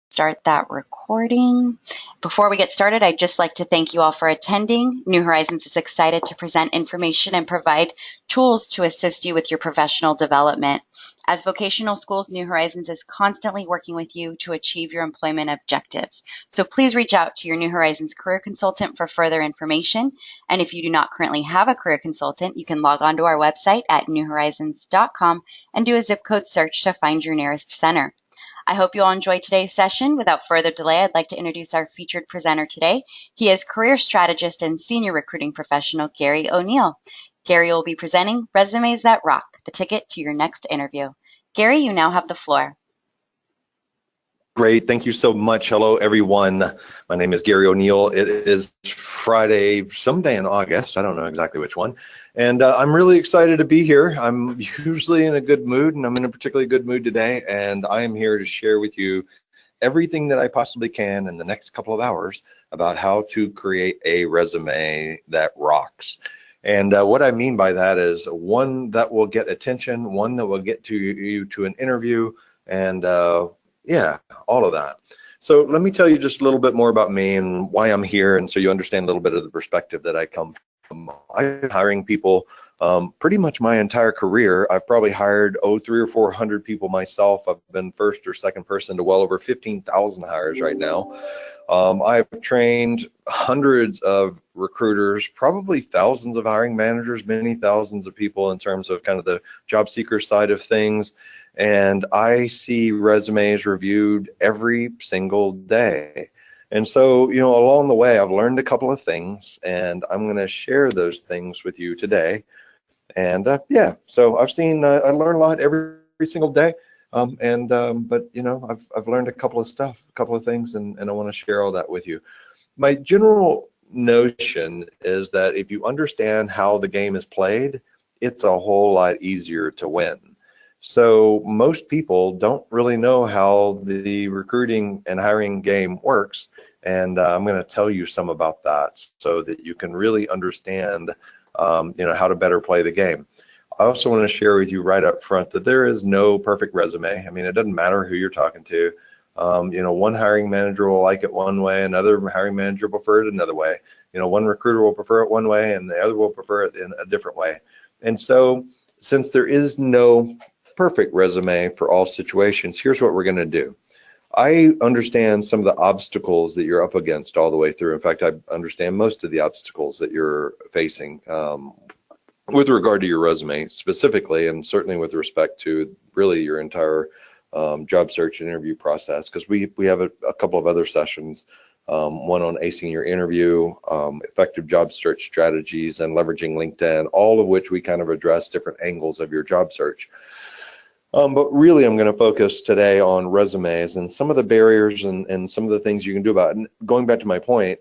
start that recording. Before we get started, I'd just like to thank you all for attending. New Horizons is excited to present information and provide tools to assist you with your professional development. As vocational schools, New Horizons is constantly working with you to achieve your employment objectives. So please reach out to your New Horizons career consultant for further information. And if you do not currently have a career consultant, you can log on to our website at newhorizons.com and do a zip code search to find your nearest center. I hope you all enjoyed today's session. Without further delay, I'd like to introduce our featured presenter today. He is career strategist and senior recruiting professional, Gary O'Neill. Gary will be presenting Resumes That Rock, the ticket to your next interview. Gary, you now have the floor. Great, thank you so much. Hello, everyone. My name is Gary O'Neill. It is Friday, someday in August. I don't know exactly which one. And I'm really excited to be here. I'm usually in a good mood, and I'm in a particularly good mood today. And I am here to share with you everything that I possibly can in the next couple of hours about how to create a resume that rocks. And what I mean by that is one that will get attention, one that will get you to an interview, and yeah, all of that. So let me tell you just a little bit more about me and why I'm here, and so you understand a little bit of the perspective that I come from. I've been hiring people pretty much my entire career. I've probably hired 300 or 400 people myself. I've been first or second person to well over 15,000 hires right now. I've trained hundreds of recruiters, probably thousands of hiring managers, many thousands of people in terms of kind of the job seeker side of things. And I see resumes reviewed every single day. And so, you know, along the way, I've learned a couple of things, and I'm going to share those things with you today. And yeah, so I've seen, I learn a lot every single day. But you know, I've learned a couple of things, and I want to share all that with you. My general notion is that if you understand how the game is played, it's a whole lot easier to win. So most people don't really know how the recruiting and hiring game works, and I'm going to tell you some about that so that you can really understand, you know, how to better play the game. I also want to share with you right up front that there is no perfect resume. I mean, it doesn't matter who you're talking to. You know, one hiring manager will like it one way, another hiring manager will prefer it another way. You know, one recruiter will prefer it one way, and the other will prefer it in a different way. And so, since there is no perfect resume for all situations, here's what we're going to do. I understand some of the obstacles that you're up against all the way through. In fact, I understand most of the obstacles that you're facing with regard to your resume specifically, and certainly with respect to really your entire job search and interview process, because we have a couple of other sessions, one on acing your interview, effective job search strategies, and leveraging LinkedIn, all of which we kind of address different angles of your job search. But really, I'm going to focus today on resumes and some of the barriers and some of the things you can do about it. And going back to my point,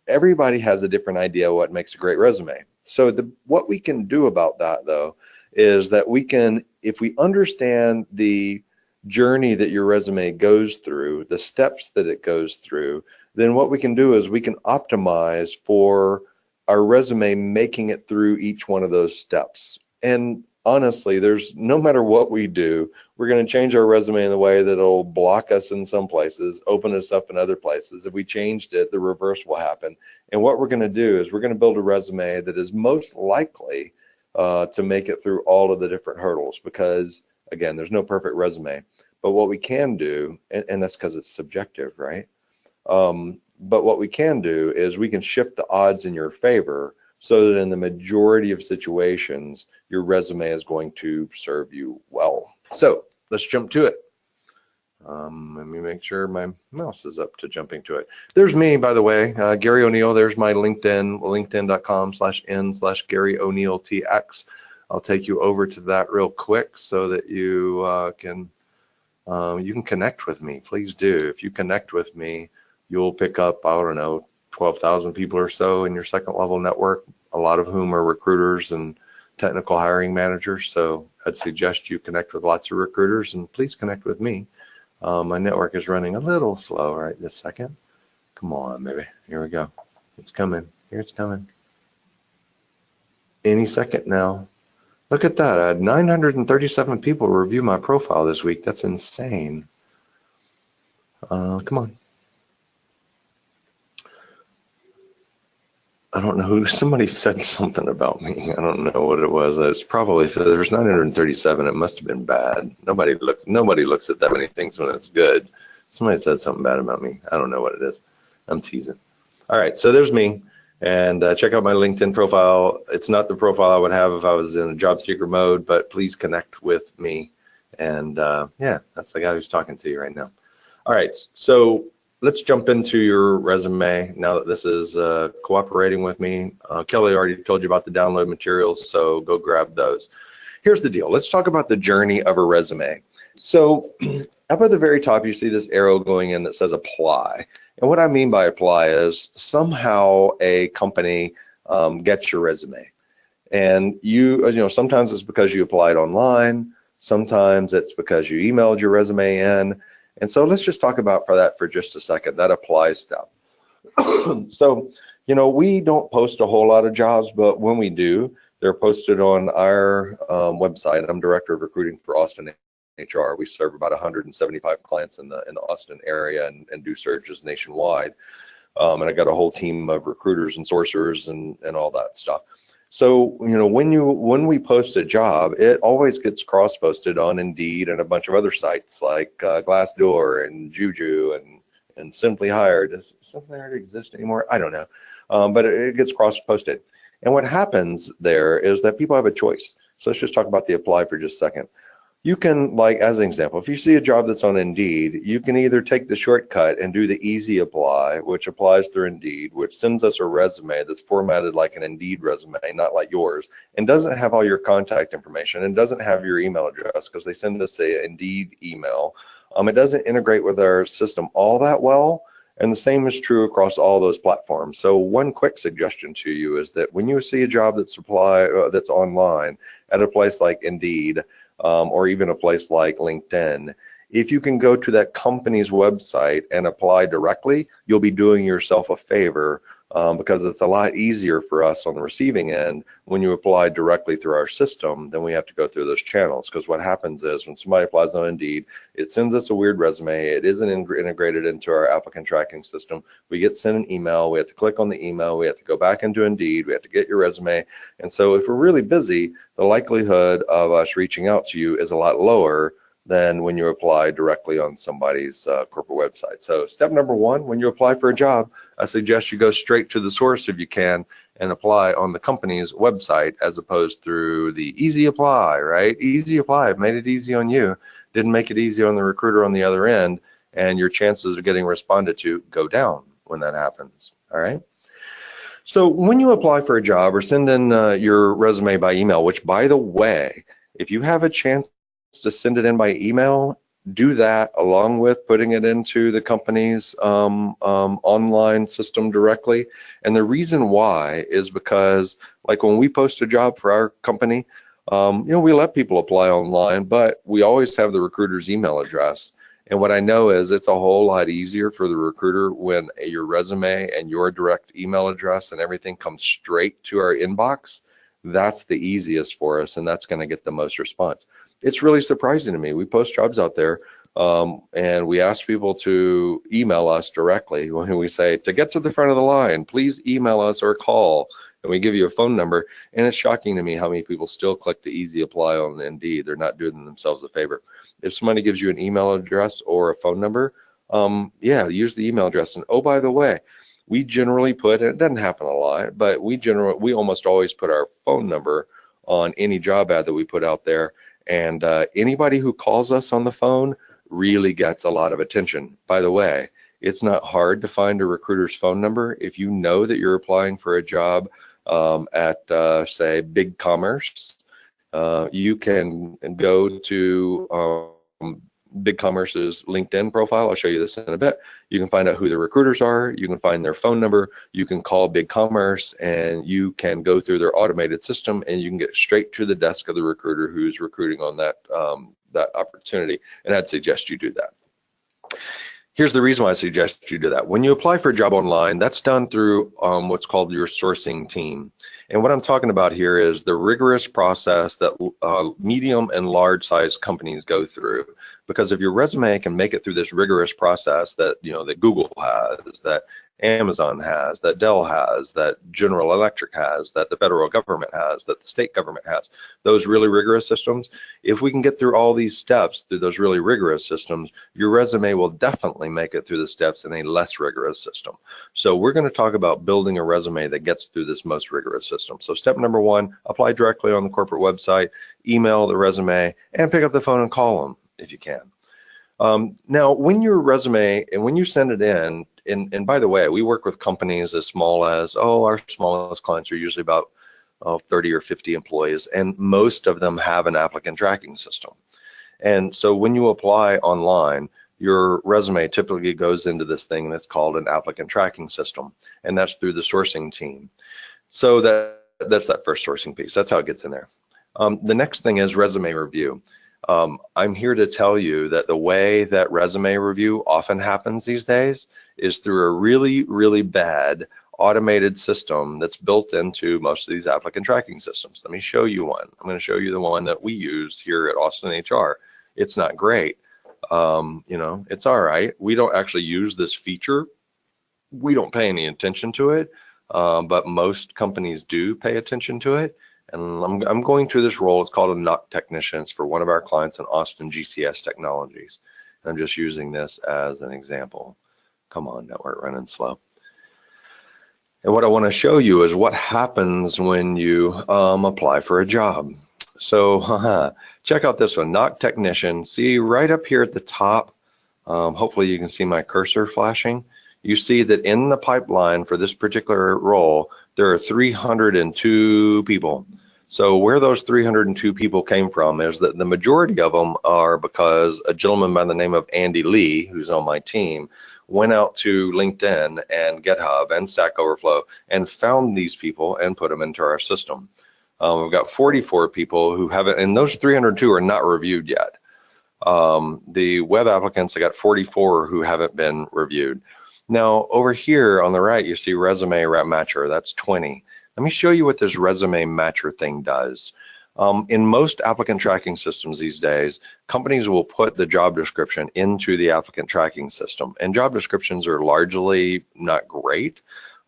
everybody has a different idea of what makes a great resume. So what we can do about that, though, is that we can, if we understand the journey that your resume goes through, the steps that it goes through, then what we can do is we can optimize for our resume making it through each one of those steps. And honestly, there's no matter what we do, we're going to change our resume in the way that it'll block us in some places, open us up in other places. If we changed it, the reverse will happen. And what we're going to do is we're going to build a resume that is most likely to make it through all of the different hurdles, because again, there's no perfect resume. But what we can do, and that's because it's subjective, right? But what we can do is we can shift the odds in your favor so that in the majority of situations, your resume is going to serve you well. So let's jump to it. Let me make sure my mouse is up to jumping to it. There's me, by the way, Gary O'Neill. There's my LinkedIn, linkedin.com/n/Gary O'Neill TX. I'll take you over to that real quick so that you can connect with me. Please do. If you connect with me, you'll pick up, I don't know, 12,000 people or so in your second level network, a lot of whom are recruiters and technical hiring managers. So I'd suggest you connect with lots of recruiters, and please connect with me. My network is running a little slow right this second. Come on, baby. Here we go. It's coming. Here it's coming. Any second now. Look at that. I had 937 people review my profile this week. That's insane. Come on. I don't know who, somebody said something about me. I don't know what it was. It's probably, there's 937. It must have been bad. Nobody looks at that many things when it's good. Somebody said something bad about me. I don't know what it is. I'm teasing. All right, so there's me. And check out my LinkedIn profile. It's not the profile I would have if I was in a job seeker mode, but please connect with me. And yeah, that's the guy who's talking to you right now. All right, so let's jump into your resume now that this is cooperating with me. Kelly already told you about the download materials, so go grab those. Here's the deal. Let's talk about the journey of a resume. So up at the very top, you see this arrow going in that says apply. And what I mean by apply is somehow a company gets your resume. And you know, sometimes it's because you applied online. Sometimes it's because you emailed your resume in. And so let's just talk about that for just a second, that apply step. So, you know, we don't post a whole lot of jobs, but when we do, they're posted on our website. I'm director of recruiting for Austin HR. We serve about 175 clients in the Austin area and do searches nationwide. And I got a whole team of recruiters and sourcers and all that stuff. So, you know, when we post a job, it always gets cross-posted on Indeed and a bunch of other sites like Glassdoor and Juju and Simply Hired. Does Simply Hired exist anymore? I don't know, but it gets cross-posted. And what happens there is that people have a choice. So let's just talk about the apply for just a second. You can, like, as an example, if you see a job that's on Indeed, you can either take the shortcut and do the easy apply, which applies through Indeed, which sends us a resume that's formatted like an Indeed resume, not like yours, and doesn't have all your contact information and doesn't have your email address because they send us a Indeed email. It doesn't integrate with our system all that well, and the same is true across all those platforms. So one quick suggestion to you is that when you see a job that's online at a place like Indeed, or even a place like LinkedIn, if you can go to that company's website and apply directly, you'll be doing yourself a favor because it's a lot easier for us on the receiving end when you apply directly through our system than we have to go through those channels. Because what happens is when somebody applies on Indeed, it sends us a weird resume. It isn't integrated into our applicant tracking system. We get sent an email. We have to click on the email. We have to go back into Indeed. We have to get your resume. And so if we're really busy, the likelihood of us reaching out to you is a lot lower than when you apply directly on somebody's corporate website. So step number one, when you apply for a job, I suggest you go straight to the source if you can and apply on the company's website as opposed through the easy apply, right? Easy apply, I've made it easy on you, didn't make it easy on the recruiter on the other end, and your chances of getting responded to go down when that happens, all right? So when you apply for a job or send in your resume by email, which by the way, if you have a chance to send it in by email, do that along with putting it into the company's online system directly. And the reason why is because, like, when we post a job for our company, you know, we let people apply online, but we always have the recruiter's email address. And what I know is it's a whole lot easier for the recruiter when your resume and your direct email address and everything comes straight to our inbox. That's the easiest for us, and that's going to get the most response. It's really surprising to me. We post jobs out there, and we ask people to email us directly. When we say, to get to the front of the line, please email us or call, and we give you a phone number. And it's shocking to me how many people still click the easy apply on Indeed. They're not doing themselves a favor. If somebody gives you an email address or a phone number, yeah, use the email address. And oh, by the way, we generally put, and it doesn't happen a lot, but we almost always put our phone number on any job ad that we put out there. And anybody who calls us on the phone really gets a lot of attention. By the way, it's not hard to find a recruiter's phone number. If you know that you're applying for a job at, say, Big Commerce, you can go to Big Commerce's LinkedIn profile. I'll show you this in a bit. You can find out who the recruiters are. You can find their phone number. You can call Big Commerce, and you can go through their automated system, and you can get straight to the desk of the recruiter who's recruiting on that that opportunity. And I'd suggest you do that. Here's the reason why I suggest you do that. When you apply for a job online, that's done through what's called your sourcing team. And what I'm talking about here is the rigorous process that medium and large size companies go through. Because if your resume can make it through this rigorous process that, that Google has, that Amazon has, that Dell has, that General Electric has, that the federal government has, that the state government has, those really rigorous systems, if we can get through all these steps through those really rigorous systems, your resume will definitely make it through the steps in a less rigorous system. So we're going to talk about building a resume that gets through this most rigorous system. So step number one, apply directly on the corporate website, email the resume, and pick up the phone and call them if you can. Now, when your resume, and when you send it in, and by the way, we work with companies as small as, our smallest clients are usually about 30 or 50 employees, and most of them have an applicant tracking system. And so when you apply online, your resume typically goes into this thing that's called an applicant tracking system, and that's through the sourcing team. So that's that first sourcing piece. That's how it gets in there. The next thing is resume review. I'm here to tell you that the way that resume review often happens these days is through a really, really bad automated system that's built into most of these applicant tracking systems. Let me show you one. I'm going to show you the one that we use here at Austin HR. It's not great. It's all right. We don't actually use this feature. We don't pay any attention to it, but most companies do pay attention to it. And I'm going through this role. It's called a NOC technician. It's for one of our clients in Austin, GCS Technologies. And I'm just using this as an example. Come on, network running slow. And what I want to show you is what happens when you apply for a job. So check out this one, NOC technician. See right up here at the top, hopefully you can see my cursor flashing. You see that in the pipeline for this particular role, there are 302 people. So where those 302 people came from is that the majority of them are because a gentleman by the name of Andy Lee, who's on my team, went out to LinkedIn and GitHub and Stack Overflow and found these people and put them into our system. We've got 44 people who haven't, and those 302 are not reviewed yet. The web applicants, I got 44 who haven't been reviewed. Now, over here on the right, you see resume matcher, that's 20. Let me show you what this resume matcher thing does. In most applicant tracking systems these days, companies will put the job description into the applicant tracking system. And job descriptions are largely not great,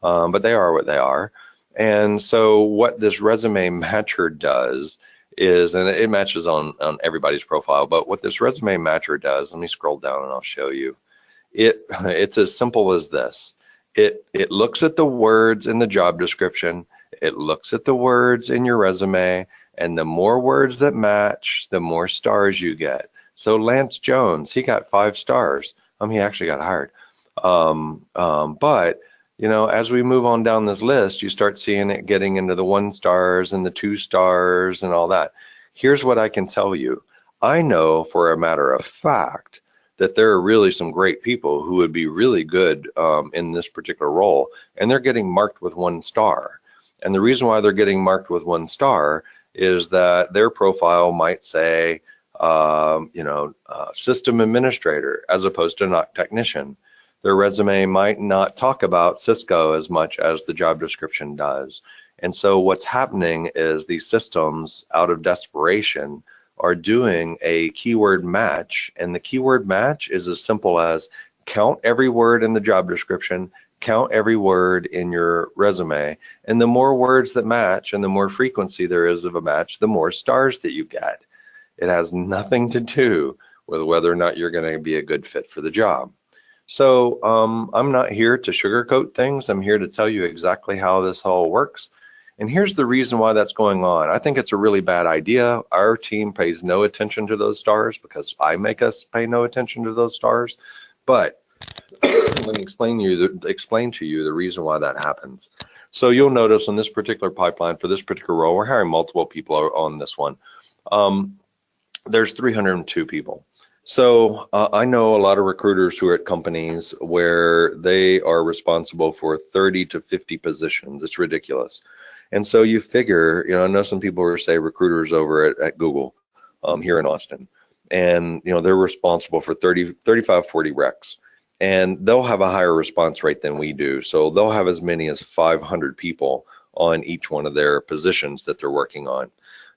but they are what they are. And so what this resume matcher does is, and it matches on everybody's profile, but what this resume matcher does, let me scroll down and I'll show you. It's as simple as this. It looks at the words in the job description, it looks at the words in your resume, and the more words that match, the more stars you get. So Lance Jones, he got 5 stars. He actually got hired. But as we move on down this list, you start seeing it getting into the 1 stars and the 2 stars and all that. Here's what I can tell you. I know for a matter of fact that there are really some great people who would be really good in this particular role, and they're getting marked with 1 star. And the reason why they're getting marked with 1 star is that their profile might say, system administrator as opposed to NOC technician. Their resume might not talk about Cisco as much as the job description does. And so what's happening is these systems, out of desperation, are doing a keyword match, and the keyword match is as simple as count every word in the job description, count every word in your resume, and the more words that match and the more frequency there is of a match, the more stars that you get. It has nothing to do with whether or not you're going to be a good fit for the job. So I'm not here to sugarcoat things. I'm here to tell you exactly how this all works. And here's the reason why that's going on. I think it's a really bad idea. Our team pays no attention to those stars because I make us pay no attention to those stars. But let me explain to you the reason why that happens. So you'll notice on this particular pipeline for this particular role, we're hiring multiple people on this one. There's 302 people. So I know a lot of recruiters who are at companies where they are responsible for 30 to 50 positions. It's ridiculous. And so you figure, I know some people who say recruiters over at Google here in Austin, and they're responsible for 35, 40 recs. and they'll have a higher response rate than we do. So they'll have as many as 500 people on each one of their positions that they're working on.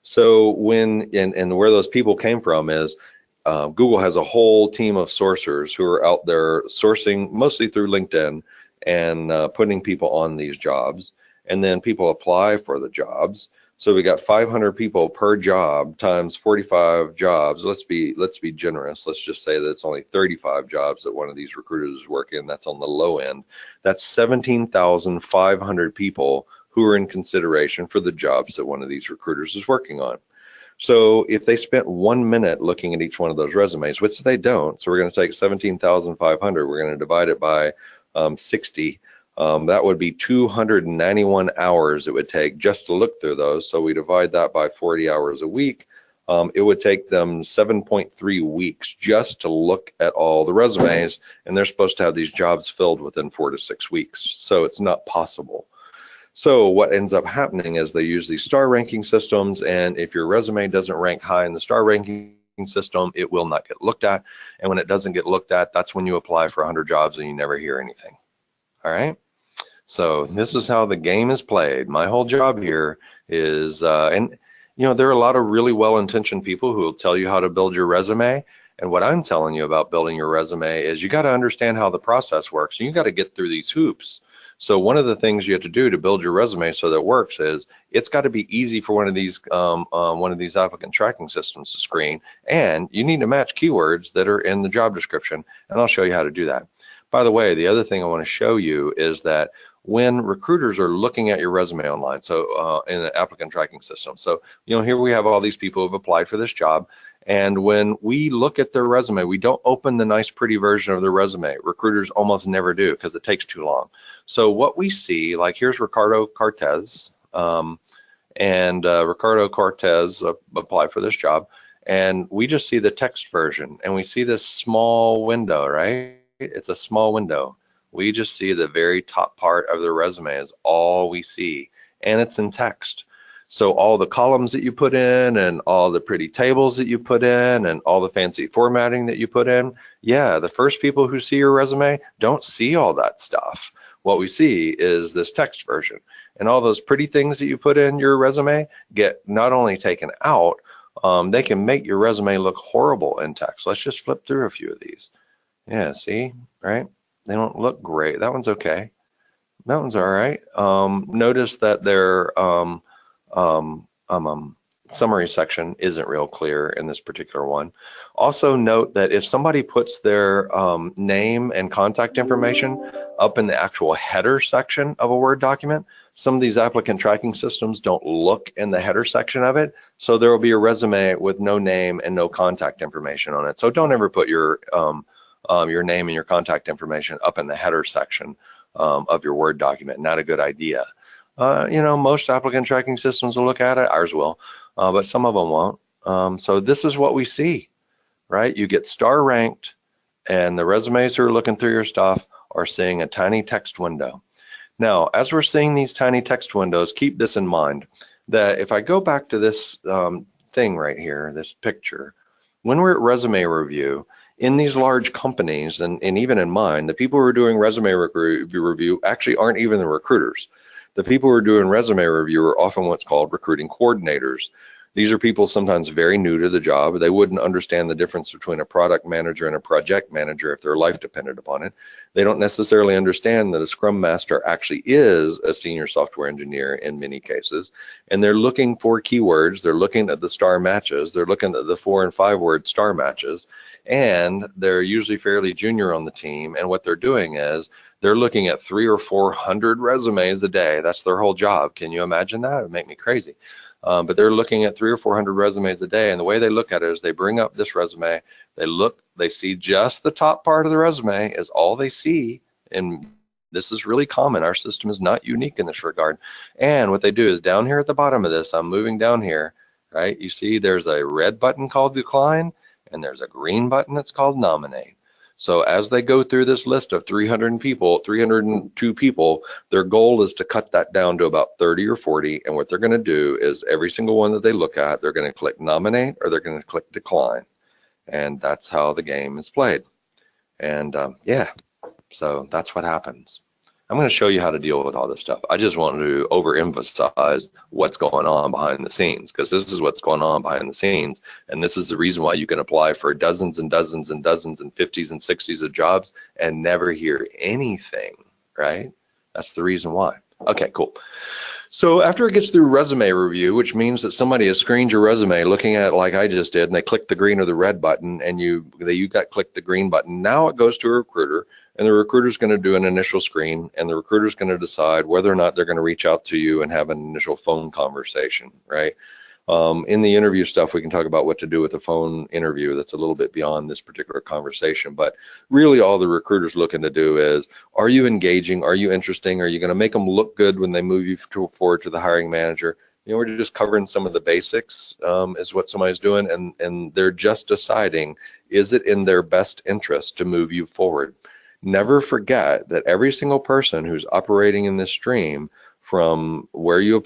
So when, and where those people came from is Google has a whole team of sourcers who are out there sourcing mostly through LinkedIn and putting people on these jobs, and then people apply for the jobs. So we got 500 people per job times 45 jobs. Let's be generous. Let's just say that it's only 35 jobs that one of these recruiters is working. That's on the low end. That's 17,500 people who are in consideration for the jobs that one of these recruiters is working on. So if they spent 1 minute looking at each one of those resumes, which they don't, so we're going to take 17,500, we're going to divide it by 60. That would be 291 hours it would take just to look through those. So we divide that by 40 hours a week. It would take them 7.3 weeks just to look at all the resumes, and they're supposed to have these jobs filled within 4 to 6 weeks. So it's not possible. So what ends up happening is they use these star ranking systems, and if your resume doesn't rank high in the star ranking system, it will not get looked at. And when it doesn't get looked at, that's when you apply for 100 jobs and you never hear anything. All right? So this is how the game is played. My whole job here is, and you know, there are a lot of really well-intentioned people who will tell you how to build your resume. And what I'm telling you about building your resume is you got to understand how the process works, and you got to get through these hoops. So one of the things you have to do to build your resume so that it works is it's got to be easy for one of these applicant tracking systems to screen, and you need to match keywords that are in the job description, and I'll show you how to do that. By the way, the other thing I want to show you is that when recruiters are looking at your resume online, so in the applicant tracking system, so you know, here we have all these people who've applied for this job, and when we look at their resume, we don't open the nice pretty version of their resume. Recruiters almost never do because it takes too long. So what we see, like here's Ricardo Cortez, Ricardo Cortez applied for this job, and we just see the text version, and we see this small window, right? It's a small window. We just see the very top part of the resume is all we see, and it's in text. So all the columns that you put in and all the pretty tables that you put in and all the fancy formatting that you put in, yeah, the first people who see your resume don't see all that stuff. What we see is this text version, and all those pretty things that you put in your resume get not only taken out, they can make your resume look horrible in text. Let's just flip through a few of these. Yeah, see, right? They don't look great. That one's okay. That one's all right. Notice that their summary section isn't real clear in this particular one. Also note that if somebody puts their name and contact information up in the actual header section of a Word document, some of these applicant tracking systems don't look in the header section of it, so there will be a resume with no name and no contact information on it. So don't ever put your name and your contact information up in the header section of your Word document. Not a good idea. You know, most applicant tracking systems will look at it, ours will, but some of them won't. So this is what we see, right? You get star ranked, and the resumes who are looking through your stuff are seeing a tiny text window. Now, as we're seeing these tiny text windows, keep this in mind, that if I go back to this thing right here, this picture, when we're at resume review, in these large companies, and even in mine, the people who are doing resume review actually aren't even the recruiters. The people who are doing resume review are often what's called recruiting coordinators. These are people sometimes very new to the job. They wouldn't understand the difference between a product manager and a project manager if their life depended upon it. They don't necessarily understand that a Scrum Master actually is a senior software engineer in many cases. And they're looking for keywords. They're looking at the star matches. They're looking at the 4 and 5 word star matches. And they're usually fairly junior on the team. And what they're doing is they're looking at 300 or 400 resumes a day. That's their whole job. Can you imagine that? It would make me crazy. But they're looking at 300 or 400 resumes a day, and the way they look at it is they bring up this resume, they see just the top part of the resume is all they see, and this is really common. Our system is not unique in this regard. And what they do is down here at the bottom of this, I'm moving down here, right? You see there's a red button called decline, and there's a green button that's called nominate. So as they go through this list of 302 people, their goal is to cut that down to about 30 or 40. And what they're going to do is every single one that they look at, they're going to click nominate or they're going to click decline. And that's how the game is played. And yeah, So that's what happens. I'm going to show you how to deal with all this stuff. I just wanted to overemphasize what's going on behind the scenes, because this is what's going on behind the scenes. And this is the reason why you can apply for dozens and dozens and dozens and 50s and 60s of jobs and never hear anything, right? That's the reason why. Okay, cool. So after it gets through resume review, which means that somebody has screened your resume looking at it like I just did, and they click the green or the red button, and you got clicked the green button. Now it goes to a recruiter, and the recruiter's going to do an initial screen, and the recruiter's going to decide whether or not they're going to reach out to you and have an initial phone conversation, right? In the interview stuff, we can talk about what to do with a phone interview that's a little bit beyond this particular conversation, but really all the recruiter's looking to do is, are you engaging? Are you interesting? Are you going to make them look good when they move you forward to the hiring manager? You know, we're just covering some of the basics, is what somebody's doing, and they're just deciding, is it in their best interest to move you forward? Never forget that every single person who's operating in this stream, from where you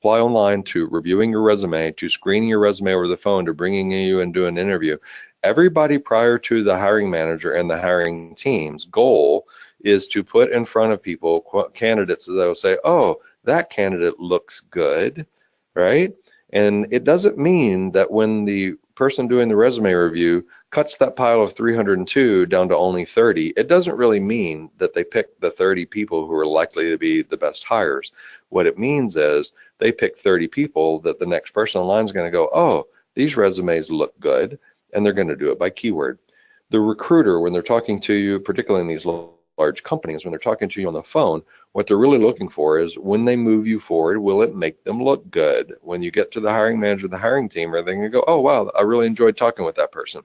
apply online to reviewing your resume to screening your resume over the phone to bringing you and doing an interview, everybody prior to the hiring manager and the hiring team's goal is to put in front of people candidates that will say, oh, that candidate looks good, right? And it doesn't mean that when the person doing the resume review cuts that pile of 302 down to only 30, it doesn't really mean that they pick the 30 people who are likely to be the best hires. What it means is they pick 30 people that the next person in line is going to go, oh, these resumes look good, and they're going to do it by keyword. The recruiter, when they're talking to you, particularly in these large companies, when they're talking to you on the phone, what they're really looking for is, when they move you forward, will it make them look good? When you get to the hiring manager, the hiring team, are they going to go, oh, wow, I really enjoyed talking with that person?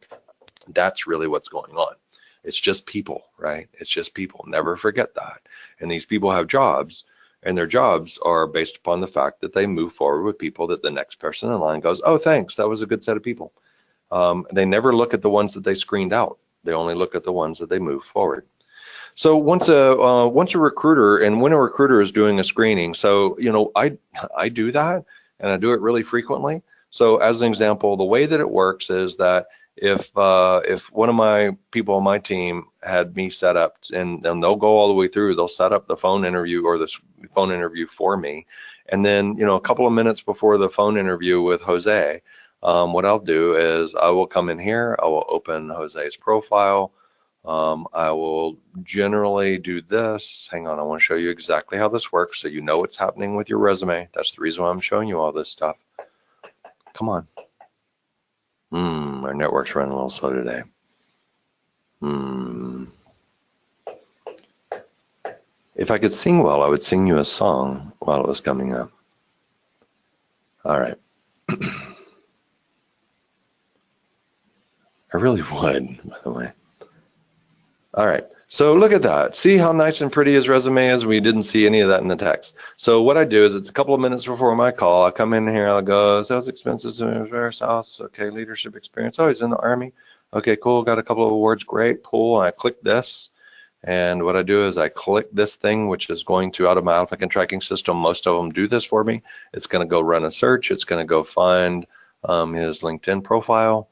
That's really what's going on. It's just people, right? It's just people. Never forget that. And these people have jobs, and their jobs are based upon the fact that they move forward with people that the next person in line goes, oh, thanks, that was a good set of people. They never look at the ones that they screened out. They only look at the ones that they move forward. So once a recruiter, and when a recruiter is doing a screening, so I do that, and I do it really frequently. So as an example, the way that it works is that if one of my people on my team had me set up, and they'll go all the way through, they'll set up the phone interview or the phone interview for me, and then a couple of minutes before the phone interview with Jose, what I'll do is I will come in here, I will open Jose's profile. I will generally do this. Hang on, I want to show you exactly how this works so you know what's happening with your resume. That's the reason why I'm showing you all this stuff. Come on. Our network's running a little slow today. If I could sing well, I would sing you a song while it was coming up. All right. I really would, by the way. All right, so look at that. See how nice and pretty his resume is? We didn't see any of that in the text. So what I do is, it's a couple of minutes before my call, I come in here, I'll go, sales expenses, various house, okay, leadership experience. Oh, he's in the Army. Okay, cool, got a couple of awards, great, pull, and I click this. And what I do is I click this thing, which is going to, out of my applicant tracking system, most of them do this for me. It's gonna go run a search, it's gonna go find his LinkedIn profile,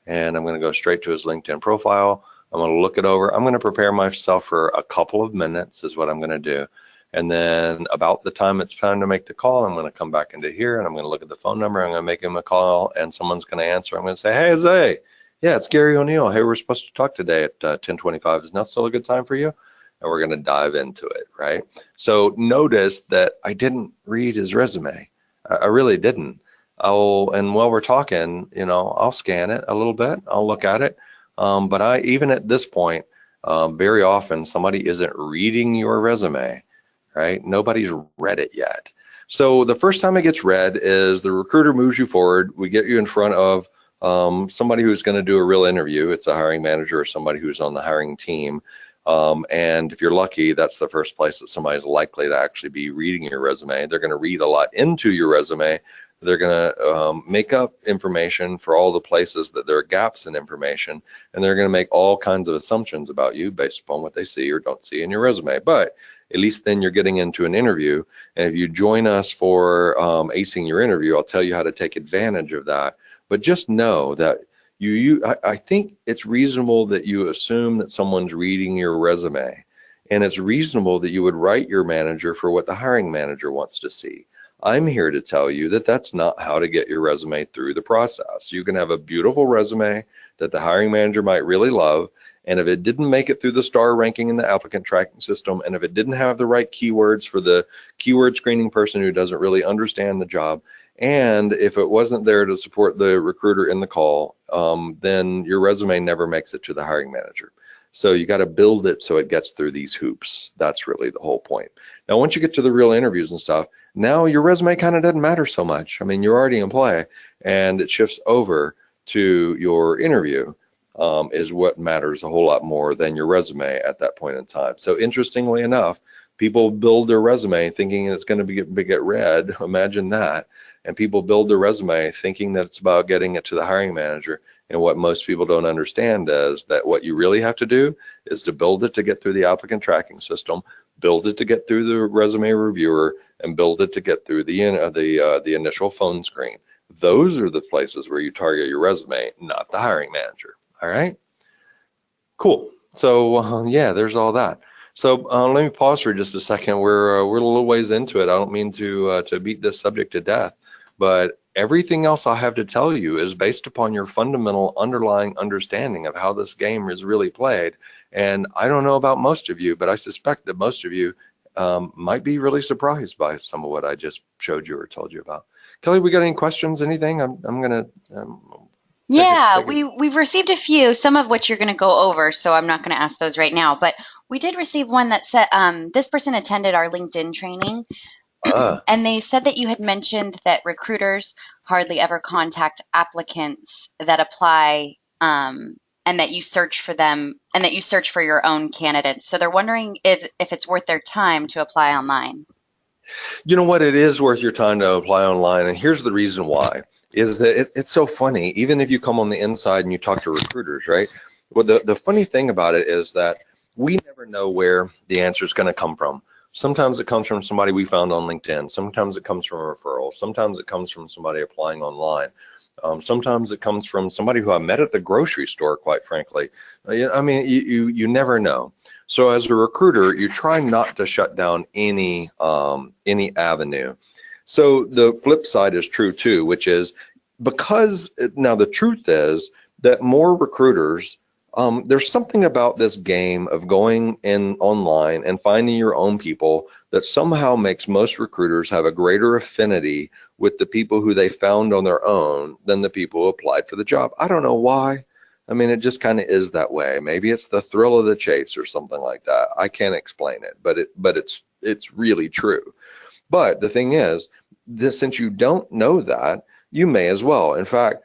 and I'm gonna go straight to his LinkedIn profile. I'm going to look it over. I'm going to prepare myself for a couple of minutes is what I'm going to do. And then about the time it's time to make the call, I'm going to come back into here and I'm going to look at the phone number. I'm going to make him a call and someone's going to answer. I'm going to say, hey, Jose. Yeah, it's Gary O'Neill. Hey, we're supposed to talk today at 10:25. Is now still a good time for you? And we're going to dive into it, right? So notice that I didn't read his resume. I really didn't. And while we're talking, I'll scan it a little bit. I'll look at it. But even at this point, very often somebody isn't reading your resume, right? Nobody's read it yet. So the first time it gets read is the recruiter moves you forward. We get you in front of somebody who's going to do a real interview. It's a hiring manager or somebody who's on the hiring team. And if you're lucky, that's the first place that somebody's likely to actually be reading your resume. They're going to read a lot into your resume. They're going to make up information for all the places that there are gaps in information, and they're going to make all kinds of assumptions about you based upon what they see or don't see in your resume. But at least then you're getting into an interview, and if you join us for acing your interview, I'll tell you how to take advantage of that. But just know that I think it's reasonable that you assume that someone's reading your resume. And it's reasonable that you would write your manager for what the hiring manager wants to see. I'm here to tell you that that's not how to get your resume through the process. You can have a beautiful resume that the hiring manager might really love, and if it didn't make it through the star ranking in the applicant tracking system, and if it didn't have the right keywords for the keyword screening person who doesn't really understand the job, and if it wasn't there to support the recruiter in the call, then your resume never makes it to the hiring manager. So you got to build it so it gets through these hoops. That's really the whole point. Now, once you get to the real interviews and stuff, now your resume kind of doesn't matter so much. I mean, you're already in play, and it shifts over to your interview is what matters a whole lot more than your resume at that point in time. So interestingly enough, people build their resume thinking it's going to get read. Imagine that. And people build their resume thinking that it's about getting it to the hiring manager. And what most people don't understand is that what you really have to do is to build it to get through the applicant tracking system, build it to get through the resume reviewer, and build it to get through the initial phone screen. Those are the places where you target your resume, not the hiring manager. All right, cool. So yeah, there's all that. So let me pause for just a second. We're a little ways into it. I don't mean to beat this subject to death, but everything else I have to tell you is based upon your fundamental underlying understanding of how this game is really played. And I don't know about most of you, but I suspect that most of you might be really surprised by some of what I just showed you or told you about. Kelly, we got any questions? Anything? I'm gonna Yeah, we've received a few, some of which you're going to go over, so I'm not going to ask those right now. But we did receive one that said this person attended our LinkedIn training, and they said that you had mentioned that recruiters hardly ever contact applicants that apply, and that you search for them, and that you search for your own candidates. So they're wondering if it's worth their time to apply online. You know what? It is worth your time to apply online, and here's the reason why. Is that it's so funny, even if you come on the inside and you talk to recruiters, right? Well, the funny thing about it is that we never know where the answer is going to come from. Sometimes it comes from somebody we found on LinkedIn. Sometimes it comes from a referral. Sometimes it comes from somebody applying online. Sometimes it comes from somebody who I met at the grocery store, quite frankly. I mean, you never know. So as a recruiter, you try not to shut down any avenue. So the flip side is true too, which is because now the truth is that more recruiters, there's something about this game of going in online and finding your own people that somehow makes most recruiters have a greater affinity with the people who they found on their own than the people who applied for the job. I don't know why. I mean, it just kind of is that way. Maybe it's the thrill of the chase or something like that. I can't explain it, but it's really true. But the thing is, since you don't know that, you may as well. In fact,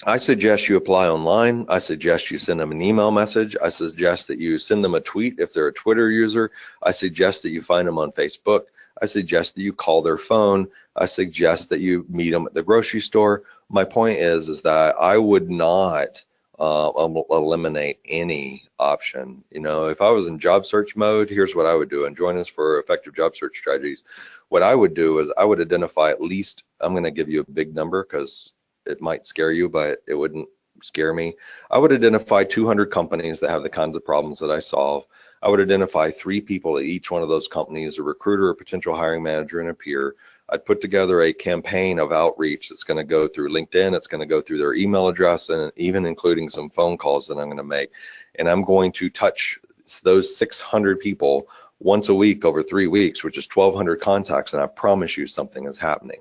I suggest you apply online. I suggest you send them an email message. I suggest that you send them a tweet if they're a Twitter user. I suggest that you find them on Facebook. I suggest that you call their phone. I suggest that you meet them at the grocery store. My point is that I would not eliminate any option. You know, if I was in job search mode, here's what I would do. And join us for effective job search strategies. What I would do is I would identify at least, I'm going to give you a big number because it might scare you, but it wouldn't scare me. I would identify 200 companies that have the kinds of problems that I solve. I would identify 3 people at each one of those companies, a recruiter, a potential hiring manager, and a peer. I'd put together a campaign of outreach that's going to go through LinkedIn, it's going to go through their email address, and even including some phone calls that I'm going to make. And I'm going to touch those 600 people once a week over 3 weeks, which is 1,200 contacts, and I promise you something is happening.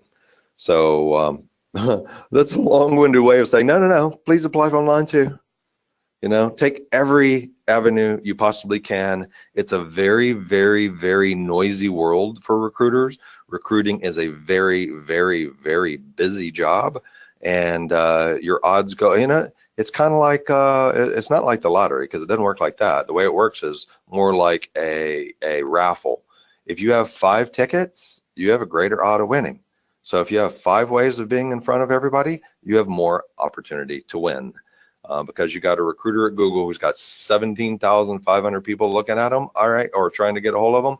So that's a long-winded way of saying, no, please apply for online too. You know, take every avenue you possibly can. It's a very, very, very noisy world for recruiters. Recruiting is a very, very, very busy job, and your odds go, you know, it's kind of like, it's not like the lottery because it doesn't work like that. The way it works is more like a raffle. If you have 5 tickets, you have a greater odds of winning. So if you have 5 ways of being in front of everybody, you have more opportunity to win. Because you got a recruiter at Google who's got 17,500 people looking at them, all right, or trying to get a hold of them,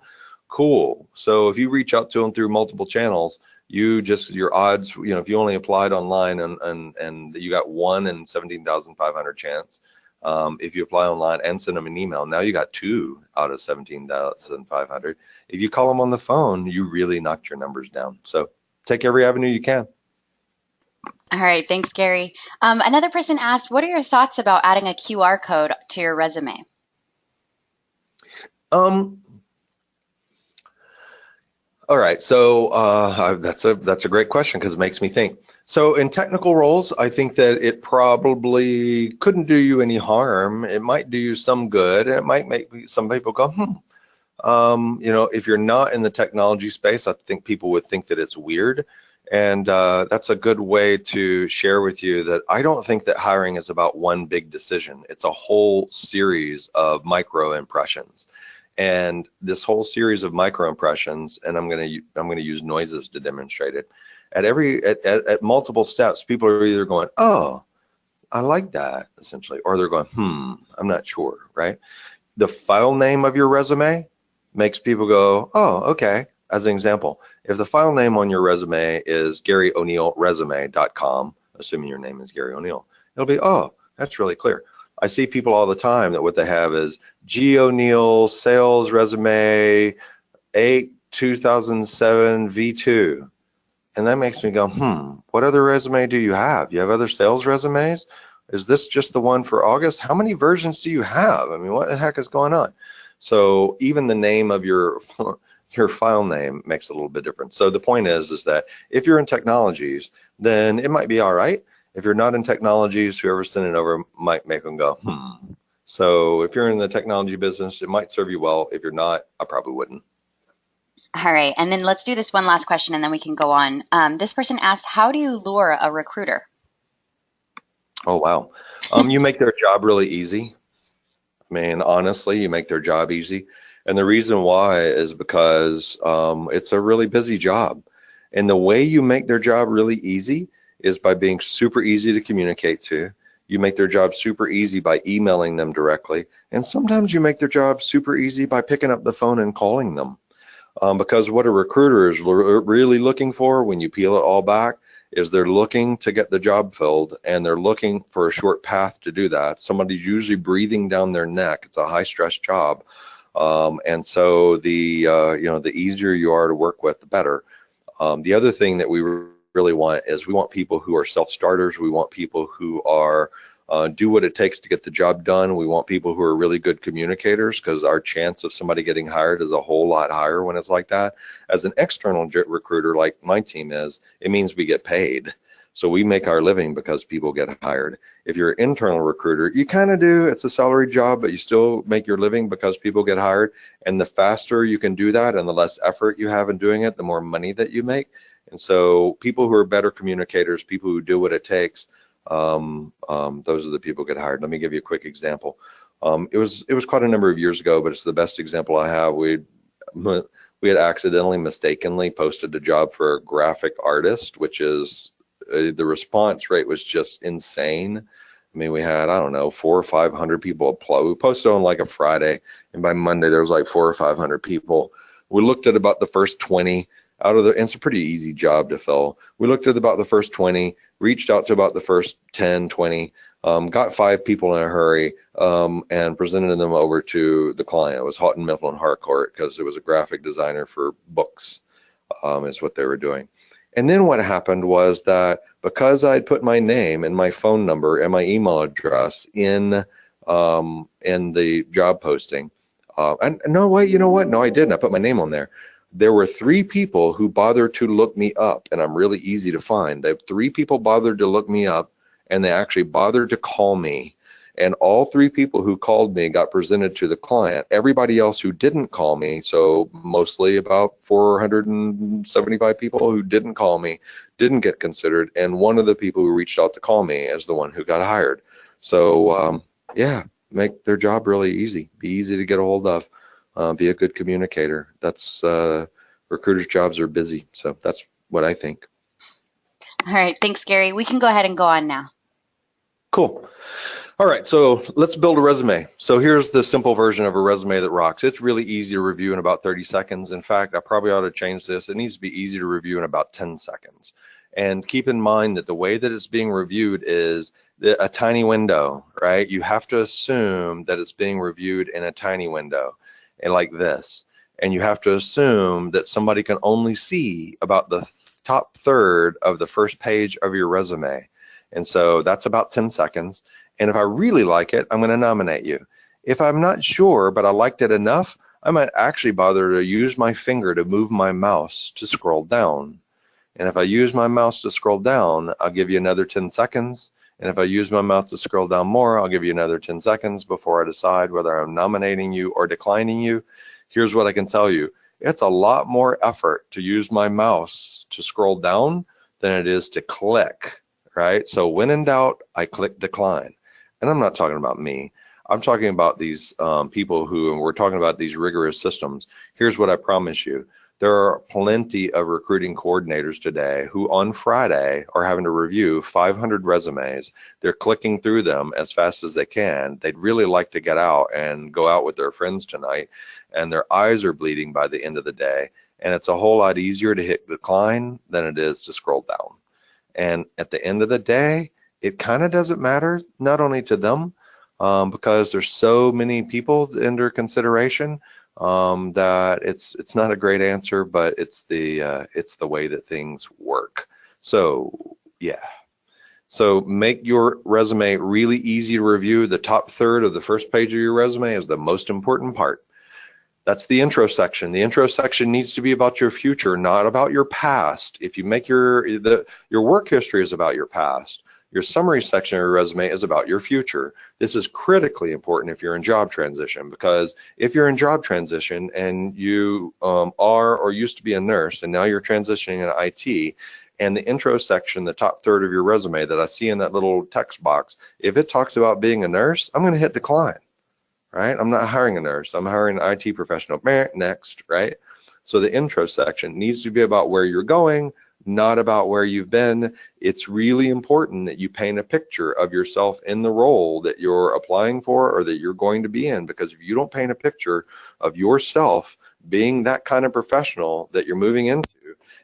cool. So if you reach out to them through multiple channels, your odds, you know, if you only applied online and you got 1 in 17,500 chance, If you apply online and send them an email, now you got 2 out of 17,500. If you call them on the phone, you really knocked your numbers down. So take every avenue you can. All right, thanks, Gary. Another person asked, what are your thoughts about adding a QR code to your resume? All right, so that's a great question because it makes me think. So in technical roles, I think that it probably couldn't do you any harm. It might do you some good, and it might make some people go, if you're not in the technology space, I think people would think that it's weird. And that's a good way to share with you that I don't think that hiring is about one big decision. It's a whole series of micro impressions. And this whole series of micro impressions, and I'm gonna use noises to demonstrate it. At multiple steps, people are either going, oh, I like that, essentially, or they're going, I'm not sure, right? The file name of your resume makes people go, oh, okay. As an example, if the file name on your resume is GaryO'NeillResume.com, assuming your name is Gary O'Neill, it'll be, oh, that's really clear. I see people all the time that what they have is G. O'Neill sales resume 8/2007 V2. And that makes me go, what other resume do you have? You have other sales resumes? Is this just the one for August? How many versions do you have? I mean, what the heck is going on? So even the name of your file name makes a little bit different. So the point is that if you're in technologies, then it might be all right. If you're not in technologies, whoever's sending it over might make them go, So if you're in the technology business, it might serve you well. If you're not, I probably wouldn't. All right, and then let's do this one last question and then we can go on. This person asked, how do you lure a recruiter? Oh, wow. You make their job really easy. I mean, honestly, you make their job easy. And the reason why is because it's a really busy job. And the way you make their job really easy is by being super easy to communicate to. You make their job super easy by emailing them directly. And sometimes you make their job super easy by picking up the phone and calling them. Because what a recruiter is really looking for when you peel it all back is they're looking to get the job filled, and they're looking for a short path to do that. Somebody's usually breathing down their neck. It's a high stress job. And so the easier you are to work with, the better. The other thing that we really want is we want people who are self-starters. We want people who are do what it takes to get the job done. We want people who are really good communicators, because our chance of somebody getting hired is a whole lot higher when it's like that. As an external recruiter, like my team is, it means we get paid. So we make our living because people get hired. If you're an internal recruiter, you kind of do. It's a salary job, but you still make your living because people get hired. And the faster you can do that and the less effort you have in doing it, the more money that you make. And so people who are better communicators, people who do what it takes, those are the people who get hired. Let me give you a quick example. It was quite a number of years ago, but it's the best example I have. We had accidentally, mistakenly posted a job for a graphic artist, which is the response rate was just insane. I mean, we had, I don't know, 400 or 500 people apply. We posted on like a Friday, and by Monday there was like 400 or 500 people. We looked at about the first 20 out of the, and it's a pretty easy job to fill. We looked at about the first 20, reached out to about the first 10, 20, got 5 people in a hurry, and presented them over to the client. It was Houghton Mifflin Harcourt, because it was a graphic designer for books, is what they were doing. And then what happened was that because I'd put my name and my phone number and my email address in the job posting, and no, wait, you know what? No, I didn't. I put my name on there. There were 3 people who bothered to look me up, and I'm really easy to find. 3 people bothered to look me up, and they actually bothered to call me. And all 3 people who called me got presented to the client. Everybody else who didn't call me, so mostly about 475 people who didn't call me, didn't get considered. And one of the people who reached out to call me is the one who got hired. So yeah, make their job really easy. Be easy to get a hold of. Be a good communicator. That's recruiters' jobs are busy. So that's what I think. All right, thanks, Gary. We can go ahead and go on now. Cool. All right, so let's build a resume. So here's the simple version of a resume that rocks. It's really easy to review in about 30 seconds. In fact, I probably ought to change this. It needs to be easy to review in about 10 seconds. And keep in mind that the way that it's being reviewed is a tiny window, right? You have to assume that it's being reviewed in a tiny window, and like this. And you have to assume that somebody can only see about the top third of the first page of your resume. And so that's about 10 seconds. And if I really like it, I'm going to nominate you. If I'm not sure, but I liked it enough, I might actually bother to use my finger to move my mouse to scroll down. And if I use my mouse to scroll down, I'll give you another 10 seconds. And if I use my mouse to scroll down more, I'll give you another 10 seconds before I decide whether I'm nominating you or declining you. Here's what I can tell you. It's a lot more effort to use my mouse to scroll down than it is to click, right? So when in doubt, I click decline. And I'm not talking about me. I'm talking about these people who, and we're talking about these rigorous systems. Here's what I promise you. There are plenty of recruiting coordinators today who on Friday are having to review 500 resumes. They're clicking through them as fast as they can. They'd really like to get out and go out with their friends tonight, and their eyes are bleeding by the end of the day. And it's a whole lot easier to hit decline than it is to scroll down. And at the end of the day, it kind of doesn't matter, not only to them, because there's so many people under consideration, that it's not a great answer, but it's the way that things work. So yeah. So make your resume really easy to review. The top third of the first page of your resume is the most important part. That's the intro section. The intro section needs to be about your future, not about your past. If you make your work history is about your past. Your summary section of your resume is about your future. This is critically important if you're in job transition, because if you're in job transition and you are or used to be a nurse and now you're transitioning into IT, and the intro section, the top third of your resume that I see in that little text box, if it talks about being a nurse, I'm going to hit decline, right? I'm not hiring a nurse. I'm hiring an IT professional. Next, right? So the intro section needs to be about where you're going, not about where you've been. It's really important that you paint a picture of yourself in the role that you're applying for or that you're going to be in, because if you don't paint a picture of yourself being that kind of professional that you're moving into,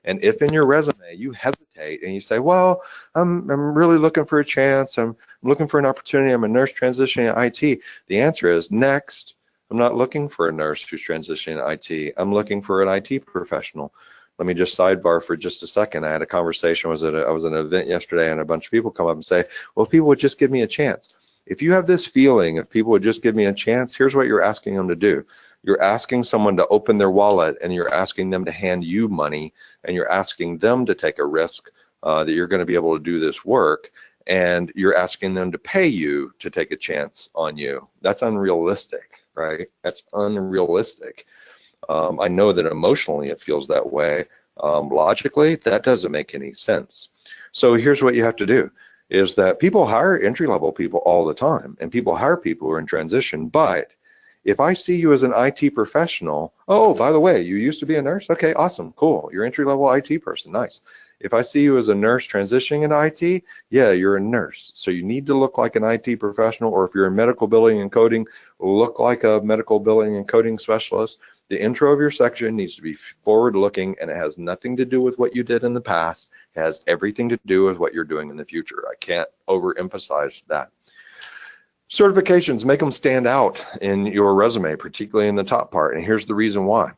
and if in your resume you hesitate and you say, well, I'm really looking for a chance, I'm looking for an opportunity, I'm a nurse transitioning to IT, the answer is next. I'm not looking for a nurse who's transitioning to IT. I'm looking for an IT professional. Let me just sidebar for just a second. I had a conversation, I was at an event yesterday, and a bunch of people come up and say, well, if people would just give me a chance. If you have this feeling, if people would just give me a chance, here's what you're asking them to do. You're asking someone to open their wallet, and you're asking them to hand you money, and you're asking them to take a risk that you're going to be able to do this work, and you're asking them to pay you to take a chance on you. That's unrealistic, right? That's unrealistic. I know that emotionally it feels that way. Logically, that doesn't make any sense. So here's what you have to do, is that people hire entry-level people all the time, and people hire people who are in transition. But if I see you as an IT professional, oh, by the way, you used to be a nurse? Okay, awesome, cool. You're entry-level IT person, nice. If I see you as a nurse transitioning into IT, yeah, you're a nurse. So you need to look like an IT professional, or if you're in medical billing and coding, look like a medical billing and coding specialist. The intro of your section needs to be forward-looking, and it has nothing to do with what you did in the past. It has everything to do with what you're doing in the future. I can't overemphasize that. Certifications, make them stand out in your resume, particularly in the top part, and here's the reason why.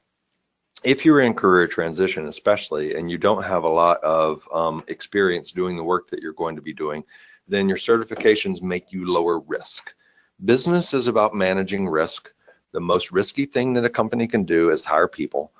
If you're in career transition especially, and you don't have a lot of experience doing the work that you're going to be doing, then your certifications make you lower risk. Business is about managing risk. The most risky thing that a company can do is hire people.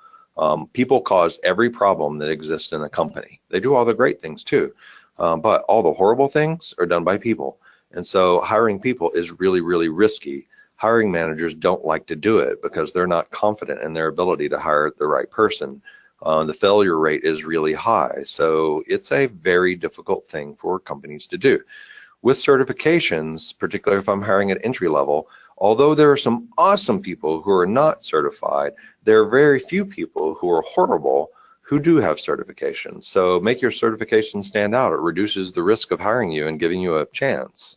People cause every problem that exists in a company. They do all the great things too, but all the horrible things are done by people. And so hiring people is really, really risky. Hiring managers don't like to do it because they're not confident in their ability to hire the right person. The failure rate is really high. So it's a very difficult thing for companies to do. With certifications, particularly if I'm hiring at entry level, although there are some awesome people who are not certified, there are very few people who are horrible who do have certifications. So make your certification stand out. It reduces the risk of hiring you and giving you a chance.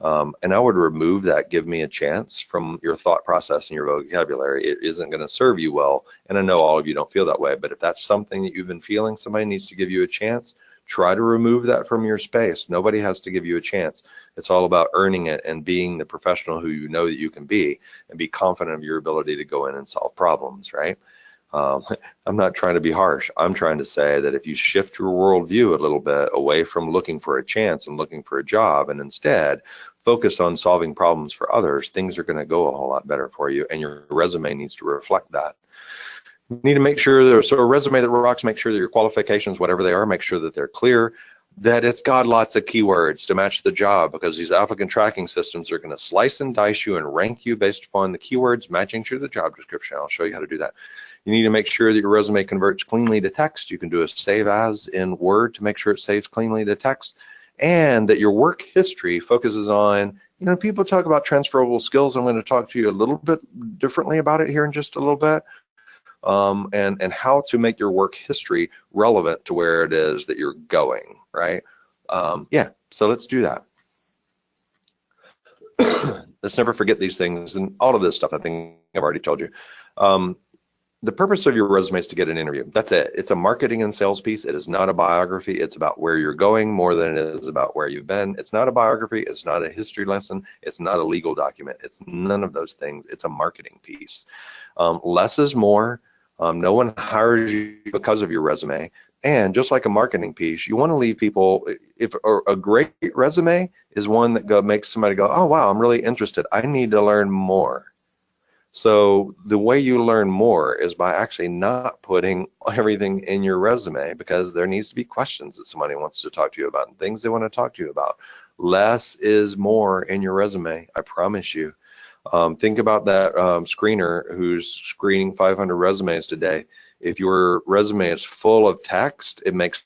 And I would remove that "give me a chance" from your thought process and your vocabulary. It isn't going to serve you well. And I know all of you don't feel that way, but if that's something that you've been feeling, somebody needs to give you a chance, Try to remove that from your space. Nobody has to give you a chance. It's all about earning it and being the professional who you know that you can be, and be confident of your ability to go in and solve problems, right? Um, I'm not trying to be harsh. I'm trying to say that if you shift your worldview a little bit away from looking for a chance and looking for a job, and instead focus on solving problems for others, things are going to go a whole lot better for you, and your resume needs to reflect that. You need to make sure that, so a resume that rocks, make sure that your qualifications, whatever they are, make sure that they're clear, that it's got lots of keywords to match the job, because these applicant tracking systems are going to slice and dice you and rank you based upon the keywords matching to the job description. I'll show you how to do that. You need to make sure that your resume converts cleanly to text. You can do a save as in Word to make sure it saves cleanly to text, and that your work history focuses on, you know, people talk about transferable skills. I'm going to talk to you a little bit differently about it here in just a little bit. And how to make your work history relevant to where it is that you're going, right? Yeah, so let's do that. Let's never forget these things, and all of this stuff I think I've already told you. The purpose of your resume is to get an interview. That's it. It's a marketing and sales piece. It is not a biography. It's about where you're going more than it is about where you've been. It's not a biography. It's not a history lesson. It's not a legal document. It's none of those things. It's a marketing piece. Less is more. No one hires you because of your resume. And just like a marketing piece, you want to leave people, if a great resume is one that makes somebody go, oh, wow, I'm really interested. I need to learn more. So the way you learn more is by actually not putting everything in your resume, because there needs to be questions that somebody wants to talk to you about and things they want to talk to you about. Less is more in your resume, I promise you. Think about that screener who's screening 500 resumes today. If your resume is full of text, it makes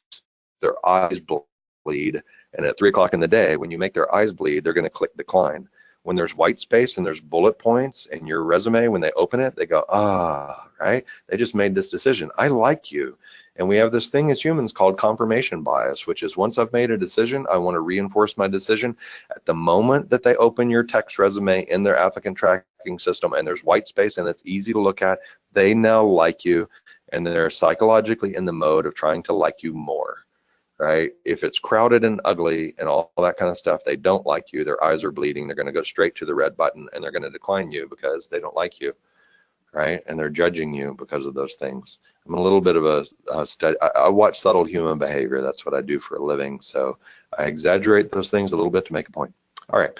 their eyes bleed. And at 3 o'clock in the day, when you make their eyes bleed, they're going to click decline. When there's white space and there's bullet points in your resume, when they open it, they go, ah, right? They just made this decision. I like you. And we have this thing as humans called confirmation bias, which is once I've made a decision, I want to reinforce my decision. At the moment that they open your text resume in their applicant tracking system and there's white space and it's easy to look at, they now like you, and they're psychologically in the mode of trying to like you more. Right? If it's crowded and ugly and all that kind of stuff, they don't like you. Their eyes are bleeding. They're going to go straight to the red button, and they're going to decline you because they don't like you, right? And they're judging you because of those things. I'm a little bit of a study. I watch subtle human behavior. That's what I do for a living. So I exaggerate those things a little bit to make a point. All right.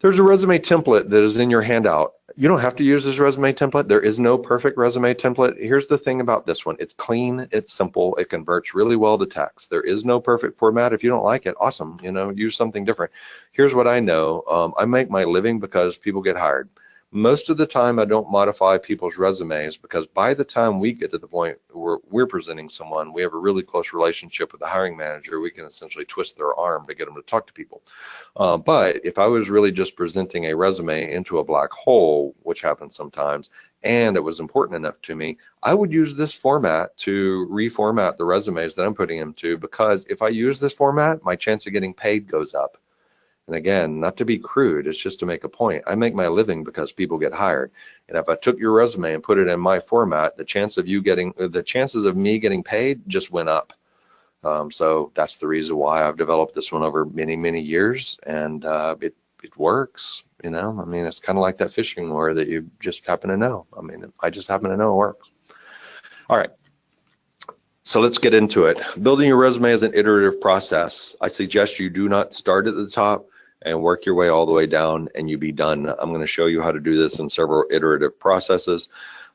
There's a resume template that is in your handout. You don't have to use this resume template. There is no perfect resume template. Here's the thing about this one. It's clean, it's simple, it converts really well to text. There is no perfect format. If you don't like it, awesome, you know, use something different. Here's what I know. I make my living because people get hired. Most of the time I don't modify people's resumes, because by the time we get to the point where we're presenting someone, we have a really close relationship with the hiring manager. We can essentially twist their arm to get them to talk to people. But if I was really just presenting a resume into a black hole, which happens sometimes, and it was important enough to me, I would use this format to reformat the resumes that I'm putting into, because if I use this format, my chance of getting paid goes up. And again, not to be crude, it's just to make a point. I make my living because people get hired. And if I took your resume and put it in my format, the chances of me getting paid just went up. So that's the reason why I've developed this one over many, many years, and it works. You know, I mean, it's kind of like that fishing lure that you just happen to know. I mean, I just happen to know it works. All right. So let's get into it. Building your resume is an iterative process. I suggest you do not start at the top and work your way all the way down and you be done. I'm going to show you how to do this in several iterative processes.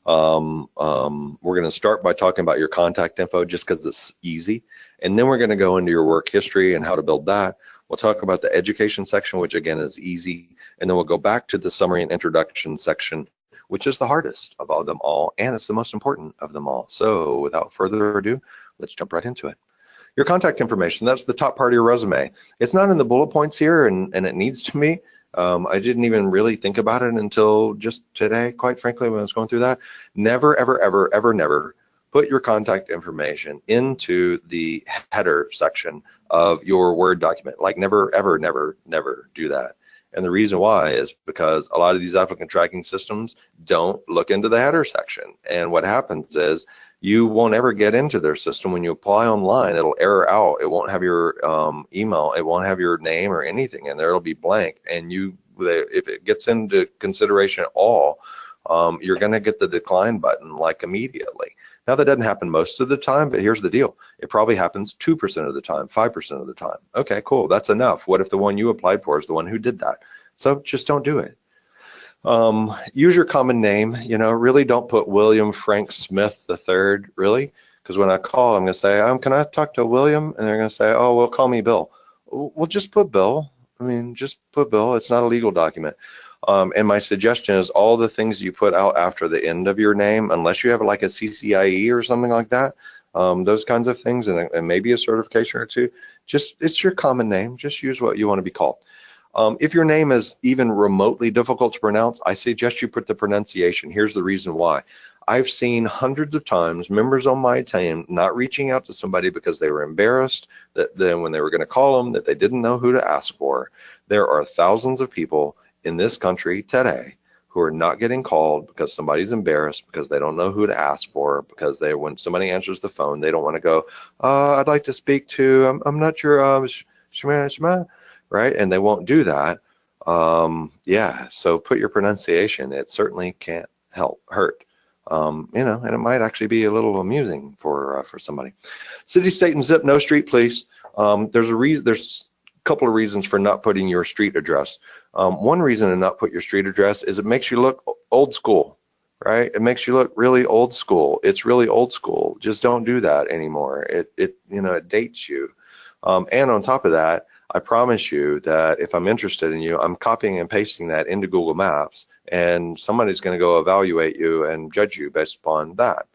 We're going to start by talking about your contact info, just because it's easy. And then we're going to go into your work history and how to build that. We'll talk about the education section, which again is easy. And then we'll go back to the summary and introduction section, which is the hardest of all them all, and it's the most important of them all. So without further ado, let's jump right into it. Your contact information, that's the top part of your resume. It's not in the bullet points here, and it needs to be. I didn't even really think about it until just today, quite frankly, when I was going through that. Never, ever, ever, ever, never put your contact information into the header section of your Word document. Like never, ever, never, never do that. And the reason why is because a lot of these applicant tracking systems don't look into the header section. And what happens is you won't ever get into their system. When you apply online, it'll error out. It won't have your email. It won't have your name or anything in there. It'll be blank. And if it gets into consideration at all, you're going to get the decline button like immediately. Now, that doesn't happen most of the time, but here's the deal. It probably happens 2% of the time, 5% of the time. Okay, cool. That's enough. What if the one you applied for is the one who did that? So just don't do it. Use your common name. You know, really don't put William Frank Smith III, really, because when I call, I'm going to say, can I talk to William? And they're going to say, oh, well, call me Bill. Well, just put Bill. I mean, just put Bill. It's not a legal document. And my suggestion is all the things you put out after the end of your name, unless you have like a CCIE or something like that, those kinds of things, and maybe a certification or two, it's your common name. Just use what you want to be called. If your name is even remotely difficult to pronounce, I suggest you put the pronunciation. Here's the reason why. I've seen hundreds of times members on my team not reaching out to somebody because they were embarrassed that then when they were going to call them that they didn't know who to ask for. There are thousands of people in this country today who are not getting called because somebody's embarrassed, because they don't know who to ask for, because when somebody answers the phone, they don't want to go, I'd like to speak to, I'm not sure, Shema, right? And they won't do that. Yeah, so put your pronunciation. It certainly can't hurt. You know, and it might actually be a little amusing for somebody. City, state, and zip, no street, please. There's a couple of reasons for not putting your street address. One reason to not put your street address is it makes you look old school, right? It makes you look really old school. It's really old school. Just don't do that anymore. It dates you. And on top of that, I promise you that if I'm interested in you, I'm copying and pasting that into Google Maps, and somebody's going to go evaluate you and judge you based upon that.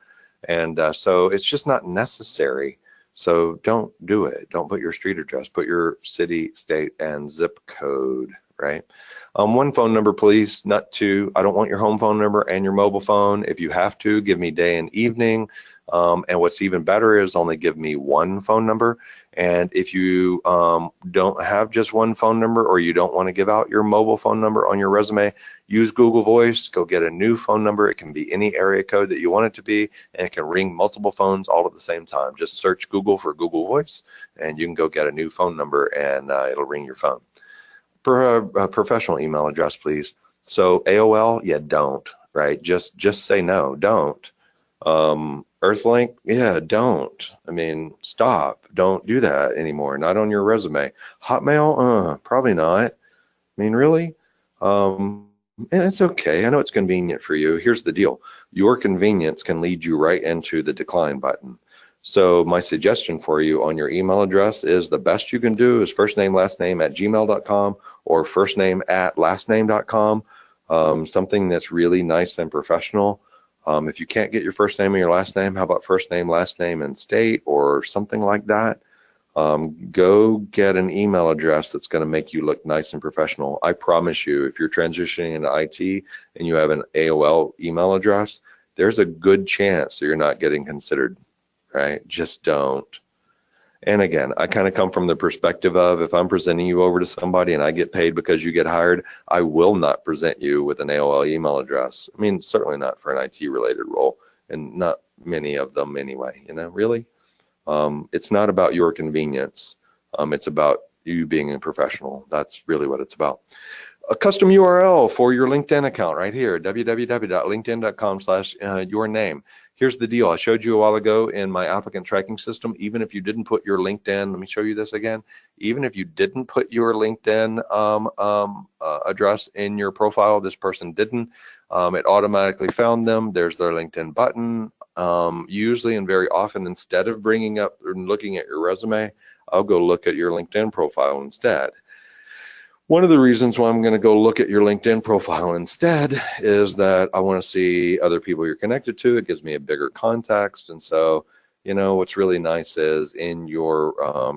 And so it's just not necessary. So don't do it. Don't put your street address. Put your city, state, and zip code, right? One phone number, please, not two. I don't want your home phone number and your mobile phone. If you have to, give me day and evening. And what's even better is only give me one phone number. And if you don't have just one phone number, or you don't want to give out your mobile phone number on your resume, use Google Voice. Go get a new phone number. It can be any area code that you want it to be, and it can ring multiple phones all at the same time. Just search Google for Google Voice, and you can go get a new phone number, and it'll ring your phone. For a professional email address, please. So AOL, yeah, don't, right? Just say no, don't. Earthlink, yeah, don't. I mean, stop. Don't do that anymore. Not on your resume. Hotmail, probably not. I mean, really? It's okay. I know it's convenient for you. Here's the deal. Your convenience can lead you right into the decline button. So my suggestion for you on your email address is the best you can do is first name, last name at gmail.com or first name at lastname.com. Something that's really nice and professional. If you can't get your first name and your last name, how about first name, last name, and state, or something like that? Go get an email address that's going to make you look nice and professional. I promise you, if you're transitioning into IT and you have an AOL email address, there's a good chance that you're not getting considered, right? Just don't. And again, I kind of come from the perspective of if I'm presenting you over to somebody and I get paid because you get hired, I will not present you with an AOL email address. I mean, certainly not for an IT related role, and not many of them anyway, you know, really. It's not about your convenience. It's about you being a professional. That's really what it's about. A custom URL for your LinkedIn account right here, www.linkedin.com/yourname. Here's the deal. I showed you a while ago in my applicant tracking system, even if you didn't put your LinkedIn, let me show you this again. Even if you didn't put your LinkedIn address in your profile, this person didn't, it automatically found them. There's their LinkedIn button. Usually and very often, instead of bringing up and looking at your resume, I'll go look at your LinkedIn profile instead. One of the reasons why I'm going to go look at your LinkedIn profile instead is that I want to see other people you're connected to. It gives me a bigger context. And so, you know, what's really nice is in your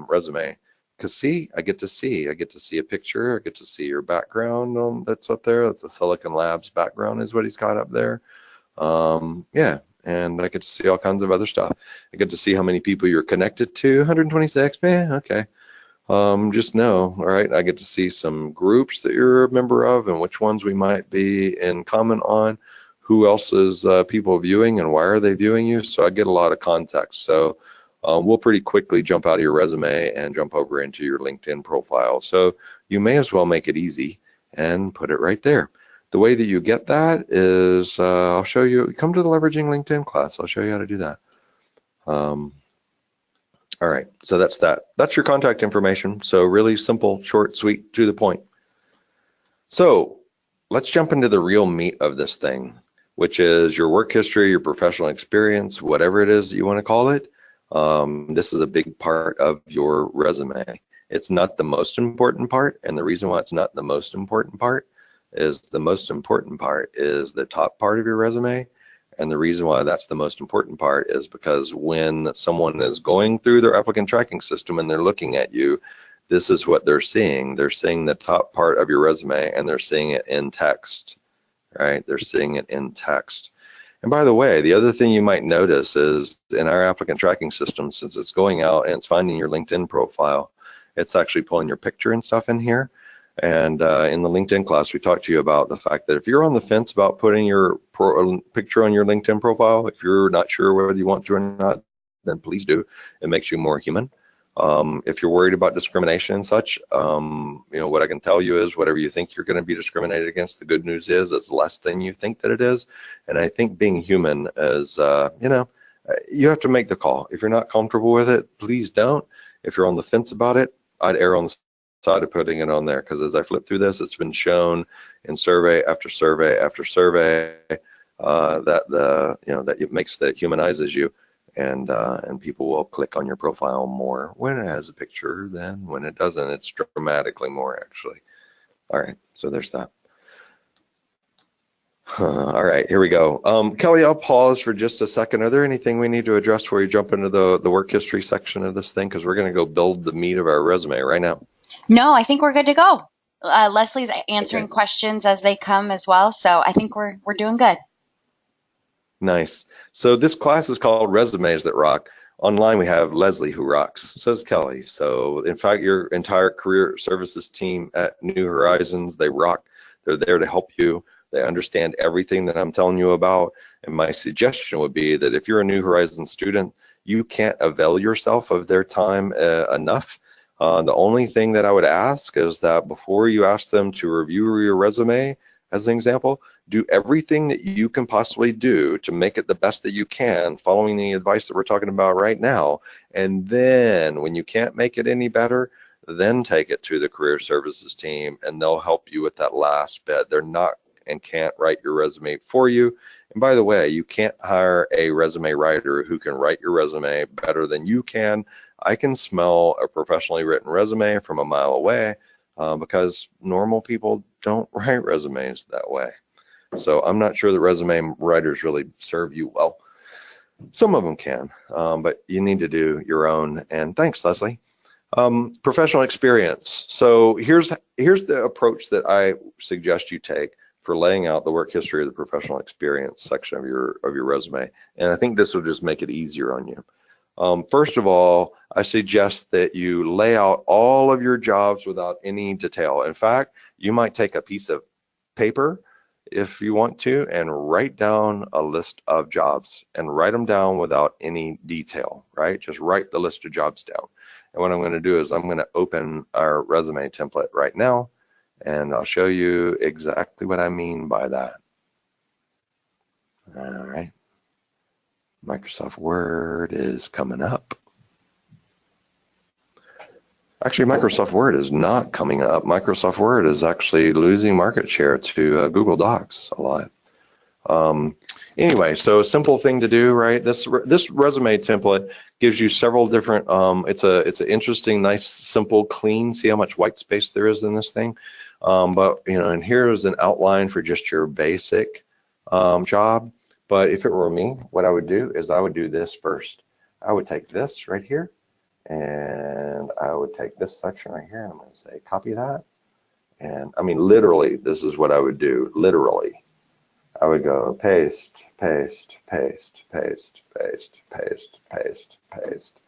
resume, because see, I get to see a picture. I get to see your background that's up there. That's a Silicon Labs background is what he's got up there. Yeah. And I get to see all kinds of other stuff. I get to see how many people you're connected to. 126, man, okay. Just know, all right, I get to see some groups that you're a member of and which ones we might be in common on. who else is people viewing and why are they viewing you. So I get a lot of context. So we'll pretty quickly jump out of your resume and jump over into your LinkedIn profile. So you may as well make it easy and put it right there. The way that you get that is I'll show you. Come to the Leveraging LinkedIn class. I'll show you how to do that. All right, so that's that. That's your contact information. So really simple, short, sweet, to the point. So let's jump into the real meat of this thing, which is your work history, your professional experience, whatever it is that you want to call it. This is a big part of your resume. It's not the most important part, and the reason why it's not the most important part is the top part of your resume. And the reason why that's the most important part is because when someone is going through their applicant tracking system and they're looking at you, this is what they're seeing. They're seeing the top part of your resume and they're seeing it in text, right? They're seeing it in text. And by the way, the other thing you might notice is in our applicant tracking system, since it's going out and it's finding your LinkedIn profile, it's actually pulling your picture and stuff in here. And in the LinkedIn class, we talked to you about the fact that if you're on the fence about putting your picture on your LinkedIn profile, if you're not sure whether you want to or not, then please do. It makes you more human. If you're worried about discrimination and such, you know, what I can tell you is whatever you think you're going to be discriminated against, the good news is it's less than you think that it is. And I think being human is, you know, you have to make the call. If you're not comfortable with it, please don't. If you're on the fence about it, I'd err on the side of putting it on there, because as I flip through this, it's been shown in survey after survey after survey that it humanizes you, and people will click on your profile more when it has a picture than when it doesn't. It's dramatically more, actually. All right, so there's that. All right, here we go. Kelly, I'll pause for just a second. Are there anything we need to address before you jump into the work history section of this thing? Because we're going to go build the meat of our resume right now. No, I think we're good to go. Leslie's answering questions as they come as well, so I think we're doing good. Nice. So this class is called Resumes That Rock. Online we have Leslie, who rocks. So is Kelly. So in fact, your entire career services team at New Horizons, they rock. They're there to help you. They understand everything that I'm telling you about. And my suggestion would be that if you're a New Horizons student, you can't avail yourself of their time enough. The only thing that I would ask is that before you ask them to review your resume, as an example, do everything that you can possibly do to make it the best that you can, following the advice that we're talking about right now. And then when you can't make it any better, then take it to the career services team and they'll help you with that last bit. They're not and can't write your resume for you. And by the way, you can't hire a resume writer who can write your resume better than you can. I can smell a professionally written resume from a mile away because normal people don't write resumes that way. So I'm not sure that resume writers really serve you well. Some of them can, but you need to do your own. And thanks, Leslie. Professional experience. So here's the approach that I suggest you take for laying out the work history of the professional experience section of your resume. And I think this will just make it easier on you. First of all, I suggest that you lay out all of your jobs without any detail. In fact, you might take a piece of paper if you want to and write down a list of jobs and write them down without any detail, right? Just write the list of jobs down. And what I'm going to do is I'm going to open our resume template right now, and I'll show you exactly what I mean by that. All right. Microsoft Word is coming up. Actually, Microsoft Word is not coming up. Microsoft Word is actually losing market share to Google Docs a lot. Anyway, so a simple thing to do, right? This resume template gives you several different. It's an interesting, nice, simple, clean. See how much white space there is in this thing. But you know, and here's an outline for just your basic job. But if it were me, what I would do is I would do this first. I would take this right here, and I would take this section right here, and I'm going to say copy that. And I mean, literally, this is what I would do. Literally, I would go paste, paste, paste, paste, paste, paste, paste, paste.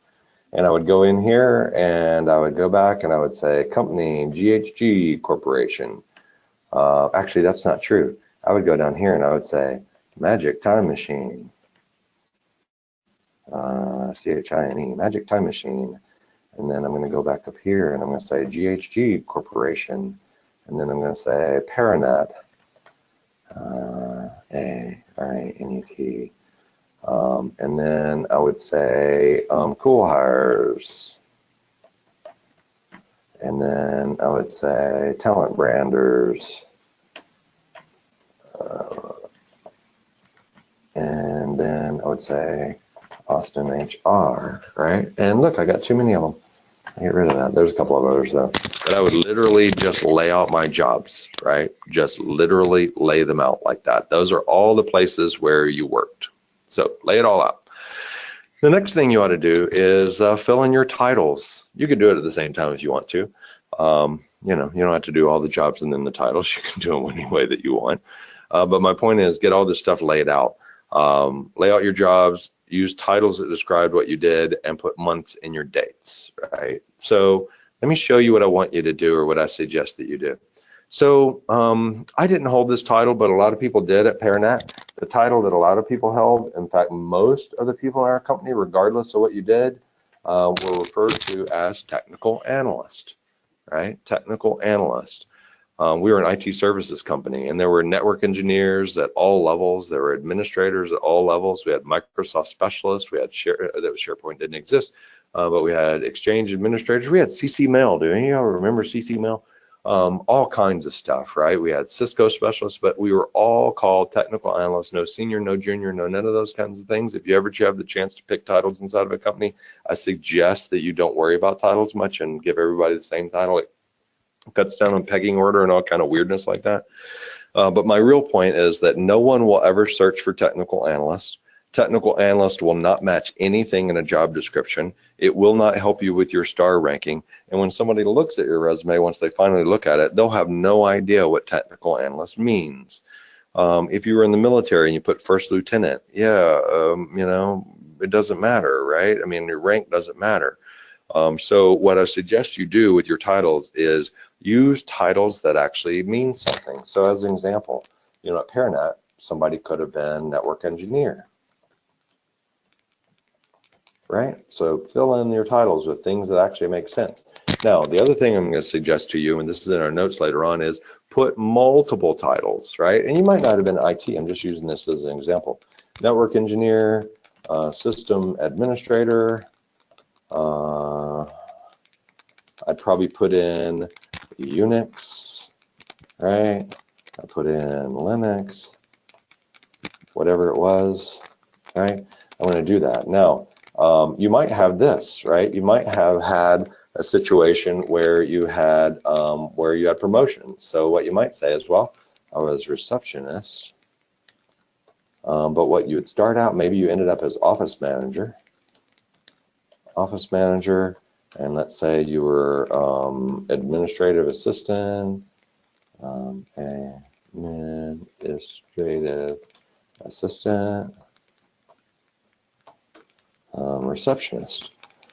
And I would go in here, and I would go back, and I would say company GHG Corporation. Actually, that's not true. I would go down here, and I would say Magic Time Machine. C-H-I-N-E, Magic Time Machine. And then I'm going to go back up here and I'm going to say GHG Corporation. And then I'm going to say Paranet. A-R-A-N-E-T. And then I would say Cool Hires. And then I would say Talent Branders. And then I would say Austin HR, right? And look, I got too many of them. I get rid of that. There's a couple of others though. But I would literally just lay out my jobs, right? Just literally lay them out like that. Those are all the places where you worked. So lay it all out. The next thing you ought to do is fill in your titles. You can do it at the same time if you want to. You know, you don't have to do all the jobs and then the titles. You can do them any way that you want. But my point is, get all this stuff laid out. Lay out your jobs, use titles that describe what you did, and put months in your dates, right? So let me show you what I want you to do, or what I suggest that you do. So I didn't hold this title, but a lot of people did at Paranet. The title that a lot of people held, in fact, most of the people in our company, regardless of what you did, were referred to as technical analyst, right? Technical analyst. We were an IT services company, and there were network engineers at all levels. There were administrators at all levels. We had Microsoft specialists. We had SharePoint didn't exist, but we had Exchange administrators. We had CC Mail. Do any of y'all remember CC Mail? All kinds of stuff, right? We had Cisco specialists, but we were all called technical analysts. No senior, no junior, no none of those kinds of things. If you ever have the chance to pick titles inside of a company, I suggest that you don't worry about titles much and give everybody the same title. It cuts down on pegging order and all kind of weirdness like that. But my real point is that no one will ever search for technical analyst. Technical analyst will not match anything in a job description. It will not help you with your star ranking. And when somebody looks at your resume, once they finally look at it, they'll have no idea what technical analyst means. If you were in the military and you put first lieutenant, yeah, you know, it doesn't matter, right? I mean, your rank doesn't matter. So what I suggest you do with your titles is use titles that actually mean something. So as an example, you know, at Paranet, somebody could have been network engineer, right? So fill in your titles with things that actually make sense. Now, the other thing I'm going to suggest to you, and this is in our notes later on, is put multiple titles, right? And you might not have been IT. I'm just using this as an example. Network engineer, system administrator. I'd probably put in Unix, right? I put in Linux, whatever it was, right? I'm going to do that. Now, you might have this, right? You might have had a situation where you had promotions. So what you might say is, well, I was receptionist, but what you would start out, maybe you ended up as office manager, and let's say you were administrative assistant, administrative assistant, receptionist.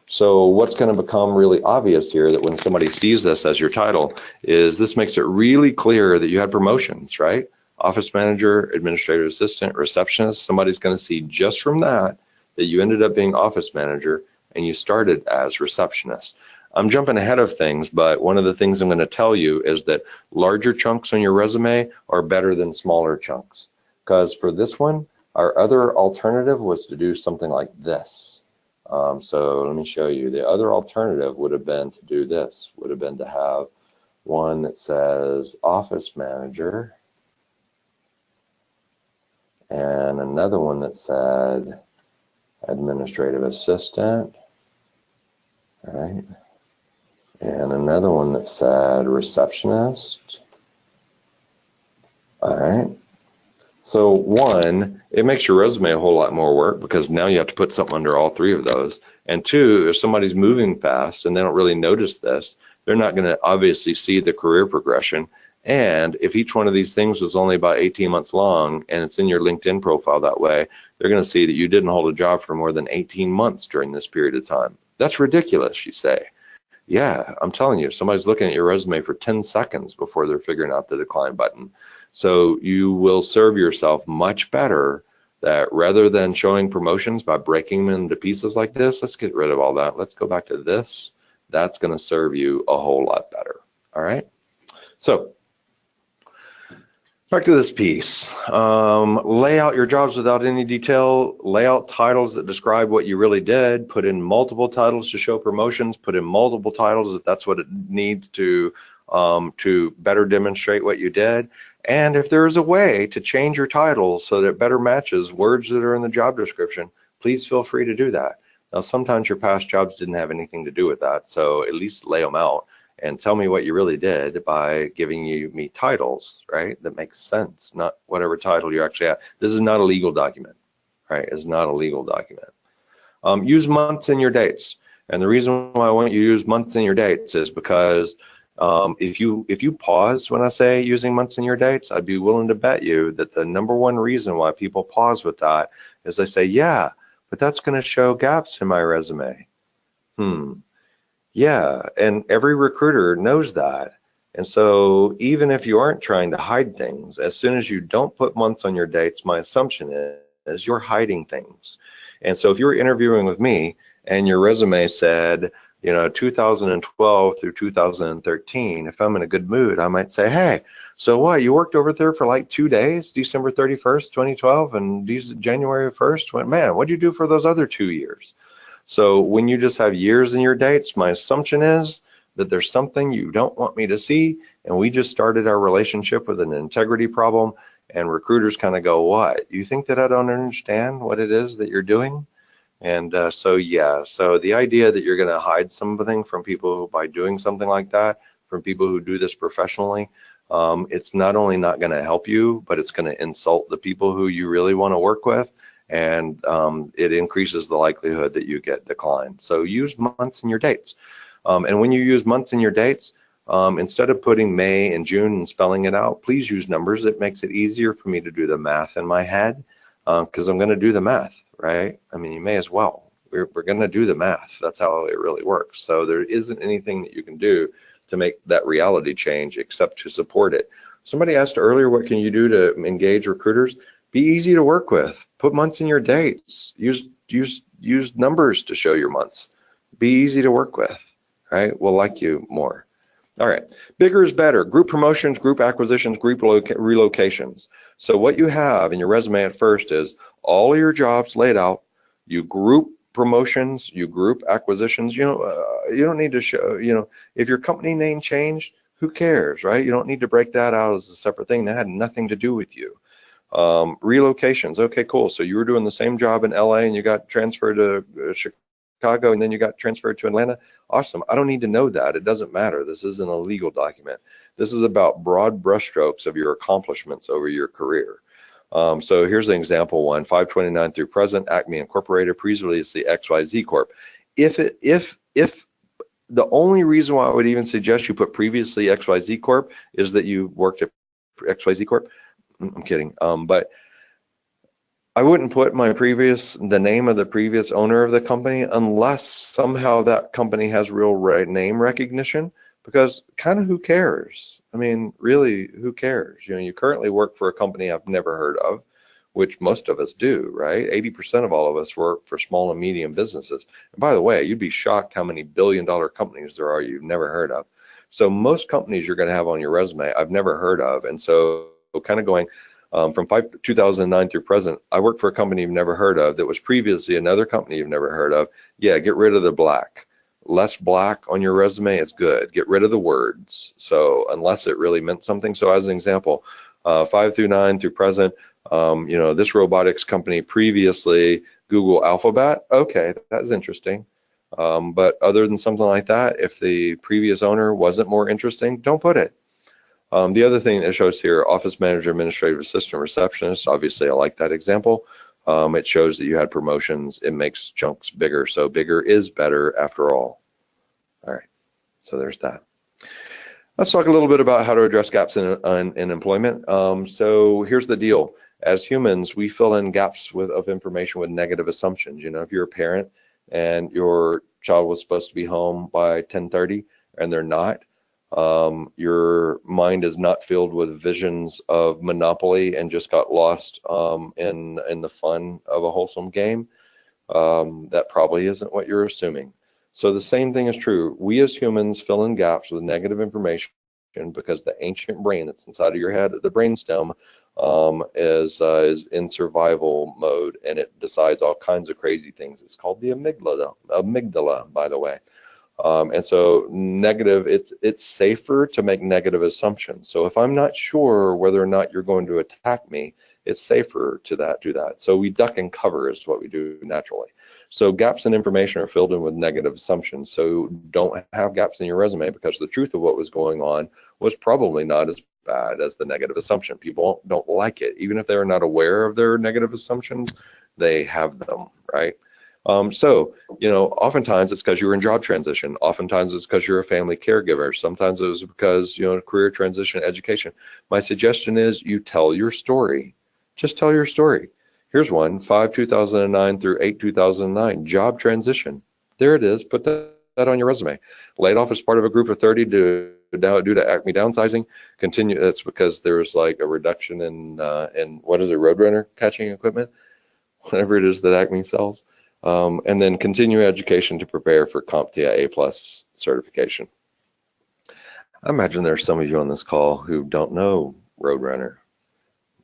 So what's going to become really obvious here, that when somebody sees this as your title, is this makes it really clear that you had promotions, right? Office manager, administrative assistant, receptionist. Somebody's going to see just from that you ended up being office manager and you started as receptionist. I'm jumping ahead of things, but one of the things I'm going to tell you is that larger chunks on your resume are better than smaller chunks. Because for this one, our other alternative was to do something like this. So let me show you. The other alternative would have been to do this, would have been to have one that says office manager and another one that said administrative assistant, right? And another one that said receptionist, all right? So one, it makes your resume a whole lot more work because now you have to put something under all three of those. And two, if somebody's moving fast and they don't really notice this, they're not going to obviously see the career progression. And if each one of these things was only about 18 months long and it's in your LinkedIn profile that way, they're going to see that you didn't hold a job for more than 18 months during this period of time. That's ridiculous, you say. Yeah, I'm telling you, somebody's looking at your resume for 10 seconds before they're figuring out the decline button. So you will serve yourself much better that rather than showing promotions by breaking them into pieces like this, let's get rid of all that. Let's go back to this. That's going to serve you a whole lot better. All right. So back to this piece. Lay out your jobs without any detail. Lay out titles that describe what you really did. Put in multiple titles to show promotions. Put in multiple titles if that's what it needs to better demonstrate what you did. And if there is a way to change your titles so that it better matches words that are in the job description, please feel free to do that. Now, sometimes your past jobs didn't have anything to do with that, so at least lay them out and tell me what you really did by giving me titles, right? That makes sense, not whatever title you actually have. This is not a legal document, right? It's not a legal document. Use months in your dates. And the reason why I want you to use months in your dates is because if you pause when I say using months in your dates, I'd be willing to bet you that the #1 reason why people pause with that is they say, yeah, but that's going to show gaps in my resume. Yeah, and every recruiter knows that. And so even if you aren't trying to hide things, as soon as you don't put months on your dates, my assumption is you're hiding things. And so if you were interviewing with me and your resume said, 2012 through 2013, if I'm in a good mood, I might say, hey, so what, you worked over there for like 2 days, December 31st, 2012 and January 1st? Man, what'd you do for those other 2 years? So when you just have years in your dates, my assumption is that there's something you don't want me to see, and we just started our relationship with an integrity problem, and recruiters kind of go, what? You think that I don't understand what it is that you're doing? And so the idea that you're going to hide something from people by doing something like that, from people who do this professionally, it's not only not going to help you, but it's going to insult the people who you really want to work with, and it increases the likelihood that you get declined. So use months in your dates. And when you use months in your dates, instead of putting May and June and spelling it out, please use numbers. It makes it easier for me to do the math in my head because I'm going to do the math, right? I mean, you may as well. We're going to do the math. That's how it really works. So there isn't anything that you can do to make that reality change except to support it. Somebody asked earlier, what can you do to engage recruiters? Be easy to work with. Put months in your dates. Use numbers to show your months. Be easy to work with, right? We'll like you more. All right, bigger is better. Group promotions, group acquisitions, group relocations. So what you have in your resume at first is all of your jobs laid out. You group promotions, you group acquisitions. You don't need to show, if your company name changed, who cares, right? You don't need to break that out as a separate thing. That had nothing to do with you. Relocations, okay, cool. So you were doing the same job in LA and you got transferred to Chicago and then you got transferred to Atlanta. Awesome. I don't need to know that. It doesn't matter. This isn't a legal document. This is about broad brushstrokes of your accomplishments over your career. So here's an example one, 529 through present, Acme Incorporated, previously XYZ Corp. If the only reason why I would even suggest you put previously XYZ Corp is that you worked at XYZ Corp. I'm kidding. But I wouldn't put the name of the previous owner of the company unless somehow that company has real name recognition, because kind of who cares? I mean, really, who cares? You currently work for a company I've never heard of, which most of us do, right? 80% of all of us work for small and medium businesses. And by the way, you'd be shocked how many billion-dollar companies there are you've never heard of. So most companies you're going to have on your resume I've never heard of, and so kind of going from 2009 through present, I worked for a company you've never heard of that was previously another company you've never heard of. Yeah, get rid of the black. Less black on your resume is good. Get rid of the words. So unless it really meant something. So as an example, 5 through 9 through present, this robotics company previously Google Alphabet. Okay, that's interesting. But other than something like that, if the previous owner wasn't more interesting, don't put it. The other thing that shows here, office manager, administrative assistant, receptionist, obviously I like that example. It shows that you had promotions. It makes chunks bigger. So bigger is better after all. All right, so there's that. Let's talk a little bit about how to address gaps in employment. So here's the deal. As humans, we fill in gaps of information with negative assumptions. If you're a parent and your child was supposed to be home by 10:30 and they're not, your mind is not filled with visions of Monopoly and just got lost in the fun of a wholesome game, that probably isn't what you're assuming. So the same thing is true. We as humans fill in gaps with negative information because the ancient brain that's inside of your head, the brainstem, is in survival mode, and it decides all kinds of crazy things. It's called the amygdala, by the way. And so negative, it's safer to make negative assumptions. So if I'm not sure whether or not you're going to attack me, it's safer to do that. So we duck and cover is what we do naturally. So gaps in information are filled in with negative assumptions. So don't have gaps in your resume, because the truth of what was going on was probably not as bad as the negative assumption. People don't like it. Even if they're not aware of their negative assumptions, they have them, right? So, oftentimes it's because you were in job transition. Oftentimes it's because you're a family caregiver. Sometimes it was because, career transition, education. My suggestion is you tell your story. Just tell your story. Here's one, 5/2009 through 8/2009, job transition. There it is. Put that on your resume. Laid off as part of a group of 30 due to Acme downsizing. Continue. That's because there was like a reduction in what is it, Roadrunner catching equipment, whatever it is that Acme sells. And then continue education to prepare for CompTIA A+ certification. I imagine there's some of you on this call who don't know Roadrunner.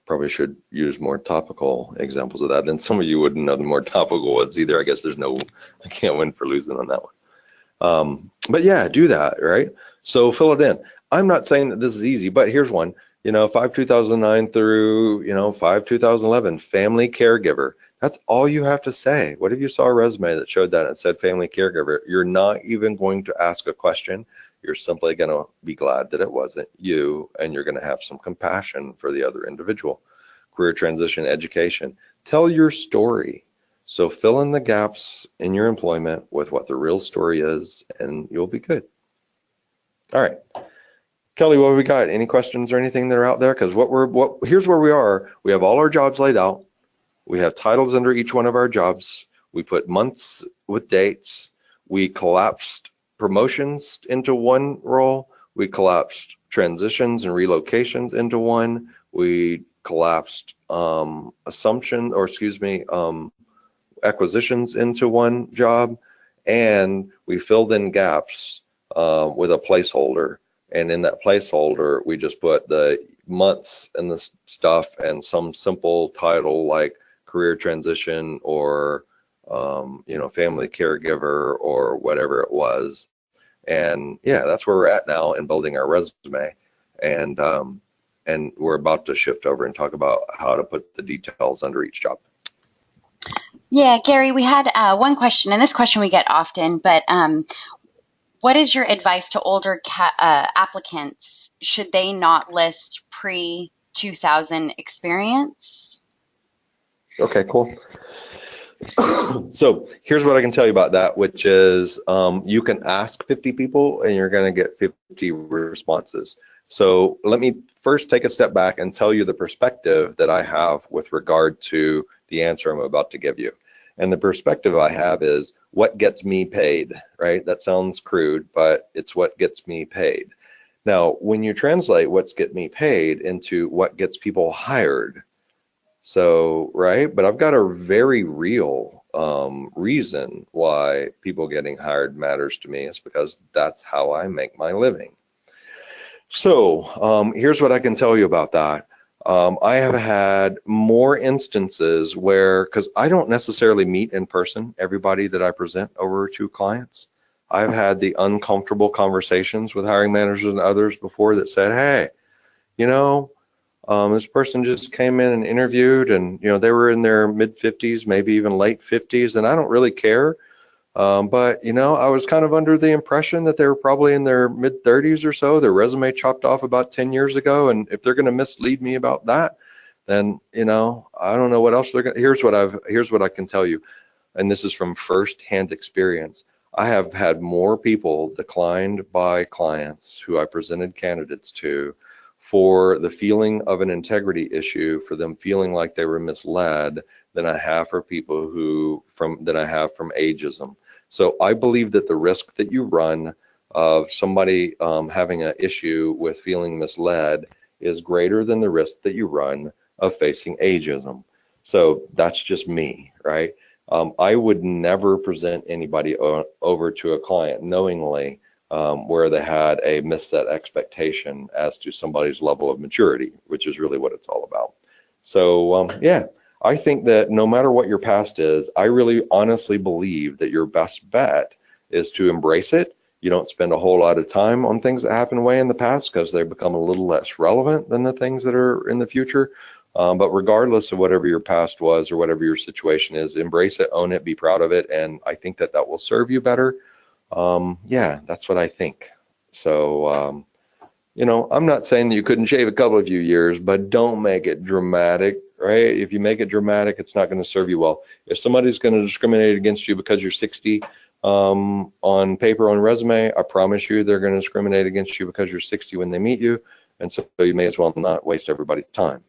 Probably should use more topical examples of that. And some of you wouldn't know the more topical ones either. I guess I can't win for losing on that one. But yeah, do that, right? So fill it in. I'm not saying that this is easy, but here's one. 5/2009 through 5/2011, family caregiver. That's all you have to say. What if you saw a resume that showed that and said family caregiver? You're not even going to ask a question. You're simply going to be glad that it wasn't you, and you're going to have some compassion for the other individual. Career transition, education. Tell your story. So fill in the gaps in your employment with what the real story is, and you'll be good. All right. Kelly, what have we got? Any questions or anything that are out there? Because here's where we are. We have all our jobs laid out. We have titles under each one of our jobs. We put months with dates. We collapsed promotions into one role. We collapsed transitions and relocations into one. We collapsed acquisitions into one job. And we filled in gaps with a placeholder. And in that placeholder, we just put the months and the stuff and some simple title like career transition or family caregiver or whatever it was. And yeah, that's where we're at now in building our resume. And we're about to shift over and talk about how to put the details under each job. Yeah, Gary, we had one question, and this question we get often, but what is your advice to older applicants? Should they not list pre-2000 experience? Okay, cool. So here's what I can tell you about that, which is you can ask 50 people and you're going to get 50 responses. So let me first take a step back and tell you the perspective that I have with regard to the answer I'm about to give you. And the perspective I have is what gets me paid, right? That sounds crude, but it's what gets me paid. Now, when you translate what's get me paid into what gets people hired, so, right, but I've got a very real reason why people getting hired matters to me. It's because that's how I make my living. So here's what I can tell you about that. I have had more instances where, because I don't necessarily meet in person everybody that I present over to clients. I've had the uncomfortable conversations with hiring managers and others before that said, hey, this person just came in and interviewed and, they were in their mid-50s, maybe even late 50s, and I don't really care. But, I was kind of under the impression that they were probably in their mid-30s or so. Their resume chopped off about 10 years ago, and if they're going to mislead me about that, then, I don't know what else they're going to. Here's what I can tell you, and this is from first-hand experience. I have had more people declined by clients who I presented candidates to for the feeling of an integrity issue, for them feeling like they were misled, than I have for people that I have from ageism. So I believe that the risk that you run of somebody having an issue with feeling misled is greater than the risk that you run of facing ageism. So that's just me, right? I would never present anybody over to a client knowingly where they had a misset expectation as to somebody's level of maturity, which is really what it's all about. So yeah, I think that no matter what your past is, I really honestly believe that your best bet is to embrace it. You don't spend a whole lot of time on things that happened way in the past because they become a little less relevant than the things that are in the future. But regardless of whatever your past was or whatever your situation is, embrace it, own it, be proud of it, and I think that will serve you better. Yeah, that's what I think. So, you know, I'm not saying that you couldn't shave a couple of years, but don't make it dramatic, right? If you make it dramatic, it's not going to serve you well. If somebody's going to discriminate against you because you're 60 on paper, on resume, I promise you they're going to discriminate against you because you're 60 when they meet you. And so you may as well not waste everybody's time.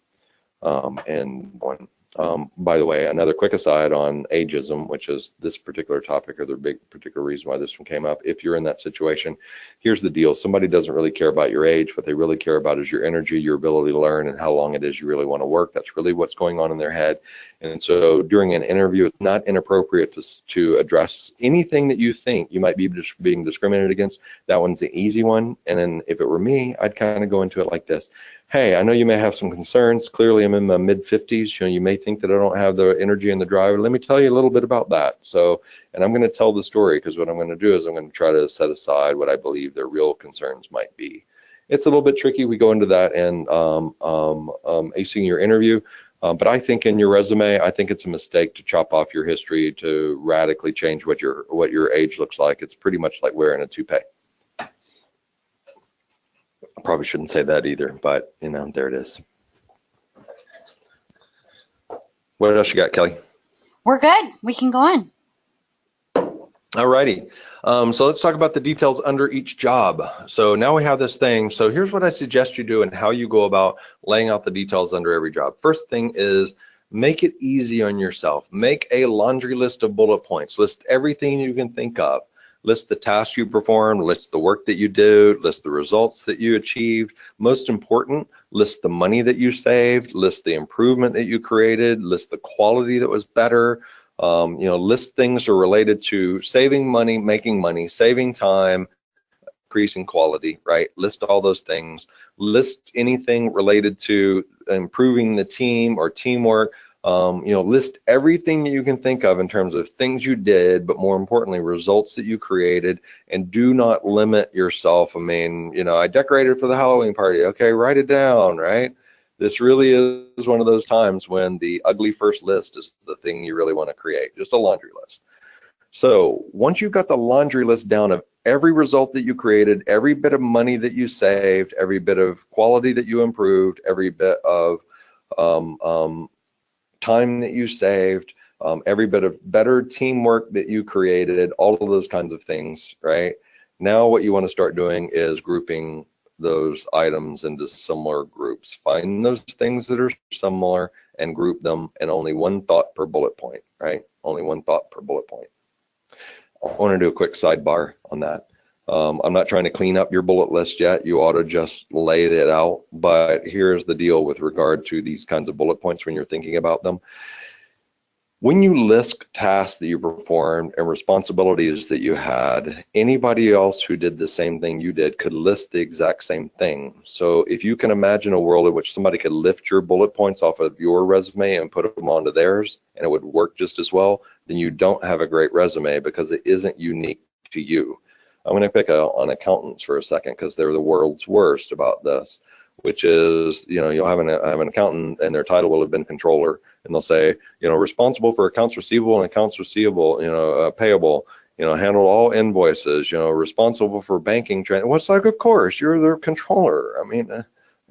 By the way, another quick aside on ageism, which is this particular topic or the big particular reason why this one came up. If you're in that situation, here's the deal. Somebody doesn't really care about your age. What they really care about is your energy, your ability to learn, and how long it is you really want to work. That's really what's going on in their head. And so during an interview, it's not inappropriate to address anything that you think you might be being discriminated against. That one's the easy one. And then if it were me, I'd kind of go into it like this. Hey, I know you may have some concerns. Clearly, I'm in my mid-50s. You know, you may think that I don't have the energy and the drive. Let me tell you a little bit about that. So, and I'm going to tell the story because what I'm going to do is I'm going to try to set aside what I believe their real concerns might be. It's a little bit tricky. We go into that and acing your interview. But I think in your resume, I think it's a mistake to chop off your history to radically change what your age looks like. It's pretty much like wearing a toupee. I probably shouldn't say that either, but you know, there it is. What else you got, Kelly? We're good. We can go on. All righty. So let's talk about the details under each job. So now we have this thing. So here's what I suggest you do and how you go about laying out the details under every job. First thing is make it easy on yourself. Make a laundry list of bullet points. List everything you can think of. List the tasks you performed, list the work that you did, list the results that you achieved. Most important, list the money that you saved, list the improvement that you created, list the quality that was better. You know, list things that are related to saving money, saving time, increasing quality, right? List all those things. List anything related to improving the team or teamwork. You know, list everything that you can think of in terms of things you did, but more importantly, results that you created, and do not limit yourself. I mean, you know, I decorated for the Halloween party. Okay, write it down, right? This really is one of those times when the ugly first list is the thing you really want to create, just a laundry list. So once you've got the laundry list down of every result that you created, every bit of money that you saved, every bit of quality that you improved, every bit of time that you saved, every bit of better teamwork that you created, all of those kinds of things, right? Now what you want to start doing is grouping those items into similar groups. Find those things that are similar and group them, and only one thought per bullet point, right? Only one thought per bullet point. I want to do a quick sidebar on that. I'm not trying to clean up your bullet list yet. You ought to just lay it out. But here's the deal with regard to these kinds of bullet points when you're thinking about them. When you list tasks that you performed and responsibilities that you had, anybody else who did the same thing you did could list the exact same thing. So if you can imagine a world in which somebody could lift your bullet points off of your resume and put them onto theirs, and it would work just as well, then you don't have a great resume because it isn't unique to you. I'm going to pick on accountants for a second because they're the world's worst about this, which is, you know, you'll have an accountant and their title will have been controller, and they'll say, you know, responsible for accounts receivable and accounts receivable, you know, payable, you know, handle all invoices, you know, responsible for banking. What's like, of course, you're the controller. I mean,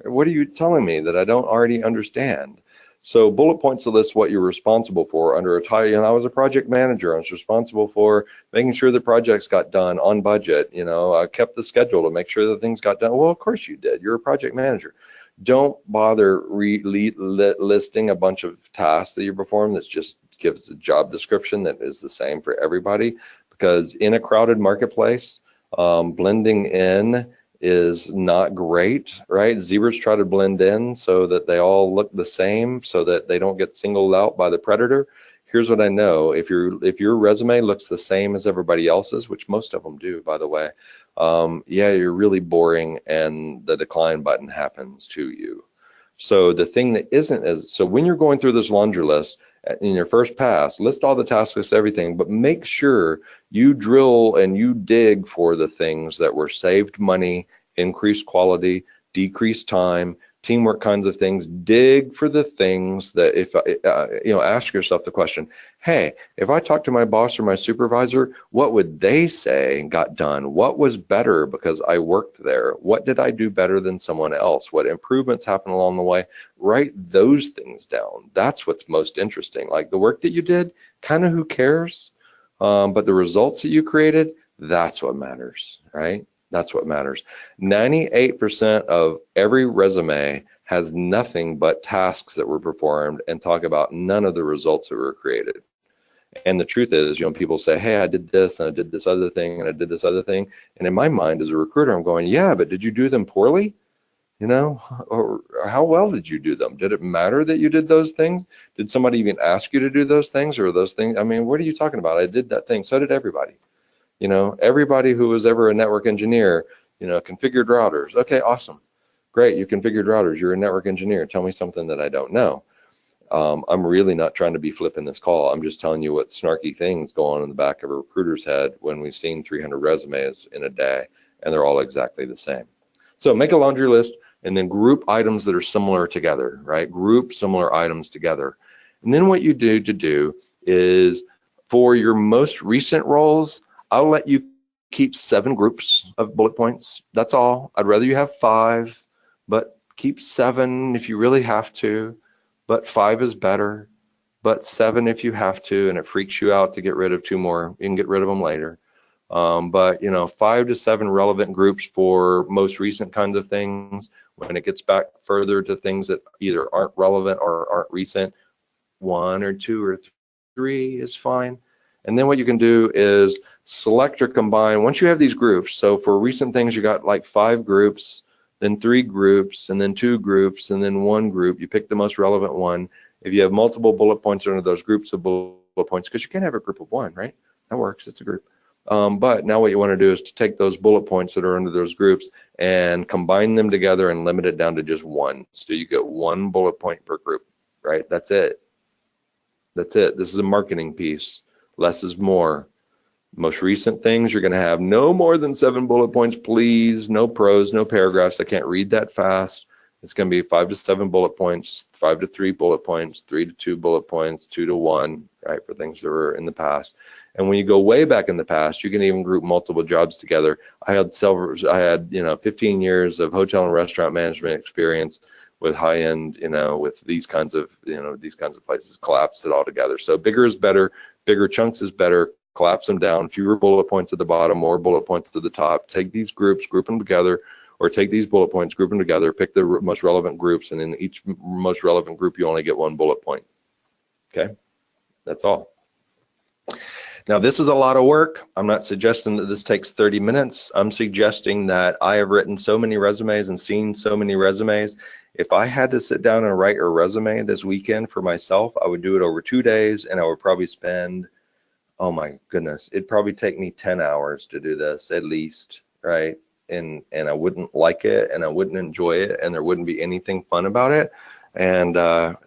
what are you telling me that I don't already understand? So bullet points to list what you're responsible for under a title. You know, I was a project manager. I was responsible for making sure the projects got done on budget. You know, I kept the schedule to make sure that things got done. Well, of course you did. You're a project manager. Don't bother listing a bunch of tasks that you perform that just gives a job description that is the same for everybody, because in a crowded marketplace, blending in is not great, right? Zebras try to blend in so that they all look the same, so that they don't get singled out by the predator. Here's what I know: if your resume looks the same as everybody else's, which most of them do, by the way, yeah, you're really boring, and the decline button happens to you. So the thing that isn't is, so when you're going through this laundry list in your first pass, list all the tasks, list everything, but make sure you drill and you dig for the things that were saved money, increased quality, decreased time, teamwork kinds of things. Dig for the things that, if ask yourself the question, hey, if I talk to my boss or my supervisor, what would they say got done? What was better because I worked there? What did I do better than someone else? What improvements happened along the way? Write those things down. That's what's most interesting. Like the work that you did, kind of who cares? But the results that you created, that's what matters, right? That's what matters. 98% of every resume has nothing but tasks that were performed and talk about none of the results that were created. And the truth is, people say, hey, I did this and I did this other thing and I did this other thing. And in my mind as a recruiter, I'm going, yeah, but did you do them poorly? Or how well did you do them? Did it matter that you did those things? Did somebody even ask you to do those things, or those things? I mean, what are you talking about? I did that thing. So did everybody. Everybody who was ever a network engineer, configured routers. Okay, awesome. Great, you configured routers. You're a network engineer. Tell me something that I don't know. I'm really not trying to be flipping this call. I'm just telling you what snarky things go on in the back of a recruiter's head when we've seen 300 resumes in a day, and they're all exactly the same. So make a laundry list and then group items that are similar together, right? Group similar items together. And then what you do is, for your most recent roles, I'll let you keep 7 groups of bullet points. That's all. I'd rather you have 5, but keep 7 if you really have to. But 5 is better. But 7 if you have to, and it freaks you out to get rid of 2 more, you can get rid of them later. But 5 to 7 relevant groups for most recent kinds of things. When it gets back further to things that either aren't relevant or aren't recent, 1 or 2 or 3 is fine. And then what you can do is select or combine. Once you have these groups, so for recent things, you got like 5 groups, then 3 groups, and then 2 groups, and then 1 group. You pick the most relevant one. If you have multiple bullet points under those groups of bullet points, because you can't have a group of 1, right? That works, it's a group. But now what you want to do is to take those bullet points that are under those groups and combine them together and limit it down to just 1. So you get 1 bullet point per group, right? That's it. That's it. This is a marketing piece. Less is more. Most recent things, you're going to have no more than 7 bullet points, please. No prose, no paragraphs. I can't read that fast. It's going to be 5 to 7 bullet points, 5 to 3 bullet points, 3 to 2 bullet points, 2 to 1, right, for things that were in the past. And when you go way back in the past, you can even group multiple jobs together. I had 15 years of hotel and restaurant management experience with high-end, with these kinds of places. Collapse it all together. So bigger is better. Bigger chunks is better. Collapse them down. Fewer bullet points at the bottom, more bullet points at the top. Take these groups, group them together, or take these bullet points, group them together, pick the most relevant groups, and in each most relevant group, you only get 1 bullet point. Okay, that's all. Now, this is a lot of work. I'm not suggesting that this takes 30 minutes. I'm suggesting that I have written so many resumes and seen so many resumes. If I had to sit down and write a resume this weekend for myself, I would do it over 2 days, and I would probably spend, oh my goodness, it'd probably take me 10 hours to do this at least, right? And I wouldn't like it, and I wouldn't enjoy it, and there wouldn't be anything fun about it. And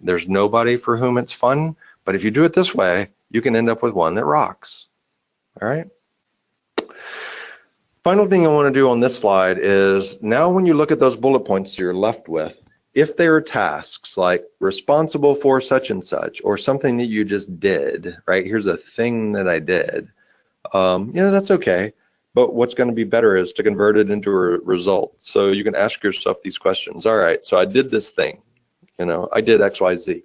there's nobody for whom it's fun. But if you do it this way, you can end up with one that rocks. All right. Final thing I want to do on this slide is, now when you look at those bullet points you're left with, if there are tasks like responsible for such and such, or something that you just did, right? Here's a thing that I did. That's okay. But what's going to be better is to convert it into a result. So you can ask yourself these questions. All right, so I did this thing. I did X, Y, Z.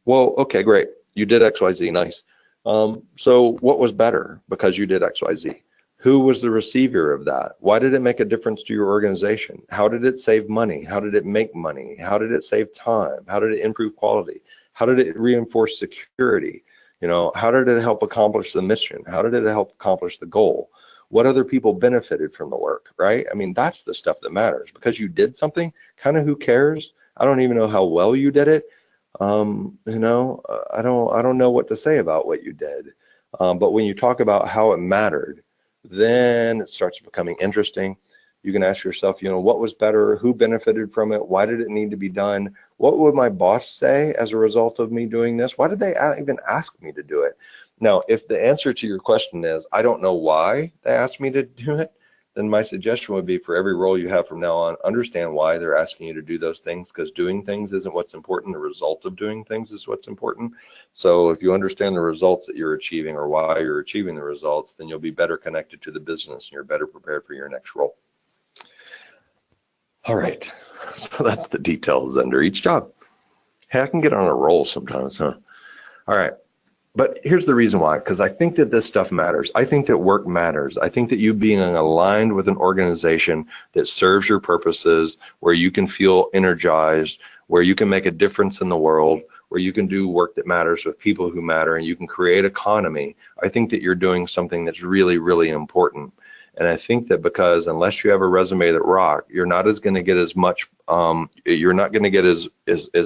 Well, okay, great. You did X, Y, Z, nice. So what was better because you did X, Y, Z? Who was the receiver of that? Why did it make a difference to your organization? How did it save money? How did it make money? How did it save time? How did it improve quality? How did it reinforce security? You know, how did it help accomplish the mission? How did it help accomplish the goal? What other people benefited from the work, right? I mean, that's the stuff that matters. Because you did something, kind of who cares? I don't even know how well you did it. You know, I don't know what to say about what you did. But when you talk about how it mattered, then it starts becoming interesting. You can ask yourself, you know, what was better? Who benefited from it? Why did it need to be done? What would my boss say as a result of me doing this? Why did they even ask me to do it? Now, if the answer to your question is, I don't know why they asked me to do it, then my suggestion would be for every role you have from now on, understand why they're asking you to do those things, because doing things isn't what's important. The result of doing things is what's important. So if you understand the results that you're achieving or why you're achieving the results, then you'll be better connected to the business and you're better prepared for your next role. All right, so that's the details under each job. Hey, I can get on a roll sometimes, huh? All right. But here's the reason why, because I think that this stuff matters. I think that work matters. I think that you being aligned with an organization that serves your purposes, where you can feel energized, where you can make a difference in the world, where you can do work that matters with people who matter, and you can create economy. I think that you're doing something that's really, really important. And I think that because unless you have a resume that rocks, you're not going to get as much, you're not going to get as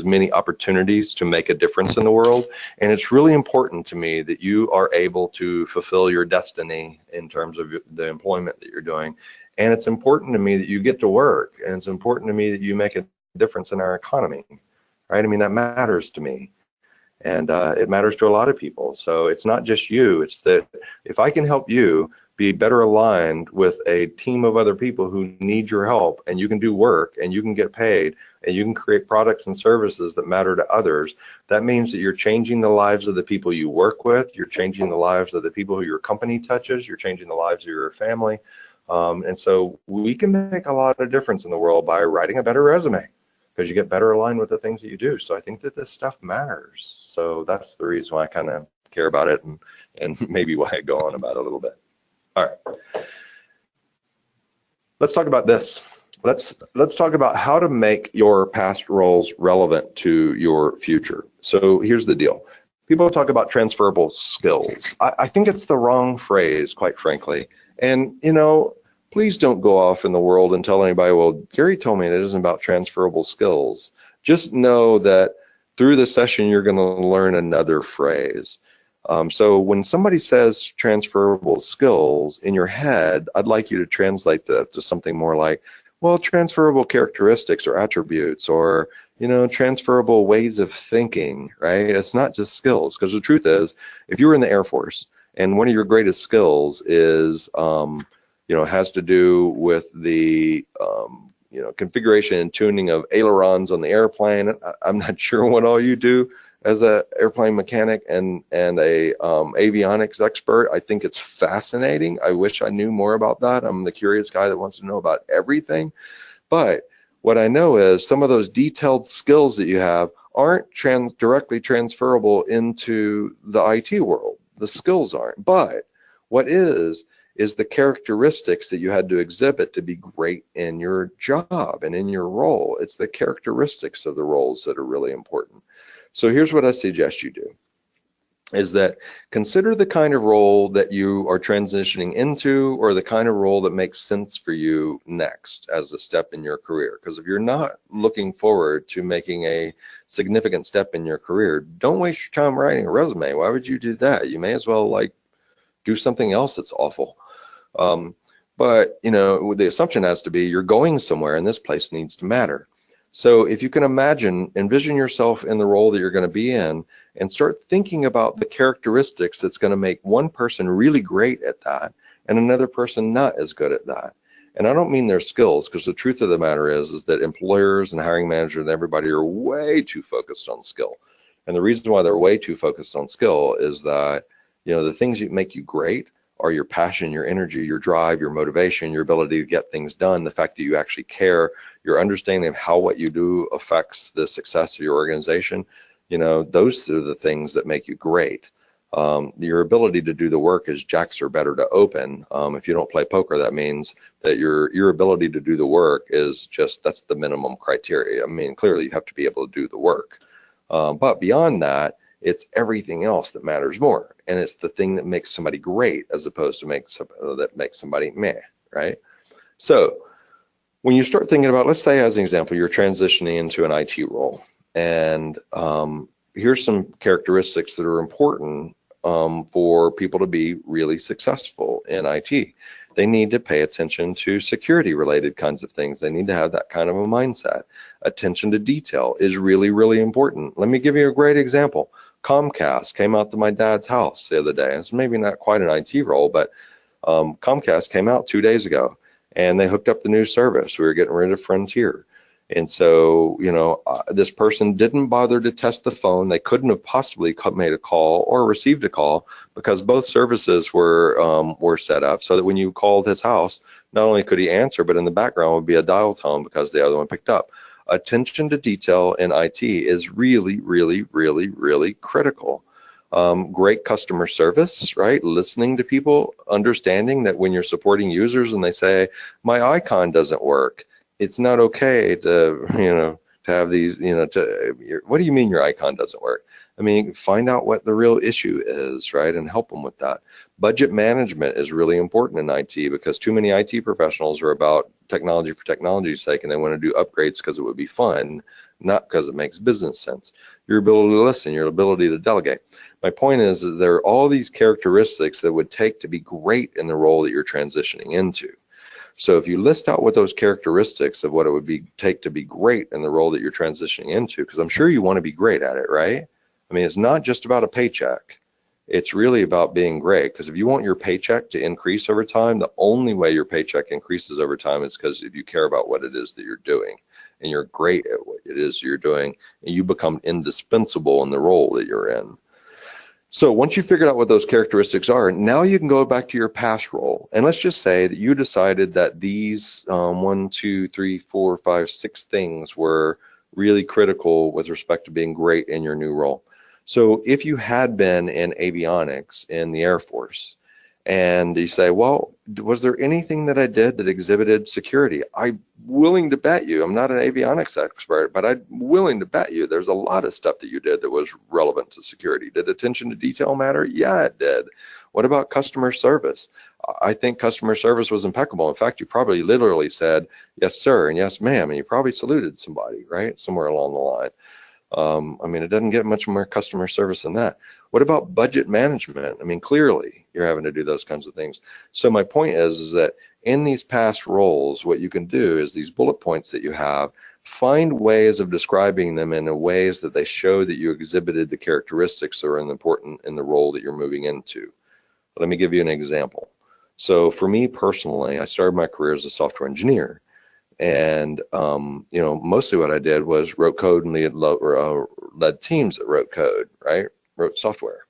many opportunities to make a difference in the world. And it's really important to me that you are able to fulfill your destiny in terms of the employment that you're doing. And it's important to me that you get to work. And it's important to me that you make a difference in our economy, right? I mean, that matters to me. And it matters to a lot of people. So it's not just you. It's that if I can help you be better aligned with a team of other people who need your help, and you can do work and you can get paid and you can create products and services that matter to others, that means that you're changing the lives of the people you work with, you're changing the lives of the people who your company touches, you're changing the lives of your family. And so we can make a lot of difference in the world by writing a better resume, because you get better aligned with the things that you do. So I think that this stuff matters. So that's the reason why I kind of care about it, and maybe why I go on about it a little bit. All right, let's talk about this. Let's talk about how to make your past roles relevant to your future. So here's the deal. People talk about transferable skills. I think it's the wrong phrase, quite frankly. And, you know, please don't go off in the world and tell anybody, well, Gary told me it isn't about transferable skills. Just know that through the session, you're going to learn another phrase. So when somebody says transferable skills in your head, I'd like you to translate that to something more like, well, transferable characteristics or attributes, or, you know, transferable ways of thinking, right? It's not just skills, because the truth is, if you were in the Air Force and one of your greatest skills is, you know, has to do with the, you know, configuration and tuning of ailerons on the airplane. I'm not sure what all you do as an airplane mechanic and a avionics expert. I think it's fascinating. I wish I knew more about that. I'm the curious guy that wants to know about everything. But what I know is some of those detailed skills that you have aren't directly transferable into the IT world. The skills aren't. But what is the characteristics that you had to exhibit to be great in your job and in your role. It's the characteristics of the roles that are really important. So here's what I suggest you do, is that consider the kind of role that you are transitioning into, or the kind of role that makes sense for you next as a step in your career. Because if you're not looking forward to making a significant step in your career, don't waste your time writing a resume. Why would you do that? You may as well like do something else that's awful. But you know, the assumption has to be you're going somewhere and this place needs to matter. So if you can envision yourself in the role that you're going to be in, and start thinking about the characteristics that's going to make one person really great at that and another person not as good at that. And I don't mean their skills, because the truth of the matter is that employers and hiring managers and everybody are way too focused on skill. And the reason why they're way too focused on skill is that, you know, the things that make you great are your passion, your energy, your drive, your motivation, your ability to get things done, the fact that you actually care, your understanding of how what you do affects the success of your organization. You know, those are the things that make you great. Your ability to do the work is jacks are better to open. If you don't play poker, that means that your ability to do the work is just, that's the minimum criteria. I mean, clearly you have to be able to do the work. But beyond that, it's everything else that matters more. And it's the thing that makes somebody great as opposed to that makes somebody meh, right? So when you start thinking about, let's say as an example, you're transitioning into an IT role, and here's some characteristics that are important for people to be really successful in IT. They need to pay attention to security related kinds of things. They need to have that kind of a mindset. Attention to detail is really, really important. Let me give you a great example. Comcast came out to my dad's house the other day. It's maybe not quite an IT role, but Comcast came out 2 days ago, and they hooked up the new service. We were getting rid of Frontier. And so, this person didn't bother to test the phone. They couldn't have possibly made a call or received a call because both services were set up so that when you called his house, not only could he answer, but in the background would be a dial tone because the other one picked up. Attention to detail in IT is really, really, really, really critical. Great customer service, right? Listening to people, understanding that when you're supporting users and they say, my icon doesn't work, it's not okay to have these, what do you mean your icon doesn't work? I mean, find out what the real issue is, right, and help them with that. Budget management is really important in IT because too many IT professionals are about technology for technology's sake, and they want to do upgrades because it would be fun, not because it makes business sense. Your ability to listen, your ability to delegate. My point is that there are all these characteristics that would take to be great in the role that you're transitioning into. So if you list out what those characteristics of what it would take to be great in the role that you're transitioning into, because I'm sure you want to be great at it, right? I mean, it's not just about a paycheck. It's really about being great, because if you want your paycheck to increase over time, the only way your paycheck increases over time is because if you care about what it is that you're doing and you're great at what it is you're doing, and you become indispensable in the role that you're in. So once you figured out what those characteristics are, now you can go back to your past role. And let's just say that you decided that these 1, 2, 3, 4, 5, 6 things were really critical with respect to being great in your new role. So if you had been in avionics in the Air Force, and you say, well, was there anything that I did that exhibited security? I'm willing to bet you, I'm not an avionics expert, but I'm willing to bet you there's a lot of stuff that you did that was relevant to security. Did attention to detail matter? Yeah, it did. What about customer service? I think customer service was impeccable. In fact, you probably literally said, yes, sir, and yes, ma'am, and you probably saluted somebody, right? Somewhere along the line. I mean, it doesn't get much more customer service than that. What about budget management? I mean, clearly you're having to do those kinds of things. So my point is that in these past roles, what you can do is these bullet points that you have, find ways of describing them in ways that they show that you exhibited the characteristics that are important in the role that you're moving into. Let me give you an example. So for me personally, I started my career as a software engineer. And, mostly what I did was wrote code and led teams that wrote code, right? Wrote software.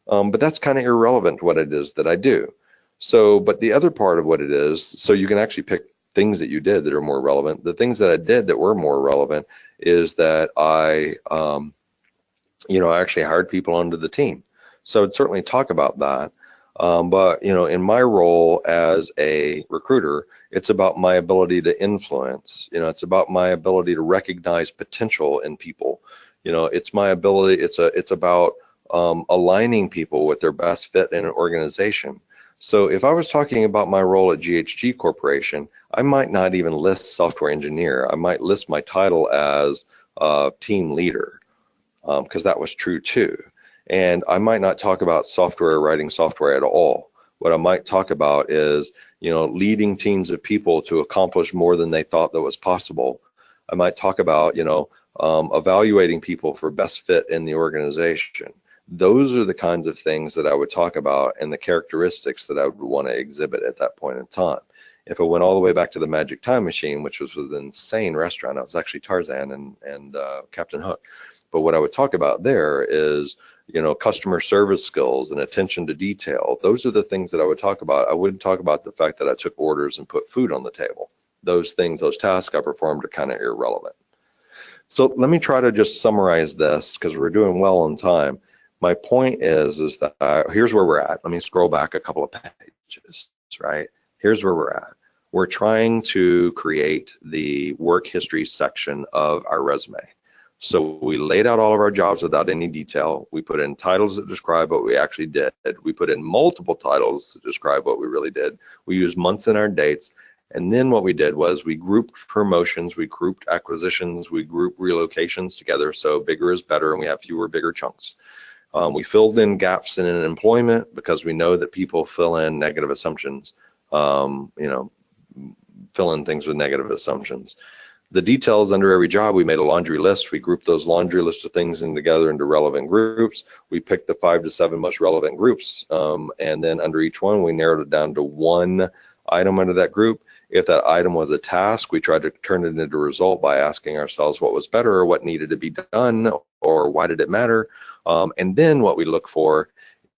But that's kind of irrelevant to what it is that I do. So, but the other part of what it is, so you can actually pick things that you did that are more relevant. The things that I did that were more relevant is that I actually hired people onto the team. So I'd certainly talk about that. But in my role as a recruiter, it's about my ability to influence. It's about my ability to recognize potential in people. It's my ability. It's about aligning people with their best fit in an organization. So if I was talking about my role at GHG Corporation, I might not even list software engineer. I might list my title as team leader, because that was true too. And I might not talk about writing software at all. What I might talk about is, leading teams of people to accomplish more than they thought that was possible. I might talk about, evaluating people for best fit in the organization. Those are the kinds of things that I would talk about and the characteristics that I would want to exhibit at that point in time. If I went all the way back to the Magic Time Machine, which was an insane restaurant, it was actually Tarzan and Captain Hook. But what I would talk about there is, customer service skills and attention to detail. Those are the things that I would talk about. I wouldn't talk about the fact that I took orders and put food on the table. Those things, those tasks I performed are kind of irrelevant. So let me try to just summarize this because we're doing well on time. My point is that here's where we're at. Let me scroll back a couple of pages, right? Here's where we're at. We're trying to create the work history section of our resume. So we laid out all of our jobs without any detail. We put in titles that describe what we actually did. We put in multiple titles that describe what we really did. We used months in our dates. And then what we did was we grouped promotions, we grouped acquisitions, we grouped relocations together. So bigger is better and we have fewer bigger chunks. We filled in gaps in employment because we know that people fill in negative assumptions, fill in things with negative assumptions. The details under every job, we made a laundry list. We grouped those laundry list of things together into relevant groups. We picked the 5 to 7 most relevant groups, and then under each one, we narrowed it down to one item under that group. If that item was a task, we tried to turn it into a result by asking ourselves what was better or what needed to be done or why did it matter. And then what we look for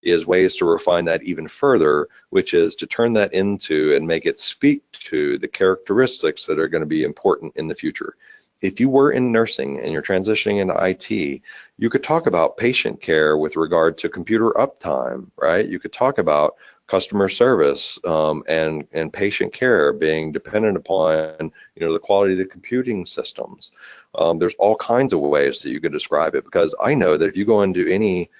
is ways to refine that even further, which is to turn that into and make it speak to the characteristics that are going to be important in the future. If you were in nursing and you're transitioning into IT, you could talk about patient care with regard to computer uptime, right? You could talk about customer service and patient care being dependent upon the quality of the computing systems. There's all kinds of ways that you could describe it, because I know that if you go into any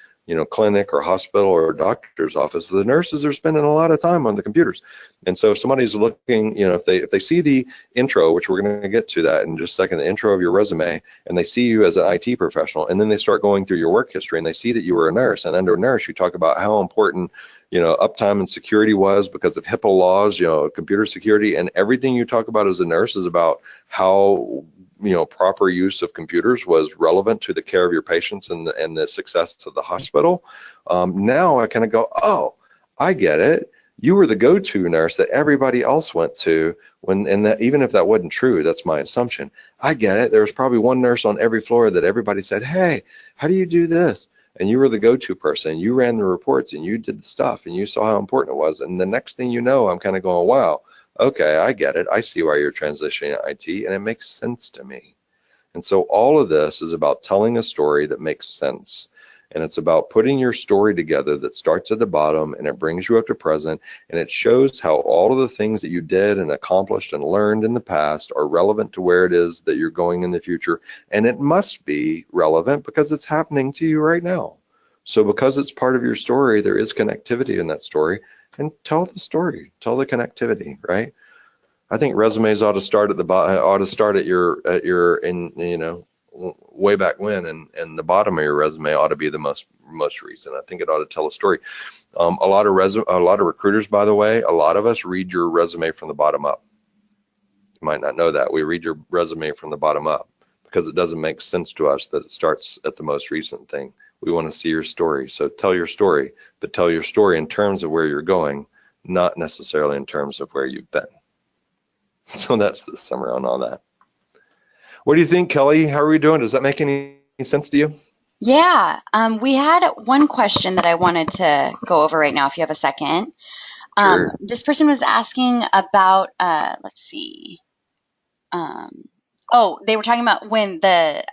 clinic or hospital or doctor's office, the nurses are spending a lot of time on the computers. And so if somebody's looking, if they see the intro, which we're going to get to that in just a second, the intro of your resume, and they see you as an IT professional, and then they start going through your work history and they see that you were a nurse, and under nurse, you talk about how important uptime and security was because of HIPAA laws, computer security, and everything you talk about as a nurse is about how proper use of computers was relevant to the care of your patients and the success of the hospital. Now I kind of go, oh, I get it. You were the go-to nurse that everybody else went to and that, even if that wasn't true, that's my assumption. I get it. There was probably one nurse on every floor that everybody said, hey, how do you do this? And you were the go-to person. You ran the reports and you did the stuff and you saw how important it was. And the next thing you know, I'm kind of going, wow, okay, I get it. I see why you're transitioning to IT, and it makes sense to me. And so all of this is about telling a story that makes sense. And it's about putting your story together that starts at the bottom and it brings you up to present, and it shows how all of the things that you did and accomplished and learned in the past are relevant to where it is that you're going in the future. And it must be relevant because it's happening to you right now. So because it's part of your story, there is connectivity in that story. And tell the story, tell the connectivity, right? I think resumes ought to start at the way back when, and the bottom of your resume ought to be the most recent. I think it ought to tell a story. A lot of recruiters, by the way, a lot of us read your resume from the bottom up. You might not know that. We read your resume from the bottom up because it doesn't make sense to us that it starts at the most recent thing. We want to see your story. So tell your story, but tell your story in terms of where you're going, not necessarily in terms of where you've been. So that's the summary on all that. What do you think, Kelly? How are we doing? Does that make any sense to you? Yeah, we had one question that I wanted to go over right now, if you have a second. Sure. This person was asking about, let's see. They were talking about when the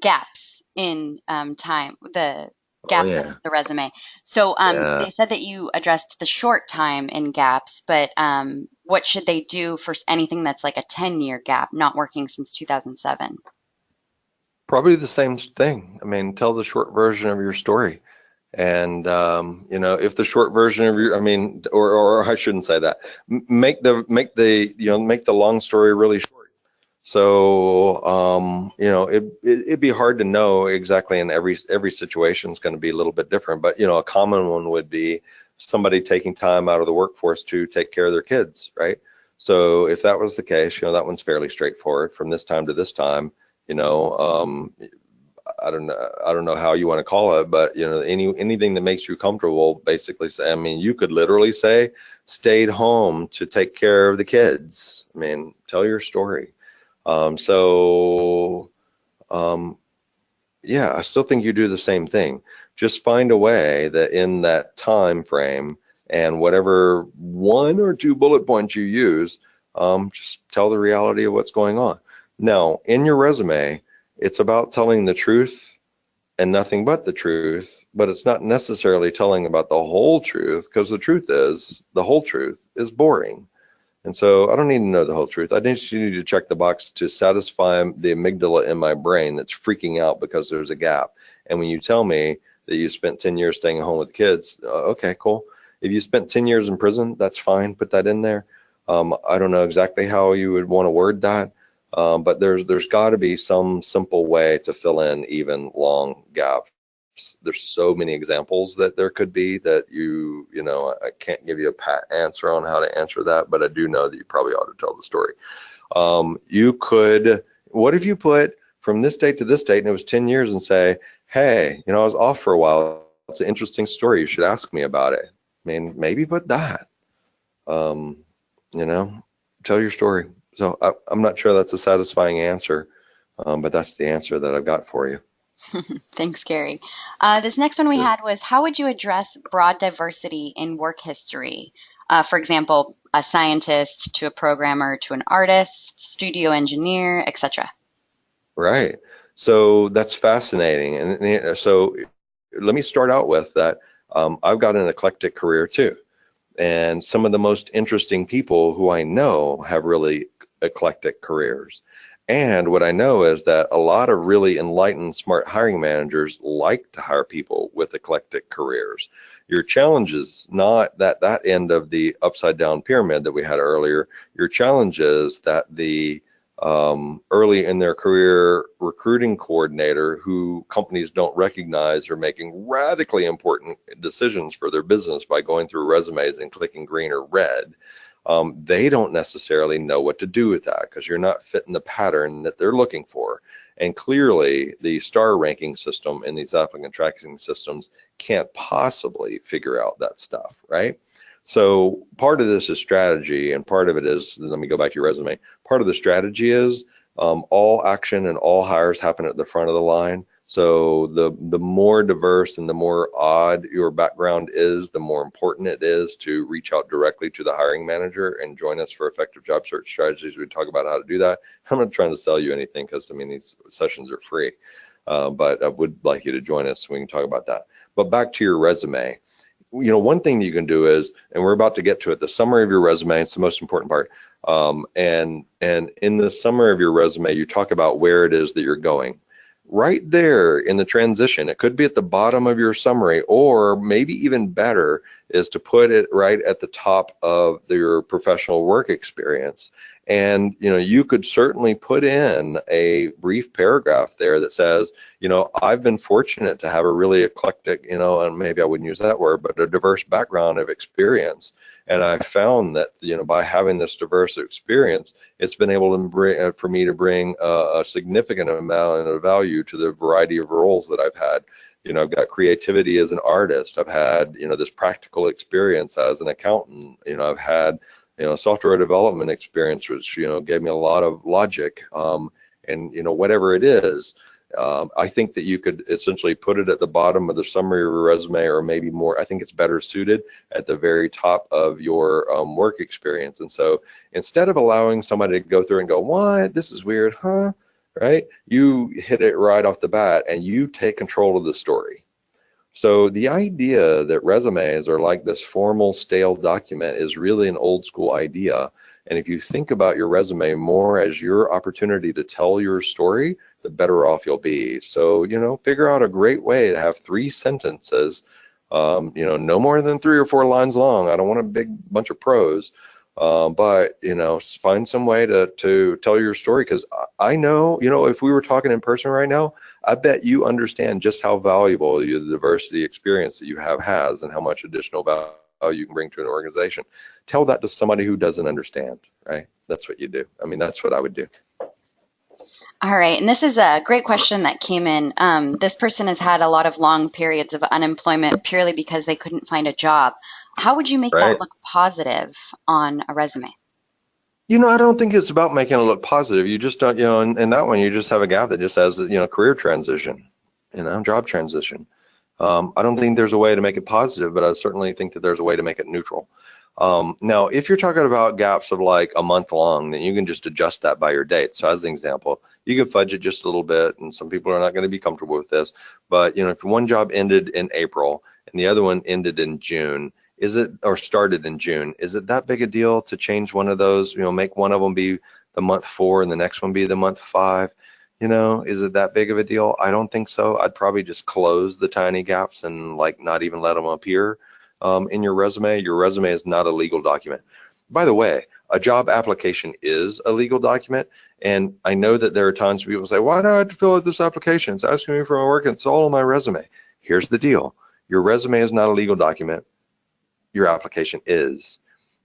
gaps in time, the gaps in the resume. So they said that you addressed the short time in gaps, but what should they do for anything that's like a 10-year gap, not working since 2007? Probably the same thing. I mean, tell the short version of your story. And if the short version of your, or I shouldn't say that. Make the long story really short. So it'd be hard to know exactly, and every situation is going to be a little bit different. But a common one would be somebody taking time out of the workforce to take care of their kids, right? So if that was the case, that one's fairly straightforward. From this time to this time, I don't know how you want to call it, but anything that makes you comfortable, basically say. I mean, you could literally say stayed home to take care of the kids. I mean, tell your story. Yeah, I still think you do the same thing. Just find a way that in that time frame and whatever 1 or 2 bullet points you use, just tell the reality of what's going on. Now, in your resume, it's about telling the truth and nothing but the truth, but it's not necessarily telling about the whole truth, because the whole truth is boring. And so I don't need to know the whole truth. I just need to check the box to satisfy the amygdala in my brain that's freaking out because there's a gap. And when you tell me that you spent 10 years staying at home with kids, okay, cool. If you spent 10 years in prison, that's fine. Put that in there. I don't know exactly how you would want to word that, but there's got to be some simple way to fill in even long gaps. There's so many examples that there could be that you know, I can't give you a pat answer on how to answer that, but I do know that you probably ought to tell the story. You could, what if you put from this date to this date and it was 10 years and say, hey, you know, I was off for a while. It's an interesting story. You should ask me about it. I mean, maybe put that, you know, tell your story. So I'm not sure that's a satisfying answer, but that's the answer that I've got for you. Thanks, Gary. This next one we had was, how would you address broad diversity in work history? For example, a scientist to a programmer to an artist, studio engineer, etc. Right. So that's fascinating. And so let me start out with that. I've got an eclectic career too. And some of the most interesting people who I know have really eclectic careers. And what I know is that a lot of really enlightened, smart hiring managers like to hire people with eclectic careers. Your challenge is not that end of the upside down pyramid that we had earlier. Your challenge is that the early in their career recruiting coordinator who companies don't recognize are making radically important decisions for their business by going through resumes and clicking green or red. They don't necessarily know what to do with that because you're not fitting the pattern that they're looking for. And clearly, the star ranking system in these applicant tracking systems can't possibly figure out that stuff, right? So part of this is strategy, and part of it is, let me go back to your resume. Part of the strategy is all action and all hires happen at the front of the line. So the more diverse and the more odd your background is, the more important it is to reach out directly to the hiring manager and join us for effective job search strategies. We talk about how to do that. I'm not trying to sell you anything because, I mean, these sessions are free, but I would like you to join us. We can talk about that. But back to your resume. You know, one thing that you can do is, and we're about to get to it, the summary of your resume. It's the most important part. And in the summary of your resume, you talk about where it is that you're going. Right there in the transition, it could be at the bottom of your summary, or maybe even better is to put it right at the top of your professional work experience. And, you know, you could certainly put in a brief paragraph there that says, you know, I've been fortunate to have a really eclectic, you know, and maybe I wouldn't use that word, but a diverse background of experience. And I found that, you know, by having this diverse experience, it's been able to bring, for me to bring a significant amount of value to the variety of roles that I've had. You know, I've got creativity as an artist. I've had, you know, this practical experience as an accountant. You know, I've had, you know, software development experience, which, you know, gave me a lot of logic. And, you know, whatever it is, I think that you could essentially put it at the bottom of the summary of your resume, or maybe more, I think it's better suited at the very top of your work experience. And so instead of allowing somebody to go through and go, what, this is weird, huh? Right? You hit it right off the bat and you take control of the story. So the idea that resumes are like this formal, stale document is really an old school idea. And if you think about your resume more as your opportunity to tell your story, the better off you'll be. So, you know, figure out a great way to have 3 sentences, you know, no more than 3 or 4 lines long. I don't want a big bunch of prose, but, you know, find some way to tell your story. Because I know, you know, if we were talking in person right now, I bet you understand just how valuable the diversity experience that you have has and how much additional value you can bring to an organization. Tell that to somebody who doesn't understand, right? That's what you do. I mean, that's what I would do. All right, and this is a great question that came in. This person has had a lot of long periods of unemployment purely because they couldn't find a job. How would you make that look positive on a resume? You know, I don't think it's about making it look positive. You just don't, you know, in that one, you just have a gap that just says, you know, career transition, you know, job transition. I don't think there's a way to make it positive, but I certainly think that there's a way to make it neutral. Now, if you're talking about gaps of like a month long, then you can just adjust that by your date. So as an example, you can fudge it just a little bit, and some people are not going to be comfortable with this, but if one job ended in April and the other one ended in June, or started in June, is it that big a deal to change one of those, make one of them be the month 4 and the next one be the month 5? Is it that big of a deal? I don't think so. I'd probably just close the tiny gaps and like not even let them appear in your resume. Your resume is not a legal document. By the way, a job application is a legal document, and I know that there are times people say, why do I have to fill out this application? It's asking me for my work, and it's all on my resume. Here's the deal. Your resume is not a legal document. Your application is.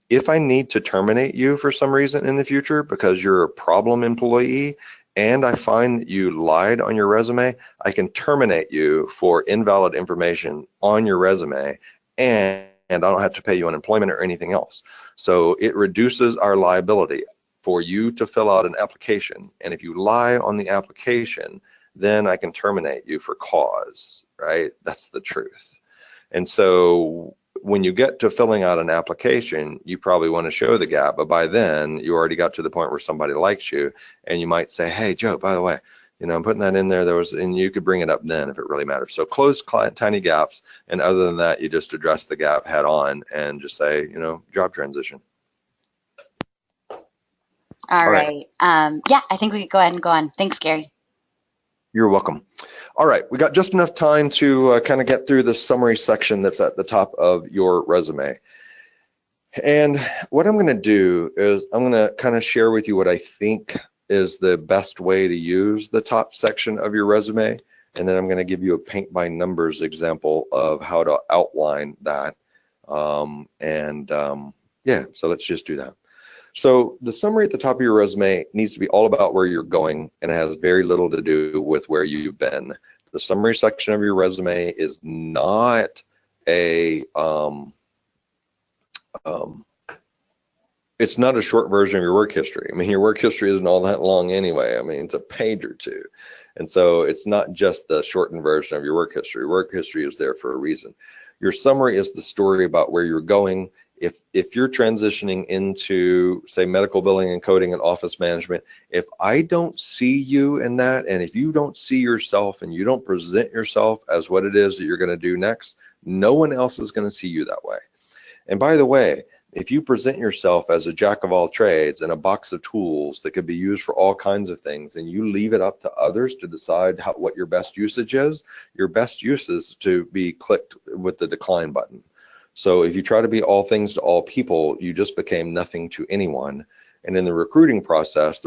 If I need to terminate you for some reason in the future because you're a problem employee and I find that you lied on your resume, I can terminate you for invalid information on your resume, and I don't have to pay you unemployment or anything else. So it reduces our liability for you to fill out an application. And if you lie on the application, then I can terminate you for cause, right? That's the truth. And so when you get to filling out an application, you probably want to show the gap, but by then you already got to the point where somebody likes you, and you might say, hey, Joe, by the way, I'm putting that in there. And you could bring it up then if it really matters. So close tiny gaps, and other than that, you just address the gap head on and just say, job transition. All right. Yeah, I think we could go ahead and go on. Thanks, Gary. You're welcome. All right, we got just enough time to kind of get through the summary section that's at the top of your resume. And what I'm going to do is I'm going to kind of share with you what I think is the best way to use the top section of your resume. And then I'm going to give you a paint by numbers example of how to outline that. Yeah, so let's just do that. So the summary at the top of your resume needs to be all about where you're going, and it has very little to do with where you've been. The summary section of your resume is not it's not a short version of your work history. I mean, your work history isn't all that long anyway. I mean, it's a page or two. And so it's not just the shortened version of your work history. Work history is there for a reason. Your summary is the story about where you're going. If you're transitioning into, say, medical billing and coding and office management, if I don't see you in that, and if you don't see yourself and you don't present yourself as what it is that you're going to do next, no one else is going to see you that way. And by the way, if you present yourself as a jack of all trades and a box of tools that could be used for all kinds of things, and you leave it up to others to decide what your best usage is, your best use is to be clicked with the decline button. So if you try to be all things to all people, you just became nothing to anyone. And in the recruiting process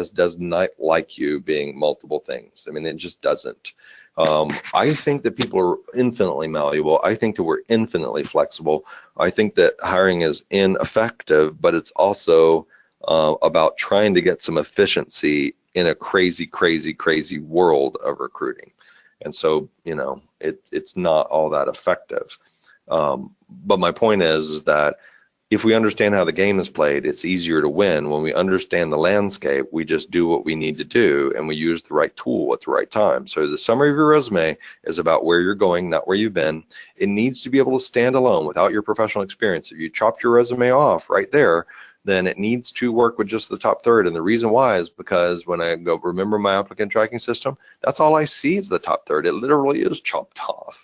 does not like you being multiple things. I mean, it just doesn't. I think that people are infinitely malleable. I think that we're infinitely flexible. I think that hiring is ineffective, but it's also about trying to get some efficiency in a crazy, crazy, crazy world of recruiting. And so, it's not all that effective. But my point is that if we understand how the game is played, it's easier to win. When we understand the landscape, we just do what we need to do, and we use the right tool at the right time. So the summary of your resume is about where you're going, not where you've been. It needs to be able to stand alone without your professional experience. If you chopped your resume off right there, then it needs to work with just the top third. And the reason why is because when I go, remember my applicant tracking system, that's all I see is the top third. It literally is chopped off.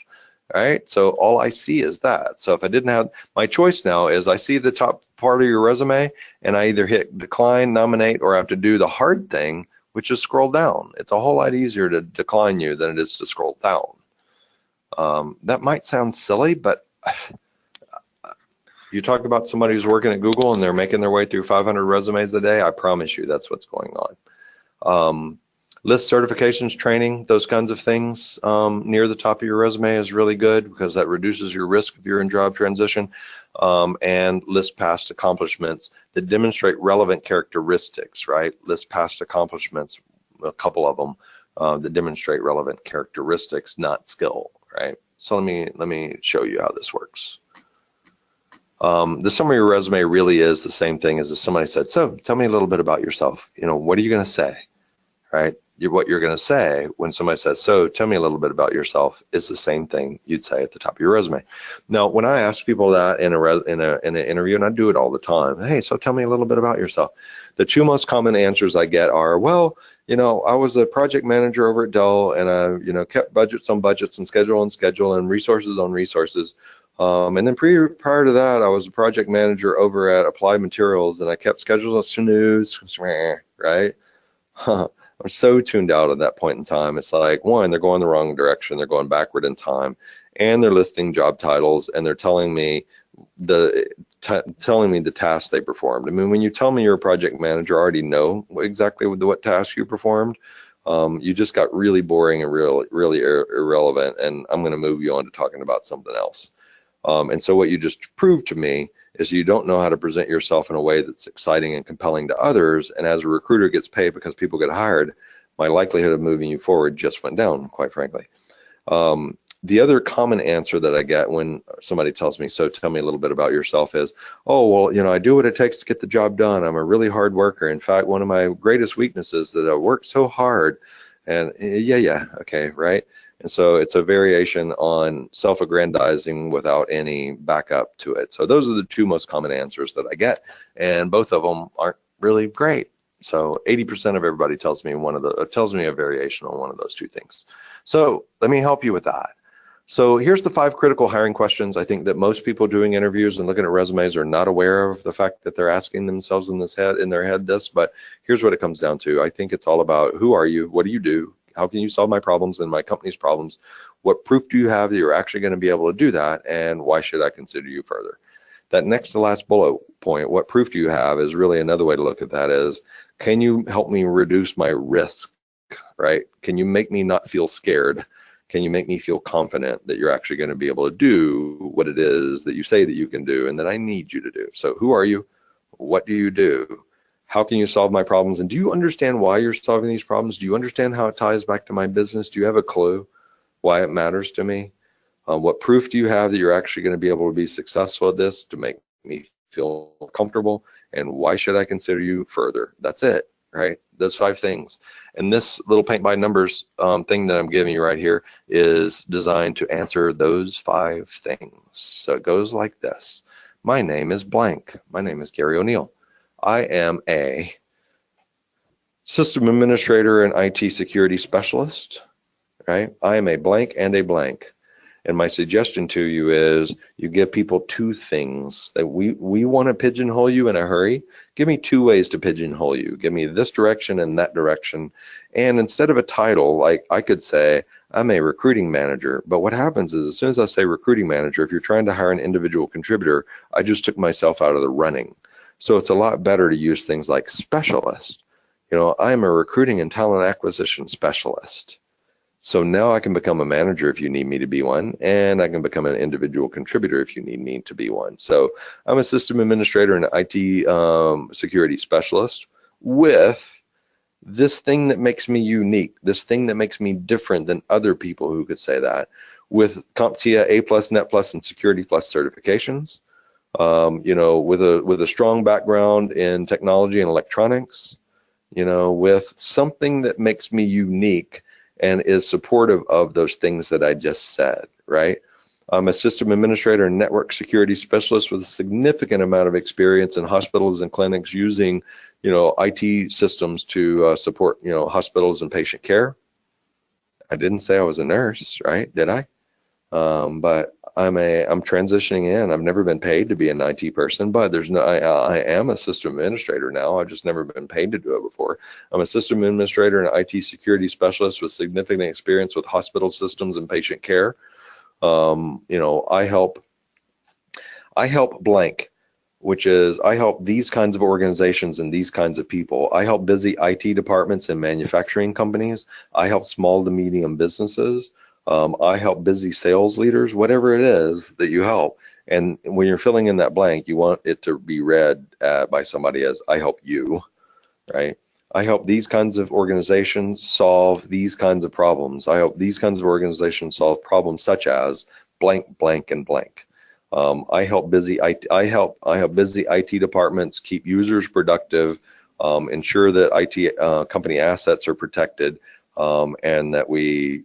Right, so all I see is that. So if I didn't have, my choice now is I see the top part of your resume and I either hit decline, nominate, or I have to do the hard thing, which is scroll down. It's a whole lot easier to decline you than it is to scroll down. That might sound silly, but you talk about somebody who's working at Google and they're making their way through 500 resumes a day, I promise you that's what's going on. List certifications, training, those kinds of things near the top of your resume is really good because that reduces your risk if you're in job transition. And list past accomplishments that demonstrate relevant characteristics, right? List past accomplishments, a couple of them that demonstrate relevant characteristics, not skill, right? So let me show you how this works. The summary of your resume really is the same thing as if somebody said, so tell me a little bit about yourself. What are you going to say, right? what you're going to say when somebody says, so tell me a little bit about yourself, is the same thing you'd say at the top of your resume. Now, when I ask people that in an interview, and I do it all the time, hey, so tell me a little bit about yourself. The two most common answers I get are, well, I was a project manager over at Dell, and I, kept budgets on budgets and schedule on schedule and resources on resources. And then prior to that, I was a project manager over at Applied Materials, and I kept schedules on snooze, right? I'm so tuned out at that point in time. It's like, one, they're going the wrong direction, they're going backward in time, and they're listing job titles, and they're telling me the tasks they performed. I mean, when you tell me you're a project manager, I already know exactly what tasks you performed. You just got really boring and really irrelevant, and I'm going to move you on to talking about something else. And so what you just proved to me is you don't know how to present yourself in a way that's exciting and compelling to others. And as a recruiter gets paid because people get hired, my likelihood of moving you forward just went down, quite frankly. The other common answer that I get when somebody tells me, so tell me a little bit about yourself, is, oh, well, I do what it takes to get the job done. I'm a really hard worker. In fact, one of my greatest weaknesses is that I work so hard. And yeah, okay, right? And so it's a variation on self-aggrandizing without any backup to it. So those are the two most common answers that I get, and both of them aren't really great. So 80% of everybody tells me a variation on one of those two things. So let me help you with that. So here's the 5 critical hiring questions I think that most people doing interviews and looking at resumes are not aware of the fact that they're asking themselves in their head this, but here's what it comes down to. I think it's all about, who are you? What do you do? How can you solve my problems and my company's problems? What proof do you have that you're actually going to be able to do that? And why should I consider you further? That next to last bullet point, what proof do you have, is really another way to look at that is, can you help me reduce my risk, right? Can you make me not feel scared? Can you make me feel confident that you're actually going to be able to do what it is that you say that you can do and that I need you to do? So who are you? What do you do? How can you solve my problems? And do you understand why you're solving these problems? Do you understand how it ties back to my business? Do you have a clue why it matters to me? What proof do you have that you're actually going to be able to be successful at this to make me feel comfortable? And why should I consider you further? That's it, right? Those 5 things. And this little paint by numbers thing that I'm giving you right here is designed to answer those 5 things. So it goes like this. My name is blank. My name is Gary O'Neill. I am a system administrator and IT security specialist, right? I am a blank and a blank. And my suggestion to you is you give people 2 things that we want to pigeonhole you in a hurry. Give me 2 ways to pigeonhole you. Give me this direction and that direction. And instead of a title, like I could say, I'm a recruiting manager. But what happens is, as soon as I say recruiting manager, if you're trying to hire an individual contributor, I just took myself out of the running. So it's a lot better to use things like specialist. I'm a recruiting and talent acquisition specialist. So now I can become a manager if you need me to be one, and I can become an individual contributor if you need me to be one. So I'm a system administrator and IT security specialist with this thing that makes me unique, this thing that makes me different than other people who could say that, with CompTIA A+, Net+, and Security Plus certifications. With a strong background in technology and electronics, with something that makes me unique and is supportive of those things that I just said, right? I'm a system administrator and network security specialist with a significant amount of experience in hospitals and clinics using, IT systems to support, hospitals and patient care. I didn't say I was a nurse, right? Did I? But I'm transitioning in. I've never been paid to be an IT person, but I am a system administrator now. I've just never been paid to do it before. I'm a system administrator and IT security specialist with significant experience with hospital systems and patient care. I help blank, which is I help these kinds of organizations and these kinds of people. I help busy IT departments and manufacturing companies. I help small to medium businesses. I help busy sales leaders, whatever it is that you help. And when you're filling in that blank, you want it to be read by somebody as, I help you, right? I help these kinds of organizations solve these kinds of problems. I help these kinds of organizations solve problems such as blank, blank, and blank. I help busy IT departments keep users productive ensure that IT company assets are protected, and that we,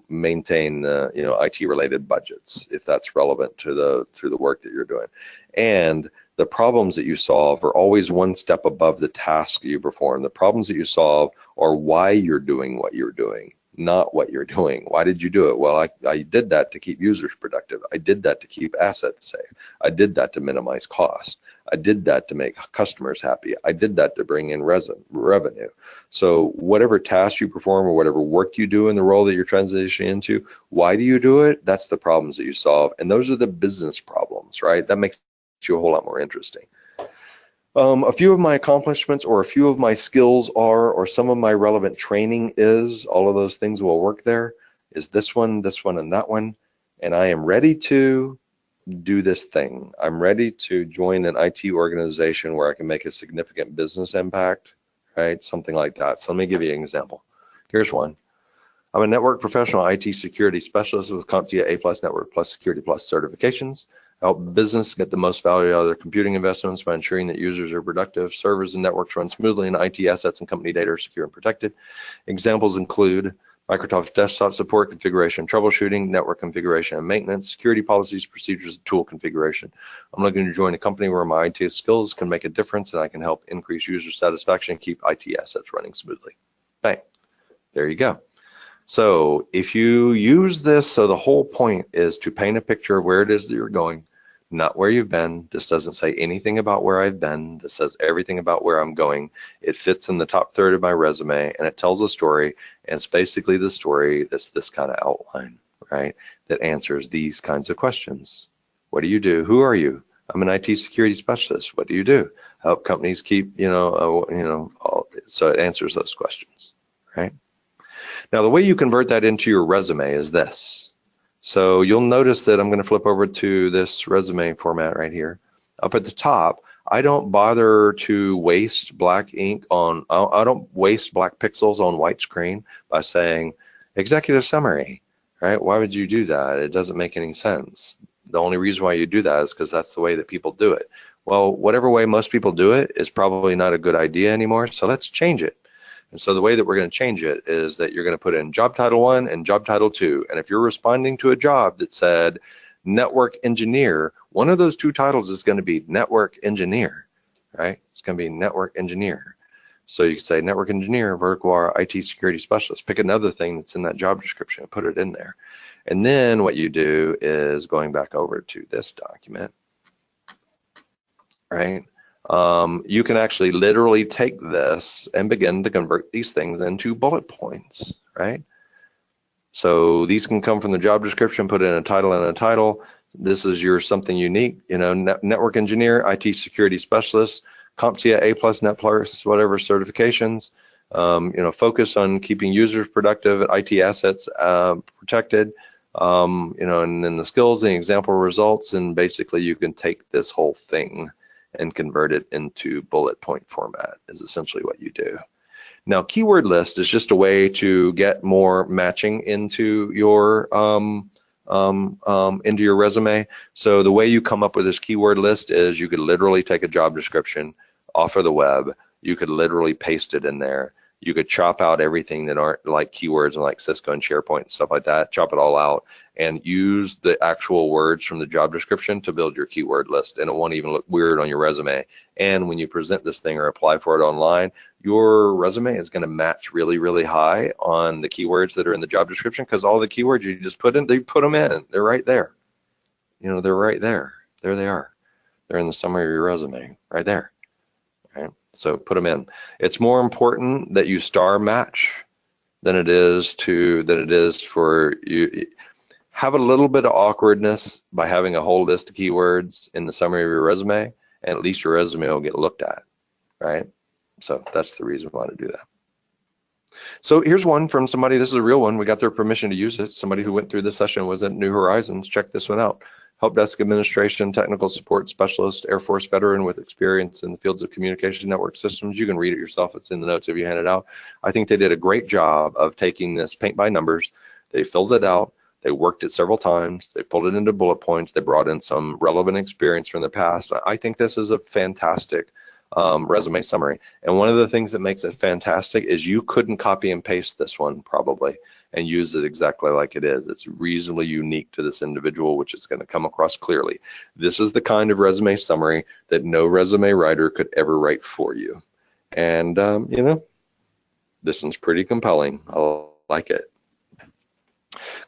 maintain the, IT related budgets if that's relevant to the work that you're doing. And the problems that you solve are always one step above the task you perform. The problems that you solve are why you're doing what you're doing, not what you're doing. Why did you do it? Well, I did that to keep users productive. I did that to keep assets safe. I did that to minimize cost. I did that to make customers happy. I did that to bring in revenue. So whatever task you perform or whatever work you do in the role that you're transitioning into, why do you do it? That's the problems that you solve. And those are the business problems, right? That makes you a whole lot more interesting. A few of my accomplishments or a few of my skills are, or some of my relevant training is, all of those things will work there, is this one, and that one. And I am ready to do this thing. I'm ready to join an IT organization where I can make a significant business impact, right? Something like that. So let me give you an example. Here's one. I'm a network professional IT security specialist with CompTIA A+ Network Plus Security Plus certifications. I help business get the most value out of their computing investments by ensuring that users are productive, servers and networks run smoothly, and IT assets and company data are secure and protected. Examples include Microsoft desktop support, configuration, troubleshooting, network configuration and maintenance, security policies, procedures, and tool configuration. I'm looking to join a company where my IT skills can make a difference and I can help increase user satisfaction and keep IT assets running smoothly. Bang. There you go. So if you use this, so the whole point is to paint a picture of where it is that you're going, not where you've been. This doesn't say anything about where I've been. This says everything about where I'm going. It fits in the top third of my resume, and it tells a story, and it's basically the story that's this kind of outline, right, that answers these kinds of questions. What do you do? Who are you? I'm an IT security specialist. What do you do? Help companies keep, so it answers those questions, right? Now, the way you convert that into your resume is this. So you'll notice that I'm going to flip over to this resume format right here. Up at the top, I don't bother to waste black ink on, I don't waste black pixels on white screen by saying executive summary, right? Why would you do that? It doesn't make any sense. The only reason why you do that is because that's the way that people do it. Well, whatever way most people do it is probably not a good idea anymore, so let's change it. And so the way that we're going to change it is that you're going to put in job title 1 and job title 2. And if you're responding to a job that said network engineer, one of those two titles is going to be network engineer, right? It's going to be network engineer. So you can say network engineer, vertical R, IT security specialist. Pick another thing that's in that job description and put it in there. And then what you do is going back over to this document, right? You can actually literally take this and begin to convert these things into bullet points, right? So these can come from the job description, put in a title and a title. This is your something unique, network engineer, IT security specialist, CompTIA A+, Net Plus, whatever certifications, focus on keeping users productive, IT assets protected, and then the skills, the example results, and basically you can take this whole thing and convert it into bullet point format is essentially what you do. Now, keyword list is just a way to get more matching into your resume. So the way you come up with this keyword list is you could literally take a job description off of the web. You could literally paste it in there. You could chop out everything that aren't like keywords and like Cisco and SharePoint and stuff like that, chop it all out and use the actual words from the job description to build your keyword list, and it won't even look weird on your resume. And when you present this thing or apply for it online, your resume is going to match really, really high on the keywords that are in the job description, because all the keywords you just put in, they put them in. They're right there. They're right there. There they are. They're in the summary of your resume, right there. Right? So put them in. It's more important that you star match than it is for you. Have a little bit of awkwardness by having a whole list of keywords in the summary of your resume, and at least your resume will get looked at, right? So that's the reason why to do that. So here's one from somebody. This is a real one. We got their permission to use it. Somebody who went through this session was at New Horizons. Check this one out. Help Desk Administration, Technical Support Specialist, Air Force veteran with experience in the fields of communication network systems. You can read it yourself. It's in the notes if you hand it out. I think they did a great job of taking this paint by numbers. They filled it out. They worked it several times. They pulled it into bullet points. They brought in some relevant experience from the past. I think this is a fantastic resume summary. And one of the things that makes it fantastic is you couldn't copy and paste this one probably and use it exactly like it is. It's reasonably unique to this individual, which is going to come across clearly. This is the kind of resume summary that no resume writer could ever write for you. And, you know, this one's pretty compelling. I like it.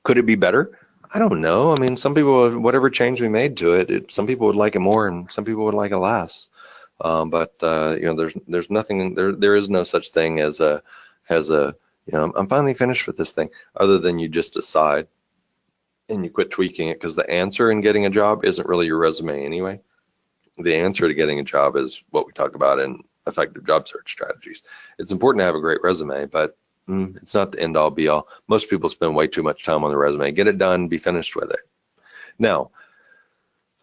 Could it be better? I don't know. I mean, some people, whatever change we made to it, some people would like it more and some people would like it less. But you know, there's nothing, there is no such thing as a, you know, I'm finally finished with this thing, other than you just decide and you quit tweaking it, because the answer in getting a job isn't really your resume anyway. The answer to getting a job is what we talk about in effective job search strategies. It's important to have a great resume, but it's not the end all be all. Most people spend way too much time on the resume. Get it done, be finished with it. Now,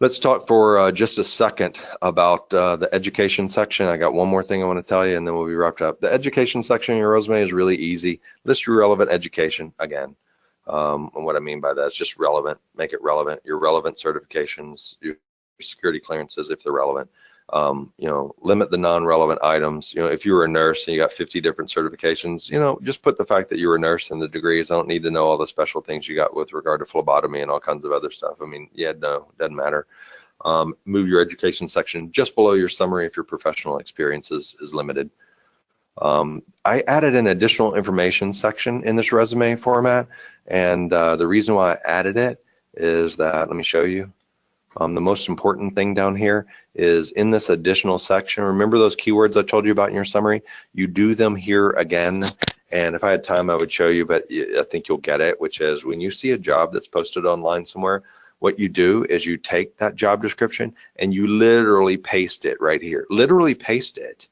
let's talk for just a second about the education section. I got one more thing I want to tell you and then we'll be wrapped up. The education section in your resume is really easy. List your relevant education again. And what I mean by that is just relevant, make it relevant. Your relevant certifications, your security clearances if they're relevant. You know, limit the non-relevant items. You know, if you were a nurse and you got 50 different certifications, you know, just put the fact that you were a nurse and the degrees. I don't need to know all the special things you got with regard to phlebotomy and all kinds of other stuff. I mean, yeah, no, doesn't matter. Move your education section just below your summary if your professional experience is limited. I added an additional information section in this resume format, and the reason why I added it is that, let me show you. The most important thing down here is in this additional section, remember those keywords I told you about in your summary? You do them here again, and if I had time I would show you, but I think you'll get it, which is when you see a job that's posted online somewhere, what you do is you take that job description and you literally paste it right here. Literally paste it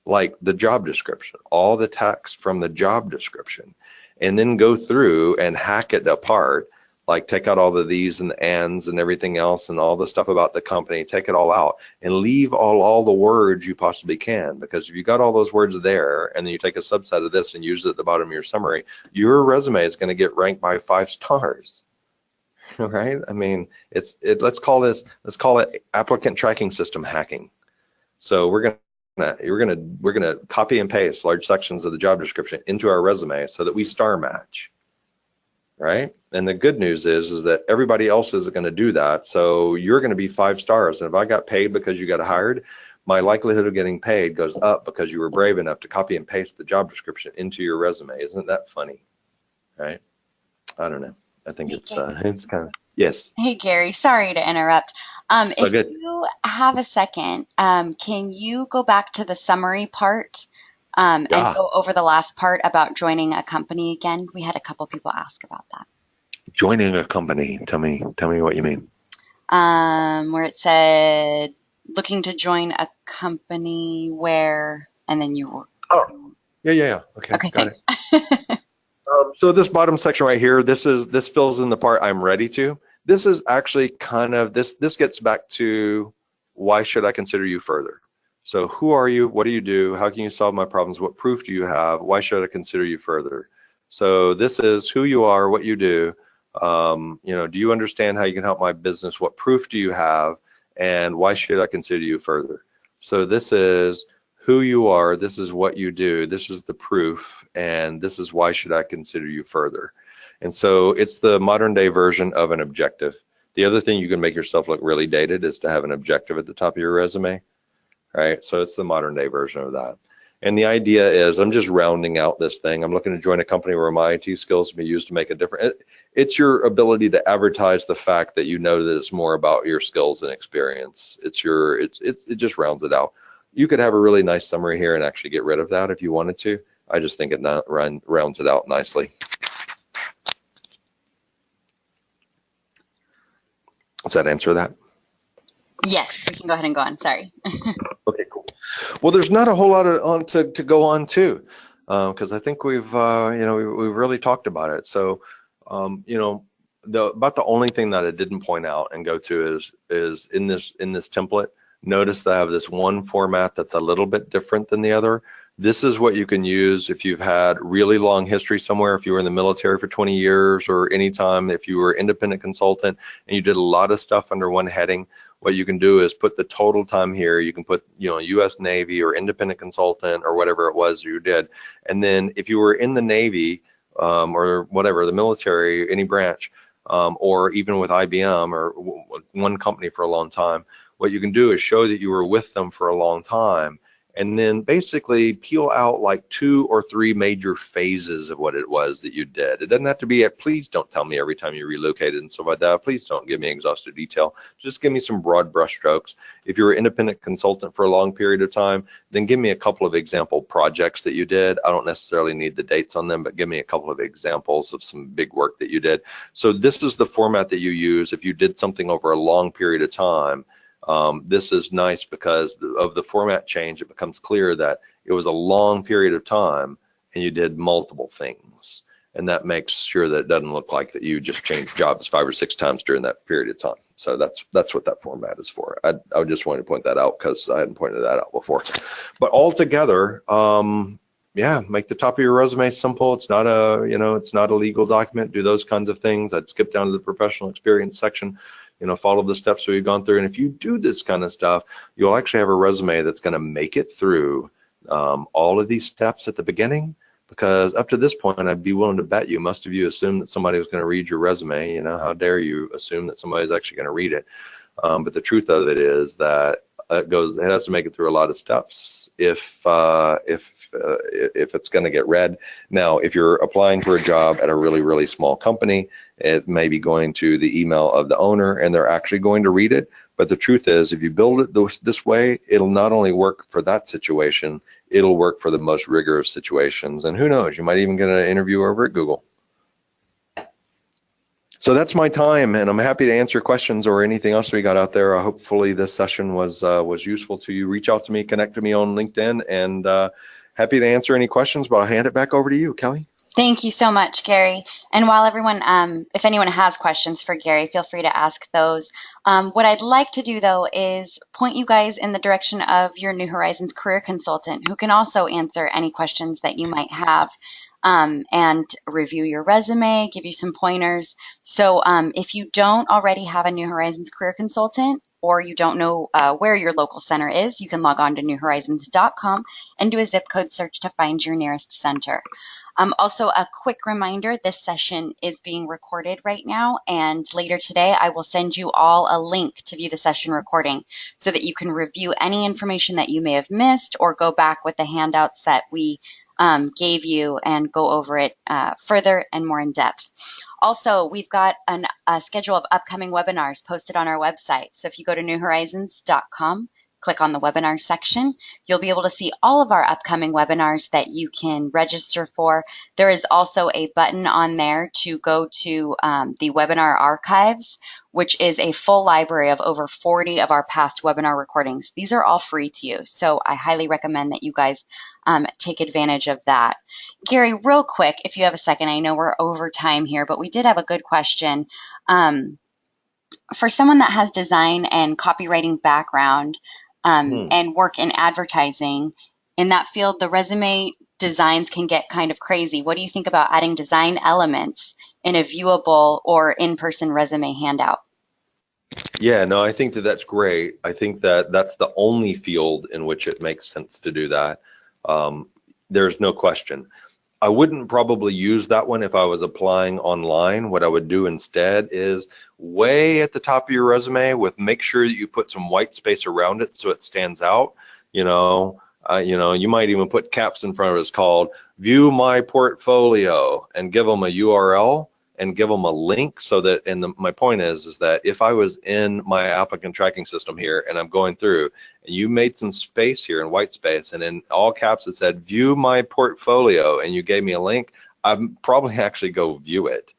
like the job description, all the text from the job description, and then go through and hack it apart. Like take out all the these and the ands and everything else and all the stuff about the company, take it all out and leave all the words you possibly can, because if you got all those words there and then you take a subset of this and use it at the bottom of your summary, your resume is going to get ranked by 5 stars. Right? I mean, let's call it applicant tracking system hacking. So we're gonna copy and paste large sections of the job description into our resume so that we star match. Right? And the good news is that everybody else isn't going to do that. So you're going to be 5 stars. And if I got paid because you got hired, my likelihood of getting paid goes up because you were brave enough to copy and paste the job description into your resume. Isn't that funny? Right? I don't know. I think it's kind of, yes. Hey, Gary, sorry to interrupt. If good. you have a second, can you go back to the summary part? And go over the last part about joining a company again. We had a couple people ask about that. Joining a company. Tell me what you mean. Where it said looking to join a company where, and then you were. Oh, yeah. Okay, got thanks. it. So this bottom section right here, this fills in the part I'm ready to. This is actually kind of this gets back to why should I consider you further. So who are you? What do you do? How can you solve my problems? What proof do you have? Why should I consider you further? So this is who you are, what you do. You know, do you understand how you can help my business? What proof do you have? And why should I consider you further? So this is who you are. This is what you do. This is the proof. And this is why should I consider you further? And so it's the modern day version of an objective. The other thing you can make yourself look really dated is to have an objective at the top of your resume. Right, so it's the modern day version of that. And the idea is I'm just rounding out this thing. I'm looking to join a company where my IT skills can be used to make a difference. It's your ability to advertise the fact that you know that it's more about your skills and experience. It just rounds it out. You could have a really nice summary here and actually get rid of that if you wanted to. I just think it rounds it out nicely. Does that answer that? Yes, we can go ahead and go on. Sorry. Okay, cool. Well, there's not a whole lot to go on to, because I think we've we've really talked about it. So, you know, about the only thing that I didn't point out and go to is in this template. Notice that I have this one format that's a little bit different than the other. This is what you can use if you've had really long history somewhere, if you were in the military for 20 years or anytime, if you were independent consultant and you did a lot of stuff under one heading. what you can do is put the total time here. You can put, U.S. Navy or independent consultant or whatever it was you did. And then if you were in the Navy or whatever, the military, any branch, or even with IBM or one company for a long time, what you can do is show that you were with them for a long time, and then basically peel out like 2 or 3 major phases of what it was that you did. It doesn't have to be please don't tell me every time you relocated and stuff like that. Please don't give me exhaustive detail. Just give me some broad brushstrokes. If you're an independent consultant for a long period of time, then give me a couple of example projects that you did. I don't necessarily need the dates on them, but give me a couple of examples of some big work that you did. So this is the format that you use if you did something over a long period of time. This is nice because of the format change. It becomes clear that it was a long period of time and you did multiple things, and that makes sure that it doesn't look like that you just changed jobs 5 or 6 times during that period of time. So that's what that format is for. I just wanted to point that out because I hadn't pointed that out before. But altogether, yeah, make the top of your resume simple. It's not it's not a legal document. Do those kinds of things. I'd skip down to the professional experience section. Follow the steps we've gone through. And if you do this kind of stuff, you'll actually have a resume that's going to make it through all of these steps at the beginning, because up to this point, I'd be willing to bet you, most of you assume that somebody was going to read your resume. How dare you assume that somebody's actually going to read it? But the truth of it is that it has to make it through a lot of steps if it's going to get read. Now, if you're applying for a job at a really, really small company, it may be going to the email of the owner and they're actually going to read it. But the truth is, if you build it this way, it'll not only work for that situation, it'll work for the most rigorous situations. And who knows, you might even get an interview over at Google. So that's my time, and I'm happy to answer questions or anything else we got out there. Hopefully this session was useful to you. Reach out to me, connect to me on LinkedIn, and happy to answer any questions, but I'll hand it back over to you, Kelly. Thank you so much, Gary. And while everyone, if anyone has questions for Gary, feel free to ask those. What I'd like to do, though, is point you guys in the direction of your New Horizons career consultant, who can also answer any questions that you might have, and review your resume, give you some pointers. So if you don't already have a New Horizons career consultant, or you don't know where your local center is, you can log on to newhorizons.com and do a zip code search to find your nearest center. Also, a quick reminder, this session is being recorded right now, and later today I will send you all a link to view the session recording so that you can review any information that you may have missed or go back with the handouts that we gave you and go over it further and more in depth. Also, we've got a schedule of upcoming webinars posted on our website. So if you go to newhorizons.com, click on the webinar section, you'll be able to see all of our upcoming webinars that you can register for. There is also a button on there to go to the webinar archives, which is a full library of over 40 of our past webinar recordings. These are all free to you, so I highly recommend that you guys take advantage of that. Gary, real quick, if you have a second, I know we're over time here, but we did have a good question. For someone that has design and copywriting background, and work in advertising, in that field, the resume designs can get kind of crazy. What do you think about adding design elements in a viewable or in-person resume handout? Yeah, no, I think that's great. I think that's the only field in which it makes sense to do that. There's no question. I wouldn't probably use that one if I was applying online. What I would do instead is way at the top of your resume make sure that you put some white space around it so it stands out. You might even put caps in front of it. It's called "View My Portfolio" and give them a URL and give them a link so that, my point is that if I was in my applicant tracking system here and I'm going through and you made some space here in white space and in all caps it said "View My Portfolio" and you gave me a link, I'd probably actually go view it,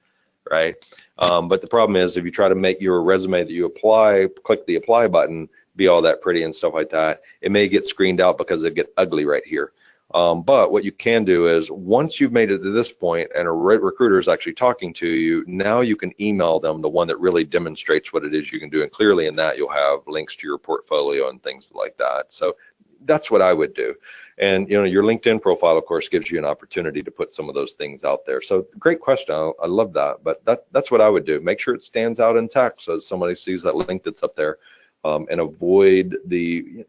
right? But the problem is if you try to make your resume that you apply, click the apply button, be all that pretty and stuff like that, it may get screened out because it get ugly right here. But what you can do is once you've made it to this point and a recruiter is actually talking to you, now you can email them the one that really demonstrates what it is you can do. And clearly in that you'll have links to your portfolio and things like that. So that's what I would do. And your LinkedIn profile, of course, gives you an opportunity to put some of those things out there. So great question. I love that. But that's what I would do. Make sure it stands out in text so somebody sees that link that's up there. and avoid the,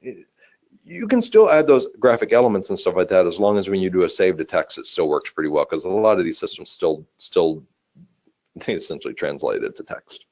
you can still add those graphic elements and stuff like that as long as when you do a save to text, it still works pretty well, because a lot of these systems still they essentially translate it to text.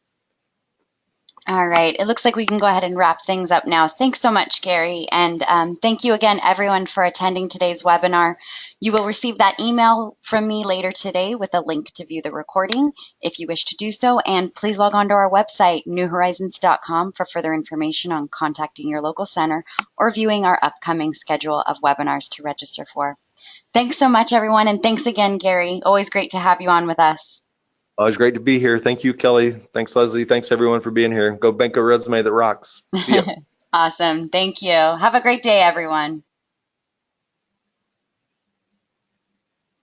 All right, it looks like we can go ahead and wrap things up now. Thanks so much, Gary, and thank you again, everyone, for attending today's webinar. You will receive that email from me later today with a link to view the recording if you wish to do so, and please log on to our website, newhorizons.com, for further information on contacting your local center or viewing our upcoming schedule of webinars to register for. Thanks so much, everyone, and thanks again, Gary. Always great to have you on with us. It's great to be here. Thank you, Kelly. Thanks, Leslie. Thanks, everyone, for being here. Go bank a resume that rocks. See ya. Awesome. Thank you. Have a great day, everyone.